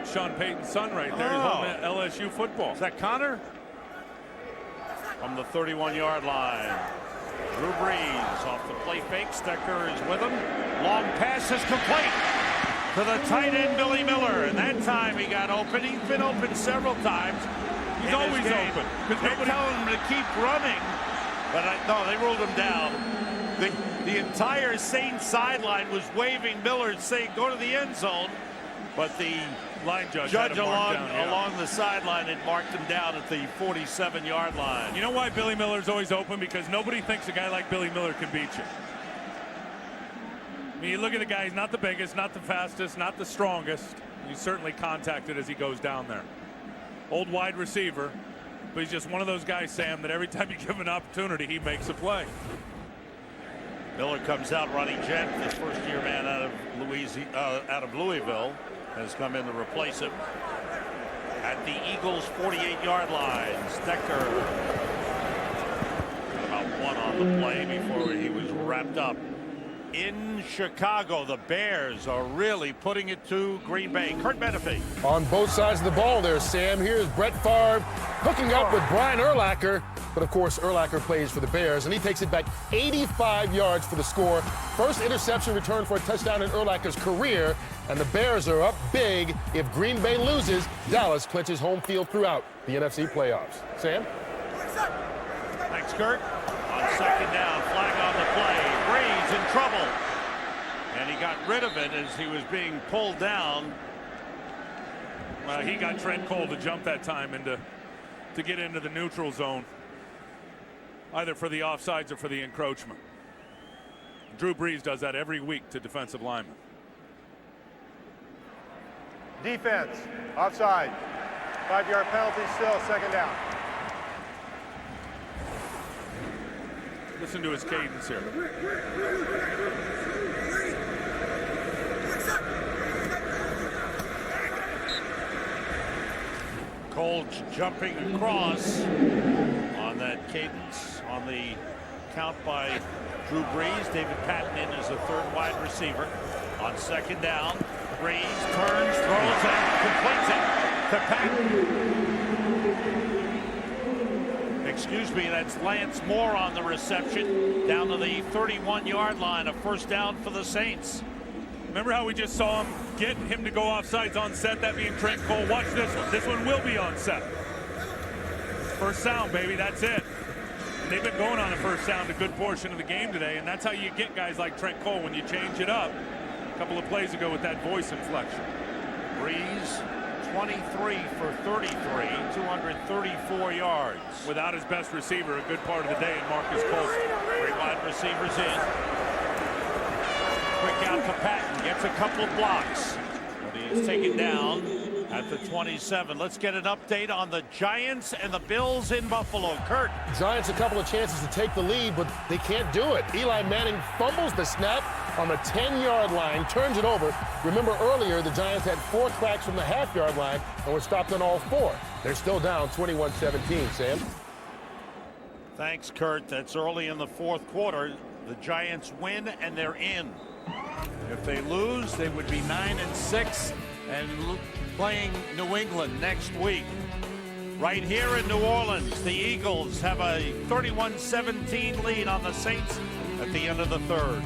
[SPEAKER 4] Sean Payton's son right there. He's holding LSU football.
[SPEAKER 3] Is that Connor? From the 31-yard line. Drew Brees off the play fake. Stecker is with him. Long pass is complete to the tight end Billy Miller. And that time he got open. He's been open several times.
[SPEAKER 4] He's always open.
[SPEAKER 3] They're telling him to keep running. But no, they ruled him down. The entire Saints sideline was waving Miller and saying, go to the end zone. But the
[SPEAKER 4] line judge
[SPEAKER 3] along the sideline had marked him down at the 47-yard line.
[SPEAKER 4] You know why Billy Miller's always open? Because nobody thinks a guy like Billy Miller can beat you. I mean, you look at the guy, he's not the biggest, not the fastest, not the strongest. He's certainly contacted as he goes down there. Old wide receiver, but he's just one of those guys, Sam, that every time you give him an opportunity, he makes a play.
[SPEAKER 3] Miller comes out. Ronnie Gent, his first-year man out of Louisville, has come in to replace him. At the Eagles' 48-yard line, Stecker about 1 on the play before he was wrapped up. In Chicago, the Bears are really putting it to Green Bay. Kurt Menefee.
[SPEAKER 5] On both sides of the ball there, Sam. Here's Brett Favre hooking up with Brian Urlacher. But, of course, Urlacher plays for the Bears, and he takes it back 85 yards for the score. First interception return for a touchdown in Urlacher's career, and the Bears are up big. If Green Bay loses, Dallas clinches home field throughout the NFC playoffs. Sam?
[SPEAKER 3] Thanks, Kurt. On 2nd down, flag on the play. Brees in trouble. And he got rid of it as he was being pulled down.
[SPEAKER 4] Well, he got Trent Cole to jump that time to get into the neutral zone, either for the offsides or for the encroachment. Drew Brees does that every week to defensive linemen.
[SPEAKER 6] Defense, offside. 5-yard penalty still, 2nd down.
[SPEAKER 4] Listen to his cadence here.
[SPEAKER 3] Cole jumping across on that cadence on the count by Drew Brees. David Patton in as a third wide receiver. On second down, Brees turns, throws, and completes it to Patton. Excuse me, that's Lance Moore on the reception down to the 31-yard line. A first down for the Saints.
[SPEAKER 4] Remember how we just saw him get him to go offsides on set, that being Trent Cole? Watch this one. This one will be on set. First down, baby, that's it. And they've been going on a first down a good portion of the game today, and that's how you get guys like Trent Cole when you change it up a couple of plays ago with that voice inflection.
[SPEAKER 3] Brees, 23 for 33, 234 yards.
[SPEAKER 4] Without his best receiver, a good part of the day in Marcus Colston.
[SPEAKER 3] Three wide receivers in. Quick out to Patton, gets a couple of blocks. But he is taken down at the 27. Let's get an update on the Giants and the Bills in Buffalo. Kurt.
[SPEAKER 5] Giants a couple of chances to take the lead, but they can't do it. Eli Manning fumbles the snap on the 10-yard line, turns it over. Remember earlier, the Giants had 4 cracks from the half-yard line and were stopped on all 4. They're still down 21-17, Sam.
[SPEAKER 3] Thanks, Kurt. That's early in the fourth quarter. The Giants win, and they're in. If they lose, they would be 9-6 and playing New England next week. Right here in New Orleans, the Eagles have a 31-17 lead on the Saints at the end of the third.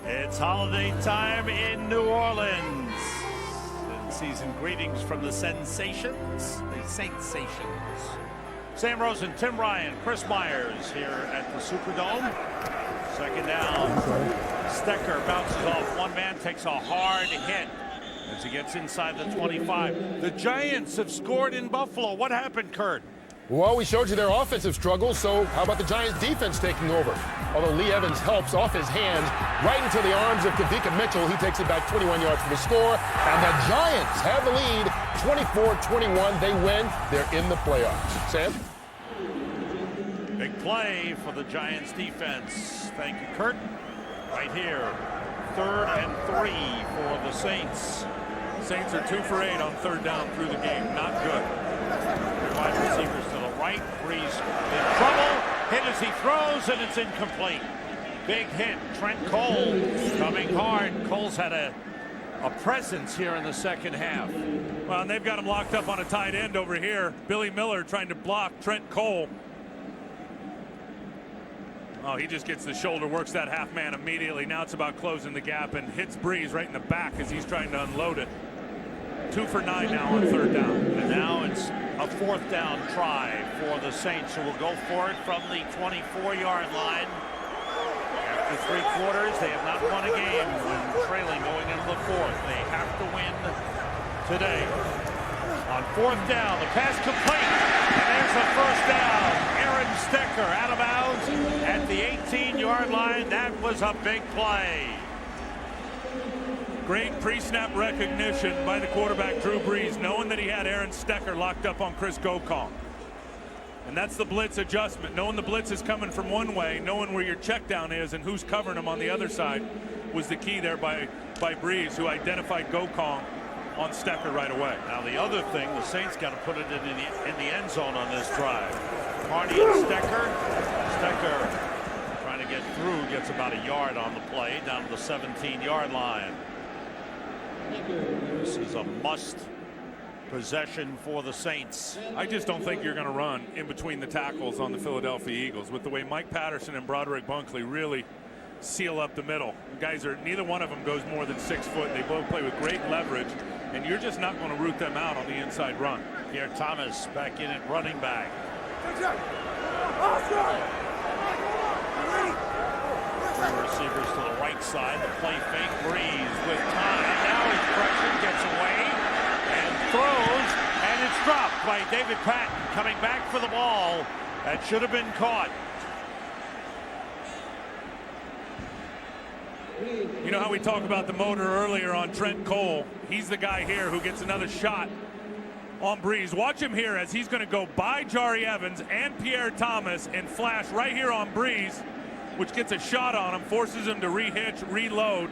[SPEAKER 3] It's holiday time in New Orleans. And season greetings from the Sensations, the Saints-sations. Sam Rosen, Tim Ryan, Chris Myers here at the Superdome. Second down. Stecker bounces off one man, takes a hard hit as he gets inside the 25. The Giants have scored in Buffalo. What happened, Kurt?
[SPEAKER 5] Well, we showed you their offensive struggles, so how about the Giants' defense taking over? Although Lee Evans helps off his hands right into the arms of Kavika Mitchell. He takes it back 21 yards for the score, and the Giants have the lead 24-21. They win. They're in the playoffs. Sam?
[SPEAKER 3] Big play for the Giants defense. Thank you, Kurt. Right here, 3rd and 3 for the Saints.
[SPEAKER 4] Saints are 2 for 8 on third down through the game. Not good.
[SPEAKER 3] Wide receivers to the right. Brees in trouble. Hit as he throws, and it's incomplete. Big hit. Trent Cole coming hard. Cole's had a presence here in the second half.
[SPEAKER 4] Well, and they've got him locked up on a tight end over here. Billy Miller trying to block Trent Cole. Oh, he just gets the shoulder, works that half man immediately. Now it's about closing the gap and hits Brees right in the back as he's trying to unload it. 2 for 9 now on third down.
[SPEAKER 3] And now it's a fourth down try for the Saints, who will go for it from the 24-yard line. After 3 quarters, they have not won a game when trailing going into the fourth. They have to win today. On fourth down, the pass complete, and there's the first down. Aaron Stecker out of bounds at the 18-yard line. That was a big play.
[SPEAKER 4] Great pre-snap recognition by the quarterback, Drew Brees, knowing that he had Aaron Stecker locked up on Chris Gokong. And that's the blitz adjustment. Knowing the blitz is coming from one way, knowing where your check down is and who's covering him on the other side was the key there by Brees, who identified Gokong on Stecker right away.
[SPEAKER 3] Now the other thing, the Saints got to put it in the end zone on this drive. Hardy and Stecker. Stecker trying to get through, gets about a yard on the play, down to the 17-yard line. This is a must possession for the Saints.
[SPEAKER 4] I just don't think you're going to run in between the tackles on the Philadelphia Eagles with the way Mike Patterson and Broderick Bunkley really seal up the middle. Guys are, neither one of them goes more than 6 foot. They both play with great leverage, and you're just not going to root them out on the inside run.
[SPEAKER 3] Pierre Thomas back in at running back. Three receivers to the right side. The play fake. Brees with time. Now he's pressured, gets away, and throws, and it's dropped by David Patton coming back for the ball. That should have been caught.
[SPEAKER 4] You know how we talk about the motor earlier on Trent Cole? He's the guy here who gets another shot on Brees. Watch him here as he's going to go by Jari Evans and Pierre Thomas and flash right here on Brees, which gets a shot on him, forces him to rehatch, reload.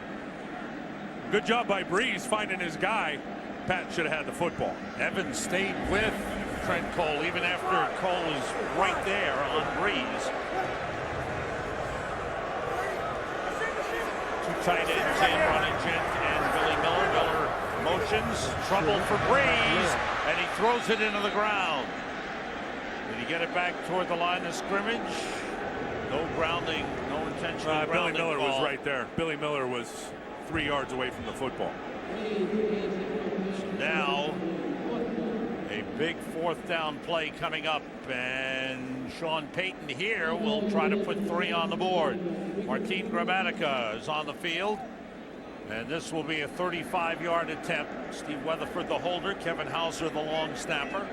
[SPEAKER 4] Good job by Breeze finding his guy. Pat should have had the football.
[SPEAKER 3] Evans stayed with Trent Cole even after Cole is right there on Breeze. Two tight ends in, Runningen and Billy Miller. Miller motions, trouble for Breeze, and he throws it into the ground. Did he get it back toward the line of scrimmage? No grounding, no intentional grounding.
[SPEAKER 4] Billy Miller
[SPEAKER 3] ball.
[SPEAKER 4] was right there. Billy Miller was 3 yards away from the football.
[SPEAKER 3] Now, a big 4th down play coming up, and Sean Payton here will try to put 3 on the board. Martin Gramatica is on the field, and this will be a 35-yard attempt. Steve Weatherford, the holder, Kevin Hauser, the long snapper.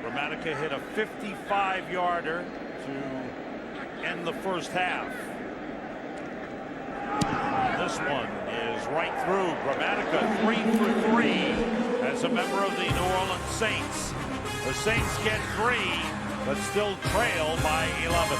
[SPEAKER 3] Gramatica hit a 55-yarder to end the first half. This one is right through. Gramatica 3 for 3 as a member of the New Orleans Saints. The Saints get 3, but still trail by 11.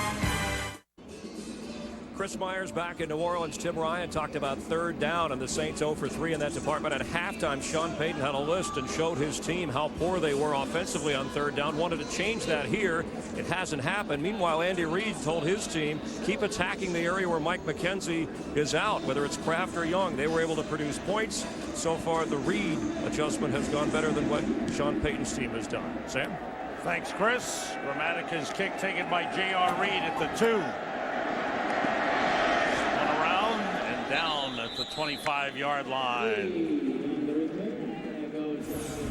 [SPEAKER 2] Chris Myers back in New Orleans. Tim Ryan talked about 3rd down, and the Saints 0 for 3 in that department. At halftime, Sean Payton had a list and showed his team how poor they were offensively on 3rd down. Wanted to change that here. It hasn't happened. Meanwhile, Andy Reid told his team, keep attacking the area where Mike McKenzie is out, whether it's Kraft or Young. They were able to produce points. So far, the Reid adjustment has gone better than what Sean Payton's team has done. Sam?
[SPEAKER 3] Thanks, Chris. Gramatica's kick taken by J.R. Reid at the 2. Down at the 25-yard line.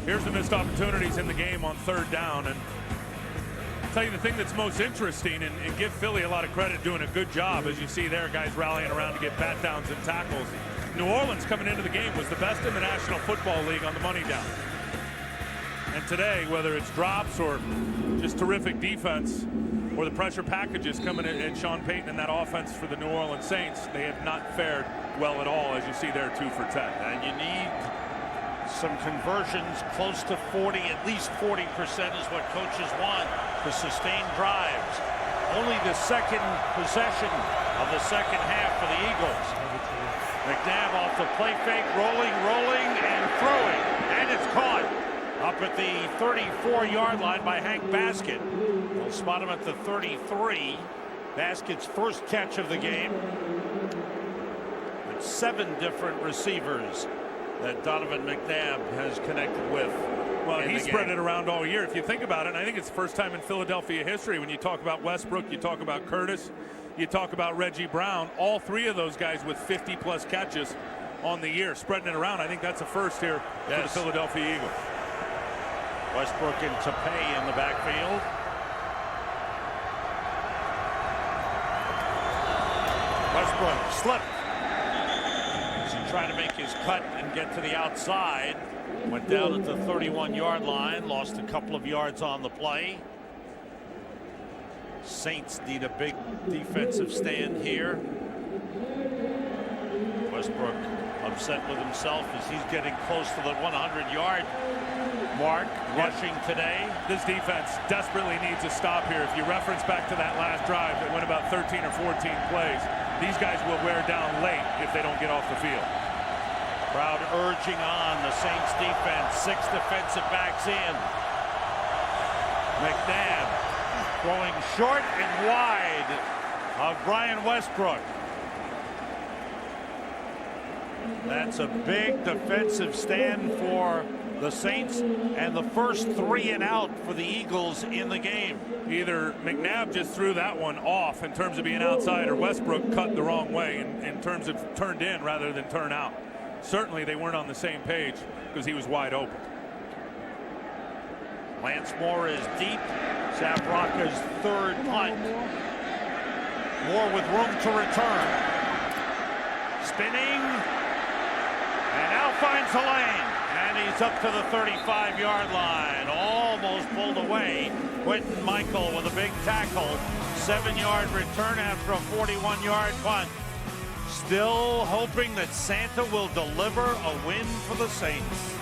[SPEAKER 4] Here's the missed opportunities in the game on 3rd down. And I'll tell you the thing that's most interesting, and give Philly a lot of credit doing a good job, as you see there, guys rallying around to get bat downs and tackles. New Orleans coming into the game was the best in the National Football League on the money down. And today, whether it's drops or just terrific defense, or the pressure packages coming in, and Sean Payton and that offense for the New Orleans Saints, they have not fared well at all, as you see there, 2 for 10.
[SPEAKER 3] And you need some conversions close to 40, at least 40% is what coaches want to sustain drives. Only the second possession of the second half for the Eagles. McNabb off the play fake, rolling, and throwing, and it's caught up at the 34-yard line by Hank Baskett. We'll spot him at the 33. Baskett's first catch of the game. With 7 different receivers that Donovan McNabb has connected with.
[SPEAKER 4] Well, he spread it around all year. If you think about it, and I think it's the first time in Philadelphia history when you talk about Westbrook, you talk about Curtis, you talk about Reggie Brown, all 3 of those guys with 50-plus catches on the year, spreading it around. I think that's a first here for the Philadelphia Eagles.
[SPEAKER 3] Westbrook and Tapei in the backfield. Westbrook slipped as he tried to make his cut and get to the outside. Went down at the 31-yard line, lost a couple of yards on the play. Saints need a big defensive stand here. Westbrook upset with himself as he's getting close to the 100-yard mark, rushing today.
[SPEAKER 4] This defense desperately needs a stop here. If you reference back to that last drive that went about 13 or 14 plays, these guys will wear down late if they don't get off the field.
[SPEAKER 3] Crowd urging on the Saints defense. 6 defensive backs in. McNabb throwing short and wide of Brian Westbrook. That's a big defensive stand for the Saints, and the first 3 and out for the Eagles in the game.
[SPEAKER 4] Either McNabb just threw that one off in terms of being outside, or Westbrook cut the wrong way in terms of turned in rather than turn out. Certainly they weren't on the same page because he was wide open.
[SPEAKER 3] Lance Moore is deep. Zabrocka's 3rd punt. Moore with room to return. Spinning. And now finds the lane. And he's up to the 35-yard line. Almost pulled away. Quentin Michael with a big tackle. 7-yard return after a 41-yard punt. Still hoping that Santa will deliver a win for the Saints.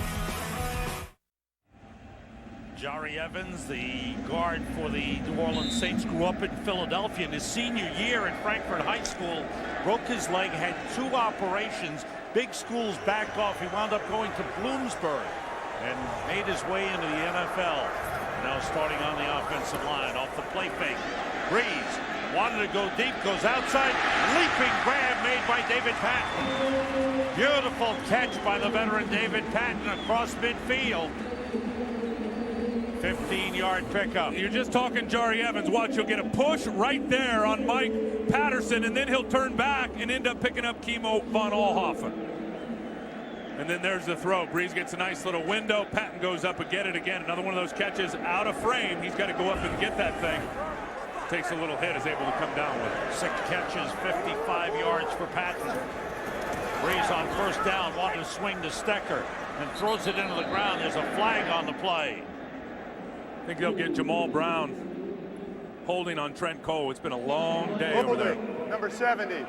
[SPEAKER 3] Jari Evans, the guard for the New Orleans Saints, grew up in Philadelphia. In his senior year at Frankfurt High School, broke his leg, had 2 operations, big schools backed off. He wound up going to Bloomsburg and made his way into the NFL. Now starting on the offensive line, off the play fake. Breeze wanted to go deep, goes outside, leaping grab made by David Patton. Beautiful catch by the veteran David Patton across midfield. 15-yard pickup.
[SPEAKER 4] You're just talking Jari Evans. Watch, he'll get a push right there on Mike Patterson, and then he'll turn back and end up picking up Kimo von Oelhoffen. And then there's the throw. Breeze gets a nice little window. Patton goes up and get it again. Another one of those catches out of frame. He's got to go up and get that thing. Takes a little hit, is able to come down with it.
[SPEAKER 3] 6 catches, 55 yards for Patton. Breeze on first down, wanting to swing to Stecker and throws it into the ground. There's a flag on the play.
[SPEAKER 4] I think they'll get Jamal Brown holding on Trent Cole. It's been a long day over there.
[SPEAKER 6] Number 70.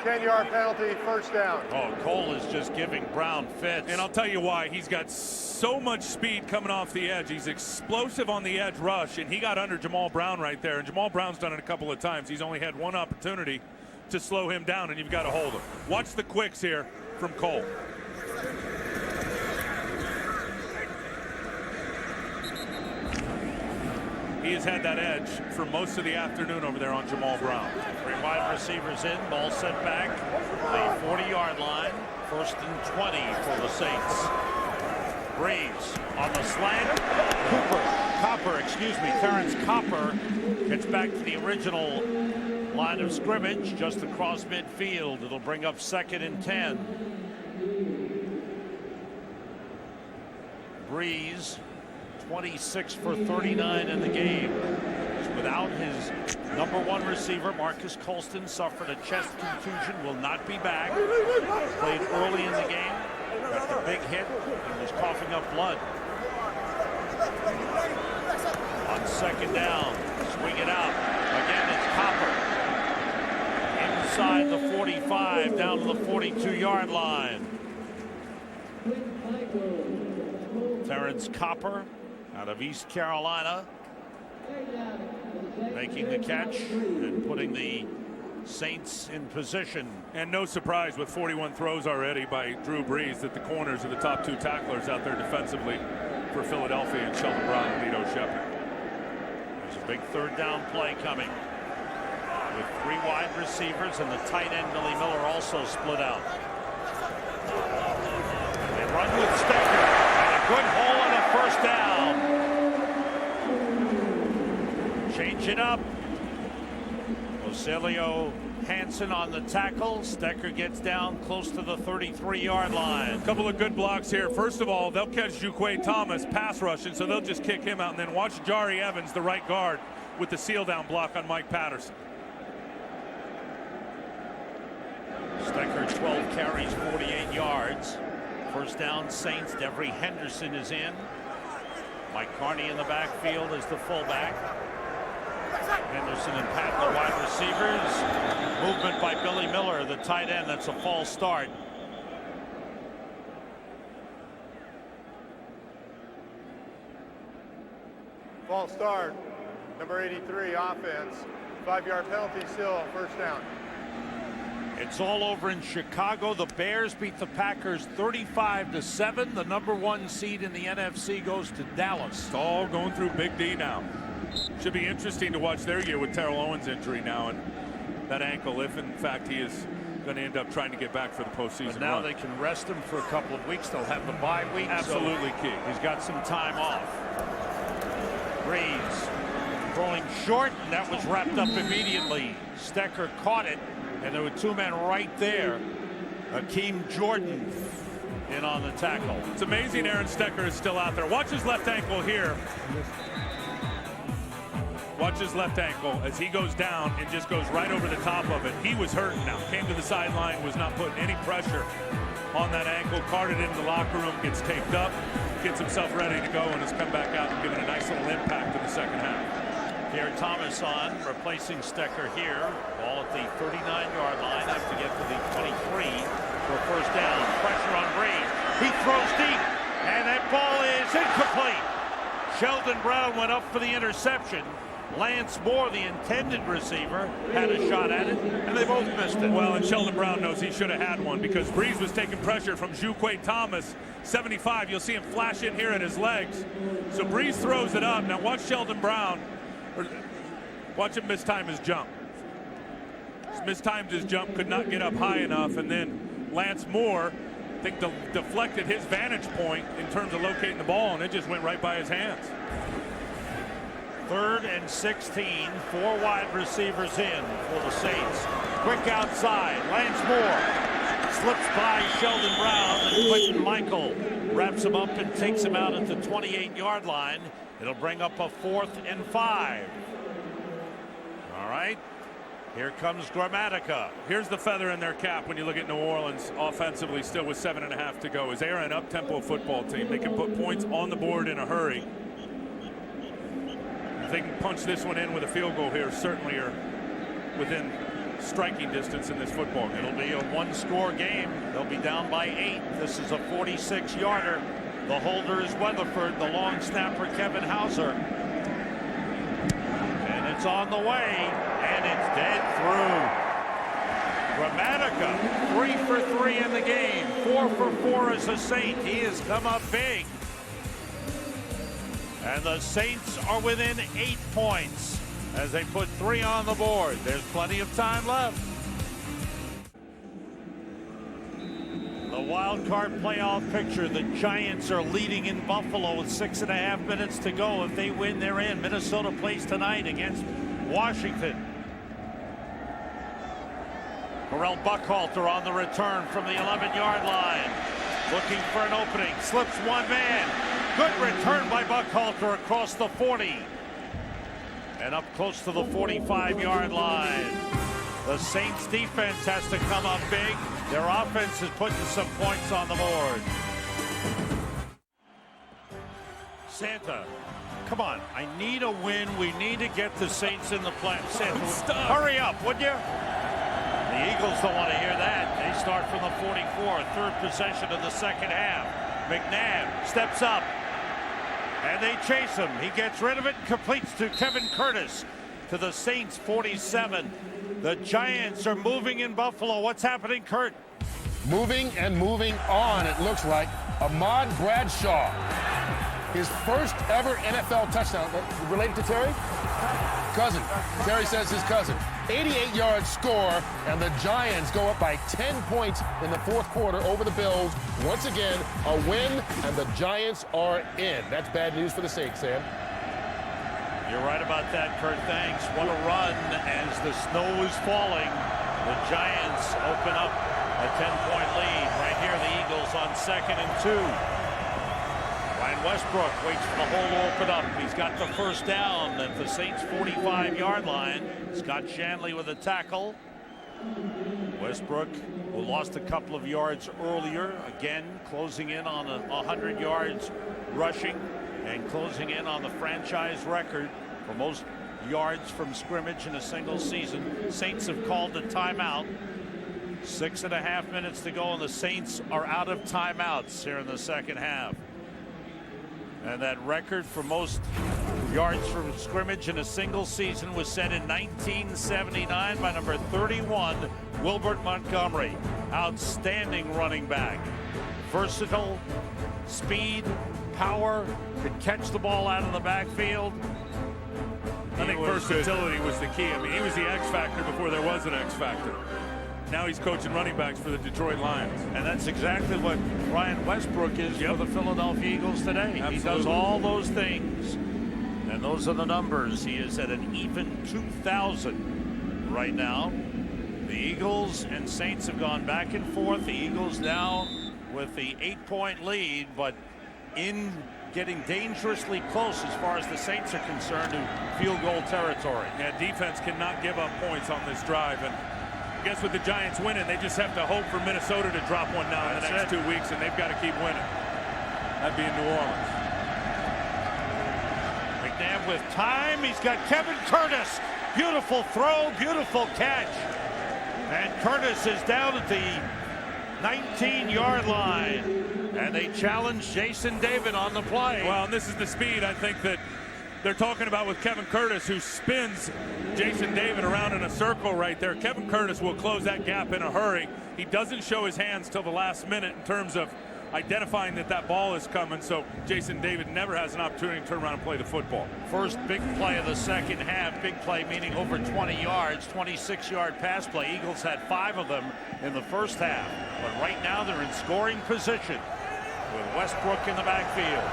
[SPEAKER 6] 10-yard penalty, first down.
[SPEAKER 3] Oh, Cole is just giving Brown fits.
[SPEAKER 4] And I'll tell you why. He's got so much speed coming off the edge. He's explosive on the edge rush, and he got under Jamal Brown right there. And Jamal Brown's done it a couple of times. He's only had one opportunity to slow him down, and you've got to hold him. Watch the quicks here from Cole. He has had that edge for most of the afternoon over there on Jamal Brown.
[SPEAKER 3] 3 wide receivers in, ball sent back. The 40-yard line, 1st and 20 for the Saints. Breeze on the slant. Terrence Copper gets back to the original line of scrimmage just across midfield. It'll bring up 2nd and 10. Breeze 26 for 39 in the game. Without his number 1 receiver, Marcus Colston suffered a chest contusion, will not be back. Played early in the game, got the big hit, and was coughing up blood. On 2nd down, swing it out. Again, it's Copper. Inside the 45, down to the 42-yard line. Terrence Copper out of East Carolina, making the catch and putting the Saints in position.
[SPEAKER 4] And no surprise with 41 throws already by Drew Brees that the corners are the top 2 tacklers out there defensively for Philadelphia, and Sheldon Brown and Lito Shepherd.
[SPEAKER 3] There's a big 3rd down play coming with 3 wide receivers, and the tight end Billy Miller also split out. They run with Stecker, and a good hole on a 1st down. Change it up. Ocelio Hansen on the tackle. Stecker gets down close to the 33-yard line.
[SPEAKER 4] A couple of good blocks here. First of all, they'll catch Juquay Thomas pass rushing, so they'll just kick him out, and then watch Jari Evans, the right guard, with the seal down block on Mike Patterson.
[SPEAKER 3] Stecker 12 carries, 48 yards. 1st down, Saints. Devery Henderson is in. Mike Carney in the backfield as the fullback. Henderson and Patton, the wide receivers. Movement by Billy Miller, the tight end. That's a false start.
[SPEAKER 6] False start. Number 83, offense. 5-yard penalty, still 1st down.
[SPEAKER 3] It's all over in Chicago. The Bears beat the Packers 35-7. The number 1 seed in the NFC goes to Dallas.
[SPEAKER 4] It's all going through Big D now. Should be interesting to watch their year with Terrell Owens' injury now and that ankle, if in fact he is going to end up trying to get back for the postseason.
[SPEAKER 3] But now
[SPEAKER 4] run.
[SPEAKER 3] they can rest him for a couple of weeks. They'll have the bye week.
[SPEAKER 4] Absolutely
[SPEAKER 3] so
[SPEAKER 4] key.
[SPEAKER 3] He's got some time off. Breeze throwing short, and that was wrapped up immediately. Stecker caught it, and there were 2 men right there. Akeem Jordan in on the tackle.
[SPEAKER 4] It's amazing Aaron Stecker is still out there. Watch his left ankle here. Watch his left ankle as he goes down and just goes right over the top of it. He was hurting now. Came to the sideline, was not putting any pressure on that ankle. Carted into the locker room, gets taped up, gets himself ready to go, and has come back out and given a nice little impact in the 2nd half.
[SPEAKER 3] Pierre Thomas on, replacing Stecker here. Ball at the 39-yard line. Have to get to the 23 for 1st down. Pressure on Breeze. He throws deep, and that ball is incomplete. Sheldon Brown went up for the interception. Lance Moore, the intended receiver, had a shot at it, and they both missed it.
[SPEAKER 4] Well, and Sheldon Brown knows he should have had one because Breeze was taking pressure from Juquay Thomas, 75. You'll see him flash in here at his legs. So Breeze throws it up. Now watch Sheldon Brown. Watch him mistime his jump. Mistimed his jump, could not get up high enough, and then Lance Moore, I think, deflected his vantage point in terms of locating the ball, and it just went right by his hands.
[SPEAKER 3] 3rd and 16, 4 wide receivers in for the Saints. Quick outside, Lance Moore slips by Sheldon Brown, and Quentin Michael wraps him up and takes him out at the 28-yard line. It'll bring up a 4th and 5. All right, here comes Grammatica.
[SPEAKER 4] Here's the feather in their cap when you look at New Orleans offensively, still with 7.5 to go. Is they are an up-tempo football team. They can put points on the board in a hurry. If they can punch this one in with a field goal here, certainly are within striking distance in this football game.
[SPEAKER 3] It'll be a 1-score game. They'll be down by 8. This is a 46-yarder. The holder is Weatherford, the long snapper Kevin Hauser. And it's on the way, and it's dead through. Grammatica, 3 for 3 in the game, 4 for 4 as a Saint. He has come up big. And the Saints are within 8 points as they put 3 on the board. There's plenty of time left. The wild card playoff picture. The Giants are leading in Buffalo with 6.5 minutes to go. If they win, they're in. Minnesota plays tonight against Washington. Morel Buckhalter on the return from the 11-yard line. Looking for an opening. Slips one man. Good return by Buckhalter across the 40. And up close to the 45-yard line. The Saints defense has to come up big. Their offense is putting some points on the board. Santa, come on. I need a win. We need to get the Saints in the play. Santa, hurry up, would you? The Eagles don't want to hear that. They start from the 44, 3rd possession of the second half. McNabb steps up, and they chase him. He gets rid of it and completes to Kevin Curtis to the Saints 47. The Giants are moving in Buffalo. What's happening, Kurt?
[SPEAKER 5] Moving and moving on, it looks like. Ahmad Bradshaw, his first ever NFL touchdown. Related to Terry? Cousin. Terry says his cousin. 88-yard score, and the Giants go up by 10 points in the 4th quarter over the Bills. Once again, a win, and the Giants are in. That's bad news for the Saints, Sam.
[SPEAKER 3] You're right about that, Kurt. Thanks. What a run as the snow is falling. The Giants open up a 10-point lead. Right here, the Eagles on 2nd and 2. Ryan Westbrook waits for the hole to open up. He's got the first down at the Saints 45-yard line. Scott Shanley with a tackle. Westbrook, who lost a couple of yards earlier, again closing in on 100 yards rushing and closing in on the franchise record for most yards from scrimmage in a single season. Saints have called a timeout. 6.5 minutes to go, and the Saints are out of timeouts here in the second half. And that record for most yards from scrimmage in a single season was set in 1979 by number 31, Wilbert Montgomery. Outstanding running back. Versatile, speed, power, could catch the ball out of the backfield.
[SPEAKER 4] I think versatility was the key. I mean, he was the X factor before there was an X factor. Now he's coaching running backs for the Detroit Lions.
[SPEAKER 3] And that's exactly what Ryan Westbrook is for the Philadelphia Eagles today.
[SPEAKER 4] Absolutely.
[SPEAKER 3] He does all those things. And those are the numbers. He is at an even 2,000 right now. The Eagles and Saints have gone back and forth. The Eagles now with the 8-point lead, but in getting dangerously close as far as the Saints are concerned to field goal territory.
[SPEAKER 4] Yeah, defense cannot give up points on this drive. And I guess with the Giants winning, they just have to hope for Minnesota to drop one down in the next 2 weeks, and they've got to keep winning. That'd be in New Orleans.
[SPEAKER 3] McNabb with time. He's got Kevin Curtis. Beautiful throw, beautiful catch. And Curtis is down at the 19-yard line. And they challenge Jason David on the play.
[SPEAKER 4] Well, and this is the speed I think that they're talking about with Kevin Curtis, who spins Jason David around in a circle right there. Kevin Curtis will close that gap in a hurry. He doesn't show his hands till the last minute in terms of identifying that ball is coming, so Jason David never has an opportunity to turn around and play the football.
[SPEAKER 3] First big play of the second half. Big play meaning over 20 yards, 26-yard pass play. Eagles had 5 of them in the first half. But right now they're in scoring position with Westbrook in the backfield.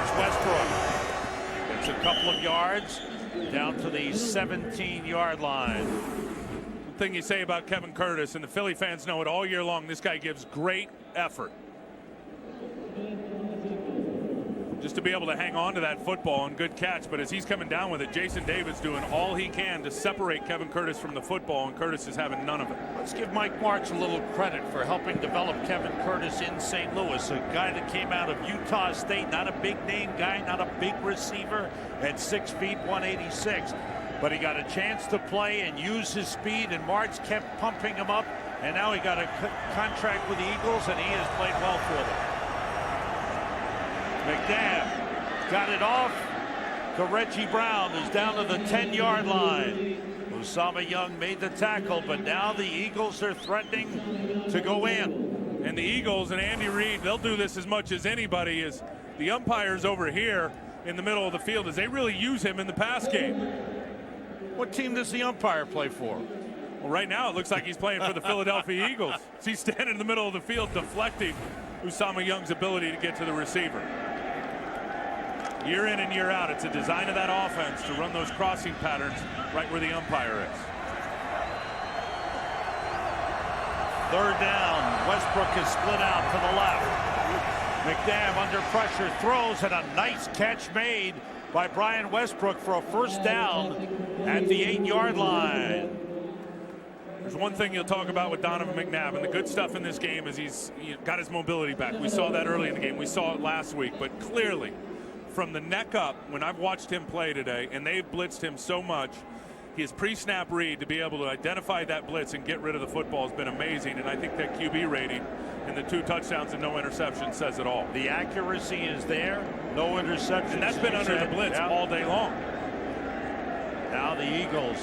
[SPEAKER 3] It's Westbrook. It's a couple of yards down to the 17-yard line.
[SPEAKER 4] Thing you say about Kevin Curtis, and the Philly fans know it all year long, this guy gives great effort. Just to be able to hang on to that football and good catch, but as he's coming down with it, Jason David's doing all he can to separate Kevin Curtis from the football, and Curtis is having none of it.
[SPEAKER 3] Let's give Mike Martz a little credit for helping develop Kevin Curtis in St. Louis, a guy that came out of Utah State, not a big name guy, not a big receiver, at 6 feet 186. But he got a chance to play and use his speed, and Martz kept pumping him up, and now he got a contract with the Eagles, and he has played well for them. McNabb got it off to Reggie Brown, who's down to the 10-yard line. Usama Young made the tackle, but now the Eagles are threatening to go in.
[SPEAKER 4] And the Eagles and Andy Reid, they'll do this as much as anybody. Is the umpires over here in the middle of the field, as they really use him in the pass game.
[SPEAKER 3] What team does the umpire play for?
[SPEAKER 4] Well, right now it looks like he's playing for the Philadelphia Eagles. He's standing in the middle of the field deflecting Usama Young's ability to get to the receiver. Year in and year out, it's a design of that offense to run those crossing patterns right where the umpire is.
[SPEAKER 3] Third down. Westbrook is split out to the left. McNabb under pressure throws, and a nice catch made by Brian Westbrook for a first down at the 8-yard line.
[SPEAKER 4] There's one thing you'll talk about with Donovan McNabb, and the good stuff in this game is he's got his mobility back. We saw that early in the game. We saw it last week, but clearly from the neck up, when I've watched him play today, and they've blitzed him so much, his pre-snap read to be able to identify that blitz and get rid of the football has been amazing, and I think that QB rating and the 2 touchdowns and no interception says it all.
[SPEAKER 3] The accuracy is there, no interception.
[SPEAKER 4] And that's been under the blitz all day long.
[SPEAKER 3] Now the Eagles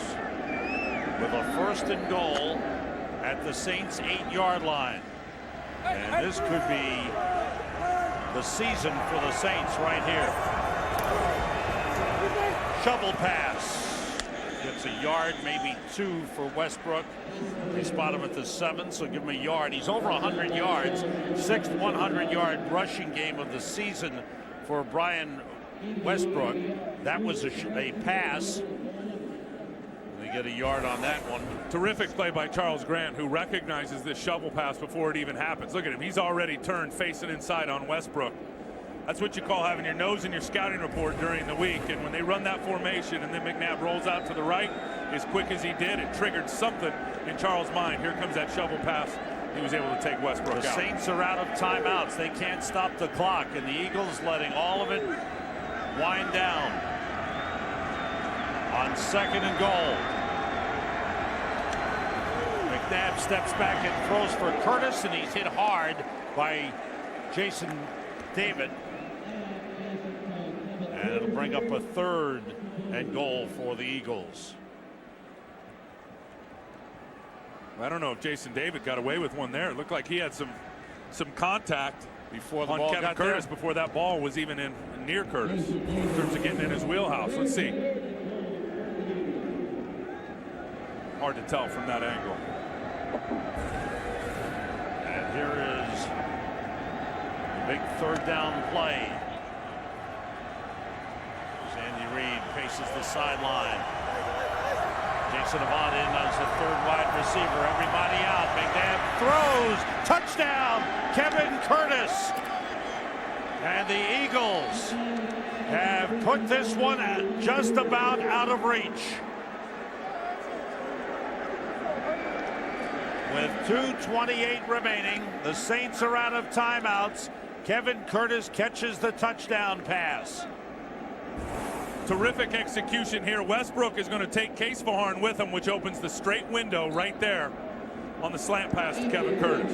[SPEAKER 3] with a 1st and goal at the Saints' 8-yard line. And this could be the season for the Saints right here. Shovel pass. Gets a yard, maybe 2 for Westbrook. They spot him at the 7, so give him a yard. He's over 100 yards. 6th 100-yard rushing game of the season for Brian Westbrook. That was a pass. They get a yard on that one.
[SPEAKER 4] Terrific play by Charles Grant, who recognizes this shovel pass before it even happens. Look at him. He's already turned facing inside on Westbrook. That's what you call having your nose in your scouting report during the week. And when they run that formation and then McNabb rolls out to the right as quick as he did, it triggered something in Charles' mind. Here comes that shovel pass. He was able to take Westbrook out.
[SPEAKER 3] The Saints are out of timeouts. They can't stop the clock, and the Eagles letting all of it wind down on 2nd and goal. McNabb steps back and throws for Curtis, and he's hit hard by Jason David. And it'll bring up a 3rd and goal for the Eagles.
[SPEAKER 4] I don't know if Jason David got away with one there. It looked like he had some contact
[SPEAKER 3] before the
[SPEAKER 4] on
[SPEAKER 3] ball
[SPEAKER 4] Kevin
[SPEAKER 3] got
[SPEAKER 4] Curtis
[SPEAKER 3] there.
[SPEAKER 4] Before that ball was even in near Curtis in terms of getting in his wheelhouse. Let's see. Hard to tell from that angle.
[SPEAKER 3] And here is the big 3rd down play. Andy Reid faces the sideline. Jason Avant in as the 3rd wide receiver. Everybody out. McNabb throws. Touchdown. Kevin Curtis. And the Eagles have put this one just about out of reach. With 2:28 remaining, the Saints are out of timeouts. Kevin Curtis catches the touchdown pass.
[SPEAKER 4] Terrific execution here. Westbrook is going to take Case Vaughan with him, which opens the straight window right there on the slant pass to Kevin Curtis.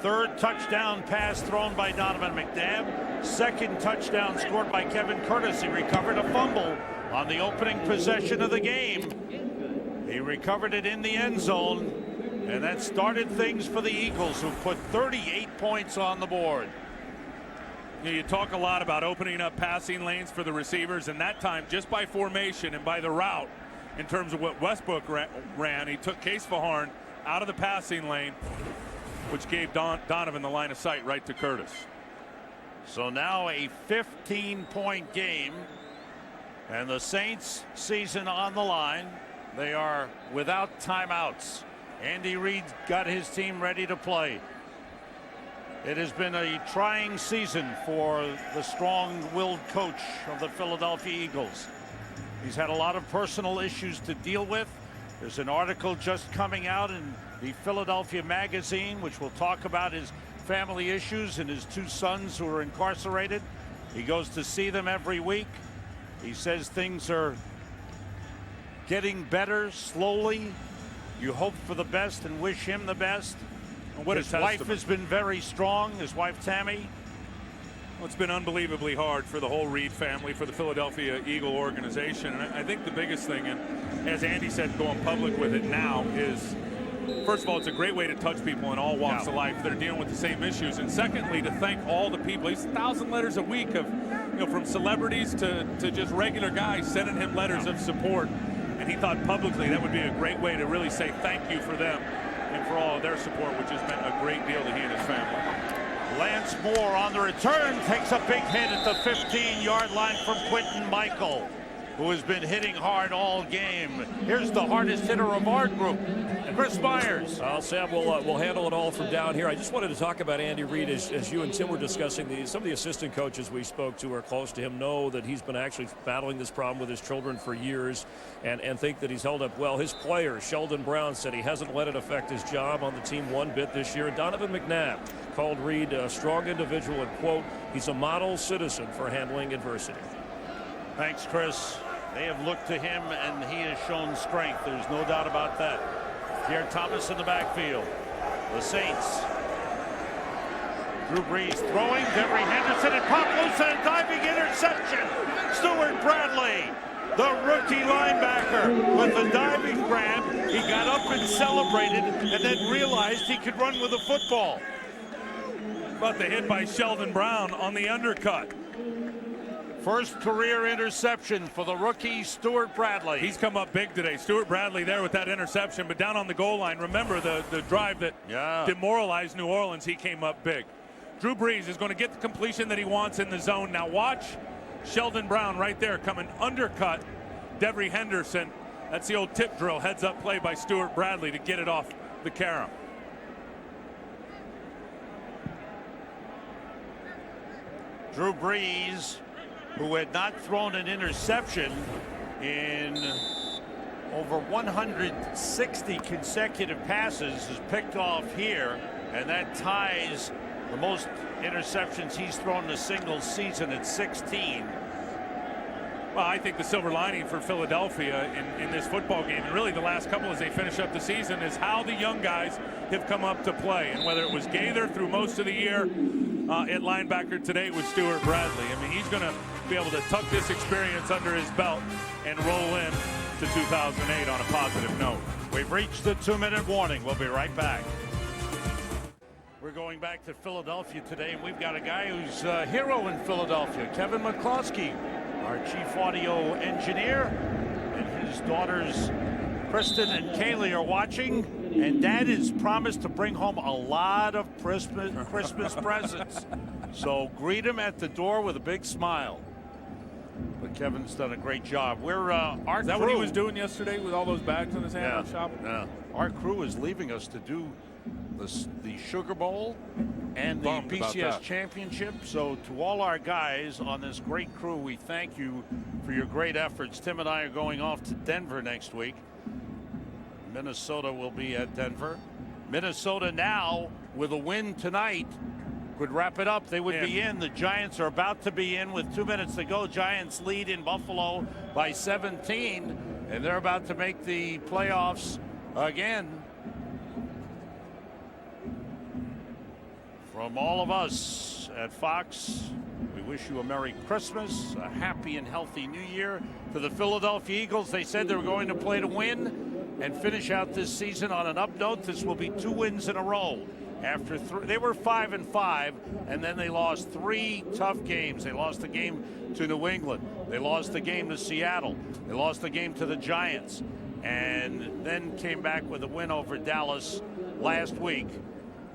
[SPEAKER 3] Third touchdown pass thrown by Donovan McNabb. Second touchdown scored by Kevin Curtis. He recovered a fumble on the opening possession of the game. He recovered it in the end zone, and that started things for the Eagles, who put 38 points on the board.
[SPEAKER 4] You talk a lot about opening up passing lanes for the receivers, and that time, just by formation and by the route, in terms of what Westbrook ran, he took Case Fajarn out of the passing lane, which gave Donovan the line of sight right to Curtis.
[SPEAKER 3] So now a 15-point game, and the Saints' season on the line. They are without timeouts. Andy Reid got his team ready to play. It has been a trying season for the strong-willed coach of the Philadelphia Eagles. He's had a lot of personal issues to deal with. There's an article just coming out in the Philadelphia Magazine, which will talk about his family issues and his two sons who are incarcerated. He goes to see them every week. He says things are getting better slowly. You hope for the best and wish him the best. His wife has been very strong, his wife Tammy.
[SPEAKER 4] Well, it's been unbelievably hard for the whole Reid family, for the Philadelphia Eagle organization. And I think the biggest thing, and as Andy said, going public with it now, is first of all, it's a great way to touch people in all walks of life that are dealing with the same issues. And secondly, to thank all the people. He's 1,000 letters a week of, from celebrities to just regular guys sending him letters of support. And he thought publicly that would be a great way to really say thank you for them and for all of their support, which has meant a great deal to he and his family.
[SPEAKER 3] Lance Moore on the return takes a big hit at the 15-yard line from Quinton Michael, who has been hitting hard all game. Here's the hardest hitter of our group, Chris Myers.
[SPEAKER 2] Sam, we'll handle it all from down here. I just wanted to talk about Andy Reid. As you and Tim were discussing, some of the assistant coaches we spoke to are close to him, know that he's been actually battling this problem with his children for years and think that he's held up well. His players, Sheldon Brown, said he hasn't let it affect his job on the team one bit this year. And Donovan McNabb called Reid a strong individual and, quote, he's a model citizen for handling adversity.
[SPEAKER 3] Thanks, Chris. They have looked to him, and he has shown strength. There's no doubt about that. Pierre Thomas in the backfield. The Saints. Drew Brees throwing. Devery Henderson and pop loose and a diving interception. Stuart Bradley, the rookie linebacker, with the diving grab. He got up and celebrated and then realized he could run with a football.
[SPEAKER 4] About the hit by Sheldon Brown on the undercut.
[SPEAKER 3] First career interception for the rookie Stuart Bradley.
[SPEAKER 4] He's come up big today. Stuart Bradley there with that interception, but down on the goal line. Remember the drive that demoralized New Orleans, he came up big. Drew Brees is going to get the completion that he wants in the zone. Now watch Sheldon Brown right there coming undercut Devery Henderson. That's the old tip drill, heads up play by Stuart Bradley to get it off the carom.
[SPEAKER 3] Drew Brees, who had not thrown an interception in over 160 consecutive passes, is picked off here, and that ties the most interceptions he's thrown in a single season at 16.
[SPEAKER 4] Well, I think the silver lining for Philadelphia in this football game, and really the last couple as they finish up the season, is how the young guys have come up to play. And whether it was Gaither through most of the year at linebacker, today with Stuart Bradley. I mean, he's going to be able to tuck this experience under his belt and roll in to 2008 on a positive note.
[SPEAKER 3] We've reached the 2-minute warning. We'll be right back. We're going back to Philadelphia today, and we've got a guy who's a hero in Philadelphia, Kevin McCloskey, our chief audio engineer, and his daughters Kristen and Kaylee are watching, and Dad has promised to bring home a lot of Christmas presents. So greet him at the door with a big smile. But Kevin's done a great job. We're our
[SPEAKER 4] Is that what he was doing yesterday with all those bags in his hand out shopping?
[SPEAKER 3] Yeah. Our crew is leaving us to do the Sugar Bowl and the BCS Championship. So to all our guys on this great crew, we thank you for your great efforts. Tim and I are going off to Denver next week. Minnesota will be at Denver. Minnesota now with a win tonight could wrap it up. They would be in. The Giants are about to be in with 2 minutes to go. Giants lead in Buffalo by 17, and they're about to make the playoffs again. From all of us at Fox, we wish you a Merry Christmas, a happy and healthy New Year. To the Philadelphia Eagles, they said they were going to play to win and finish out this season on an up note. This will be 2 wins in a row. After they were 5-5, and then they lost 3 tough games. They lost the game to New England. They lost the game to Seattle. They lost the game to the Giants, and then came back with a win over Dallas last week.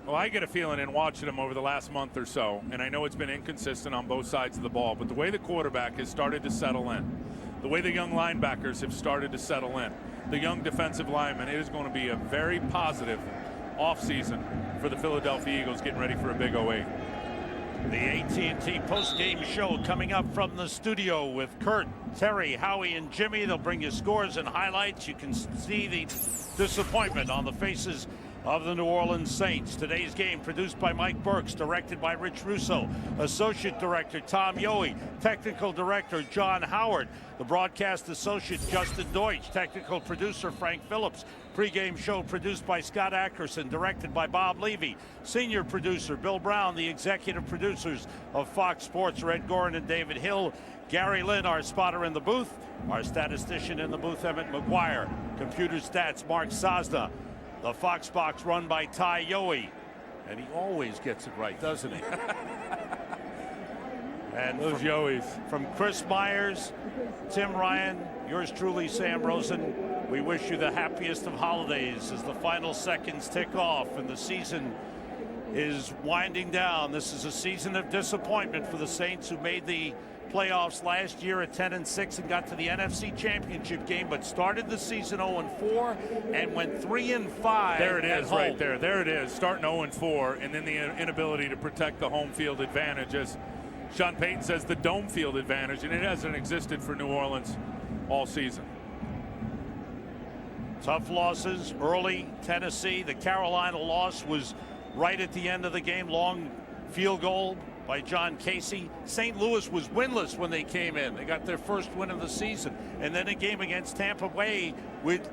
[SPEAKER 4] Well, I get a feeling in watching them over the last month or so, and I know it's been inconsistent on both sides of the ball, but the way the quarterback has started to settle in, the way the young linebackers have started to settle in, the young defensive linemen, it is going to be a very positive offseason for the Philadelphia Eagles getting ready for a big 08.
[SPEAKER 3] The AT&T post-game show coming up from the studio with Kurt, Terry, Howie, and Jimmy. They'll bring you scores and highlights. You can see the disappointment on the faces of the New Orleans Saints. Today's game produced by Mike Burks, directed by Rich Russo, associate director Tom Yohe, technical director John Howard, the broadcast associate Justin Deutsch, technical producer Frank Phillips. Pre-game show produced by Scott Ackerson, directed by Bob Levy, senior producer Bill Brown, the executive producers of Fox Sports, Red Gorin and David Hill, Gary Lynn, our spotter in the booth, our statistician in the booth, Emmett McGuire, computer stats, Mark Sosna. The Fox Box run by Ty Yohe. And he always gets it right, doesn't he? And
[SPEAKER 4] those Yohes.
[SPEAKER 3] From Chris Myers, Tim Ryan, yours truly, Sam Rosen, we wish you the happiest of holidays as the final seconds tick off and the season is winding down. This is a season of disappointment for the Saints, who made the playoffs last year at 10-6 and got to the NFC Championship game, but started the season 0-4 and went 3-5.
[SPEAKER 4] There it is, right there. There it is, starting 0-4, and then the inability to protect the home field advantage, as Sean Payton says, the dome field advantage, and it hasn't existed for New Orleans all season.
[SPEAKER 3] Tough losses early. Tennessee, the Carolina loss was right at the end of the game, long field goal by John Casey. St. Louis was winless when they came in. They got their first win of the season. And then a game against Tampa Bay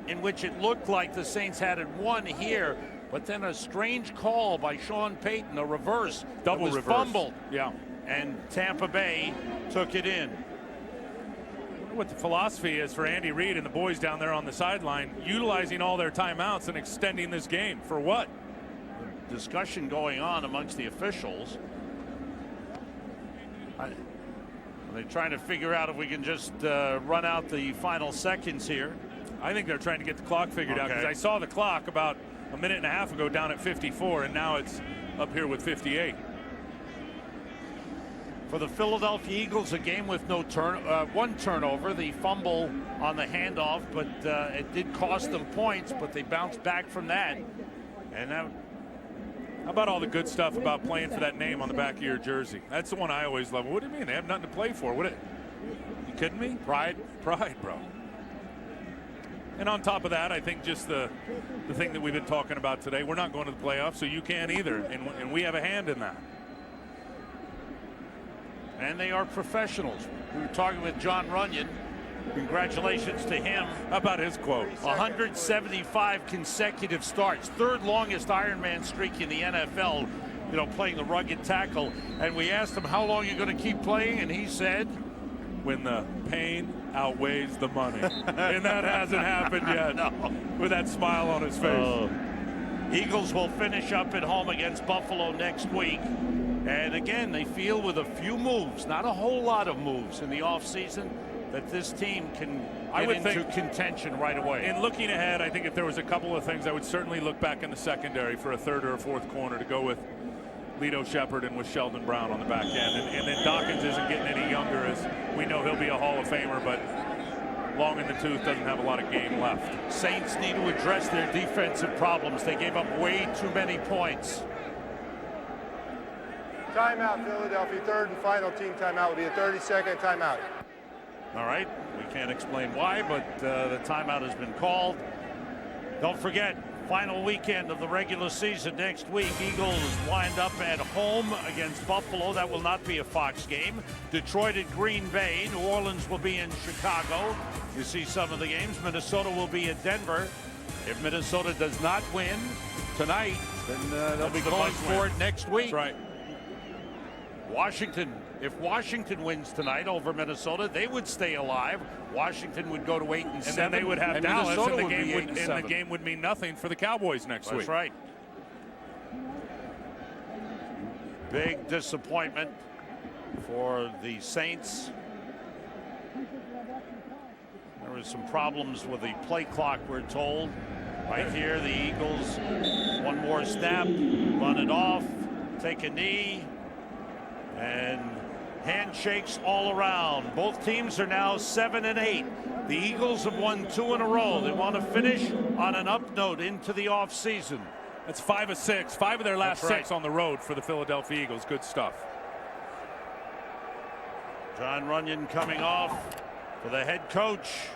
[SPEAKER 3] in which it looked like the Saints had it won here, but then a strange call by Sean Payton, a reverse.
[SPEAKER 4] Double
[SPEAKER 3] was
[SPEAKER 4] reverse.
[SPEAKER 3] Fumbled.
[SPEAKER 4] Yeah.
[SPEAKER 3] And Tampa Bay took it in.
[SPEAKER 4] I wonder what the philosophy is for Andy Reid and the boys down there on the sideline, utilizing all their timeouts and extending this game. For what?
[SPEAKER 3] Discussion going on amongst the officials. They're trying to figure out if we can just run out the final seconds here.
[SPEAKER 4] I think they're trying to get the clock figured out, because I saw the clock about a minute and a half ago down at 54, and now it's up here with 58.
[SPEAKER 3] For the Philadelphia Eagles, a game with no one turnover, the fumble on the handoff, but it did cost them points, but they bounced back from that. And that.
[SPEAKER 4] How about all the good stuff about playing for that name on the back of your jersey? That's the one I always love. What do you mean? They have nothing to play for. You kidding me? Pride, bro. And on top of that, I think just the thing that we've been talking about today, we're not going to the playoffs, so you can't either, and we have a hand in that.
[SPEAKER 3] And they are professionals. We were talking with John Runyon. Congratulations to him.
[SPEAKER 4] How about his quote?
[SPEAKER 3] 175 consecutive starts, third longest Ironman streak in the NFL, you know, playing the rugged tackle. And we asked him, how long are you going to keep playing? And he said,
[SPEAKER 4] when the pain outweighs the money. And that hasn't happened yet.
[SPEAKER 3] No.
[SPEAKER 4] With that smile on his face.
[SPEAKER 3] Eagles will finish up at home against Buffalo next week. And again, they feel with a few moves, not a whole lot of moves in the offseason, that this team can get into contention right away.
[SPEAKER 4] In looking ahead, I think if there was a couple of things, I would certainly look back in the secondary for a third or a fourth corner to go with Lito Shepherd and with Sheldon Brown on the back end. And then Dawkins isn't getting any younger, as we know he'll be a Hall of Famer, but long in the tooth, doesn't have a lot of game left.
[SPEAKER 3] Saints need to address their defensive problems. They gave up way too many points.
[SPEAKER 6] Timeout, Philadelphia. Third and final team timeout will be a 30-second timeout.
[SPEAKER 3] All right, we can't explain why, but the timeout has been called. Don't forget, final weekend of the regular season next week. Eagles wind up at home against Buffalo. That will not be a Fox game. Detroit at Green Bay. New Orleans will be in Chicago. You see some of the games. Minnesota will be at Denver. If Minnesota does not win tonight, then they'll be going for it next week.
[SPEAKER 4] That's right.
[SPEAKER 3] Washington, if Washington wins tonight over Minnesota, they would stay alive. Washington would go to 8-7.
[SPEAKER 4] And then they would have
[SPEAKER 3] and
[SPEAKER 4] Dallas,
[SPEAKER 3] Minnesota
[SPEAKER 4] and
[SPEAKER 3] would be 8-7.
[SPEAKER 4] the game would mean nothing for the Cowboys next week.
[SPEAKER 3] That's right. Big disappointment for the Saints. There was some problems with the play clock, we're told. Right here, the Eagles, one more snap, run it off, take a knee, and handshakes all around. Both teams are now 7-8. The Eagles have won 2 in a row. They want to finish on an up note into the offseason.
[SPEAKER 4] That's 5 of 6. 5 of their last 6 on the road for the Philadelphia Eagles. Good stuff.
[SPEAKER 3] John Runyon coming off for the head coach.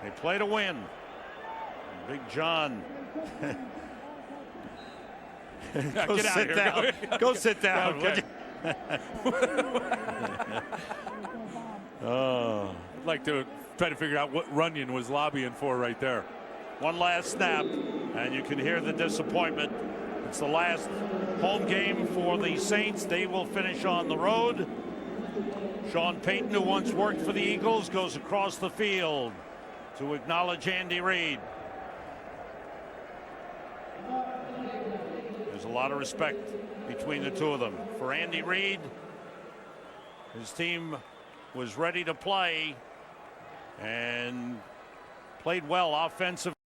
[SPEAKER 3] They play to win. Big John. Go
[SPEAKER 4] Get out
[SPEAKER 3] sit
[SPEAKER 4] here.
[SPEAKER 3] down. Go sit down.
[SPEAKER 4] Okay.
[SPEAKER 3] Oh.
[SPEAKER 4] I'd like to try to figure out what Runyon was lobbying for right there.
[SPEAKER 3] One last snap, and you can hear the disappointment. It's the last home game for the Saints. They will finish on the road. Sean Payton, who once worked for the Eagles, goes across the field to acknowledge Andy Reid. There's a lot of respect between the two of them. For Andy Reid, his team was ready to play and played well offensively.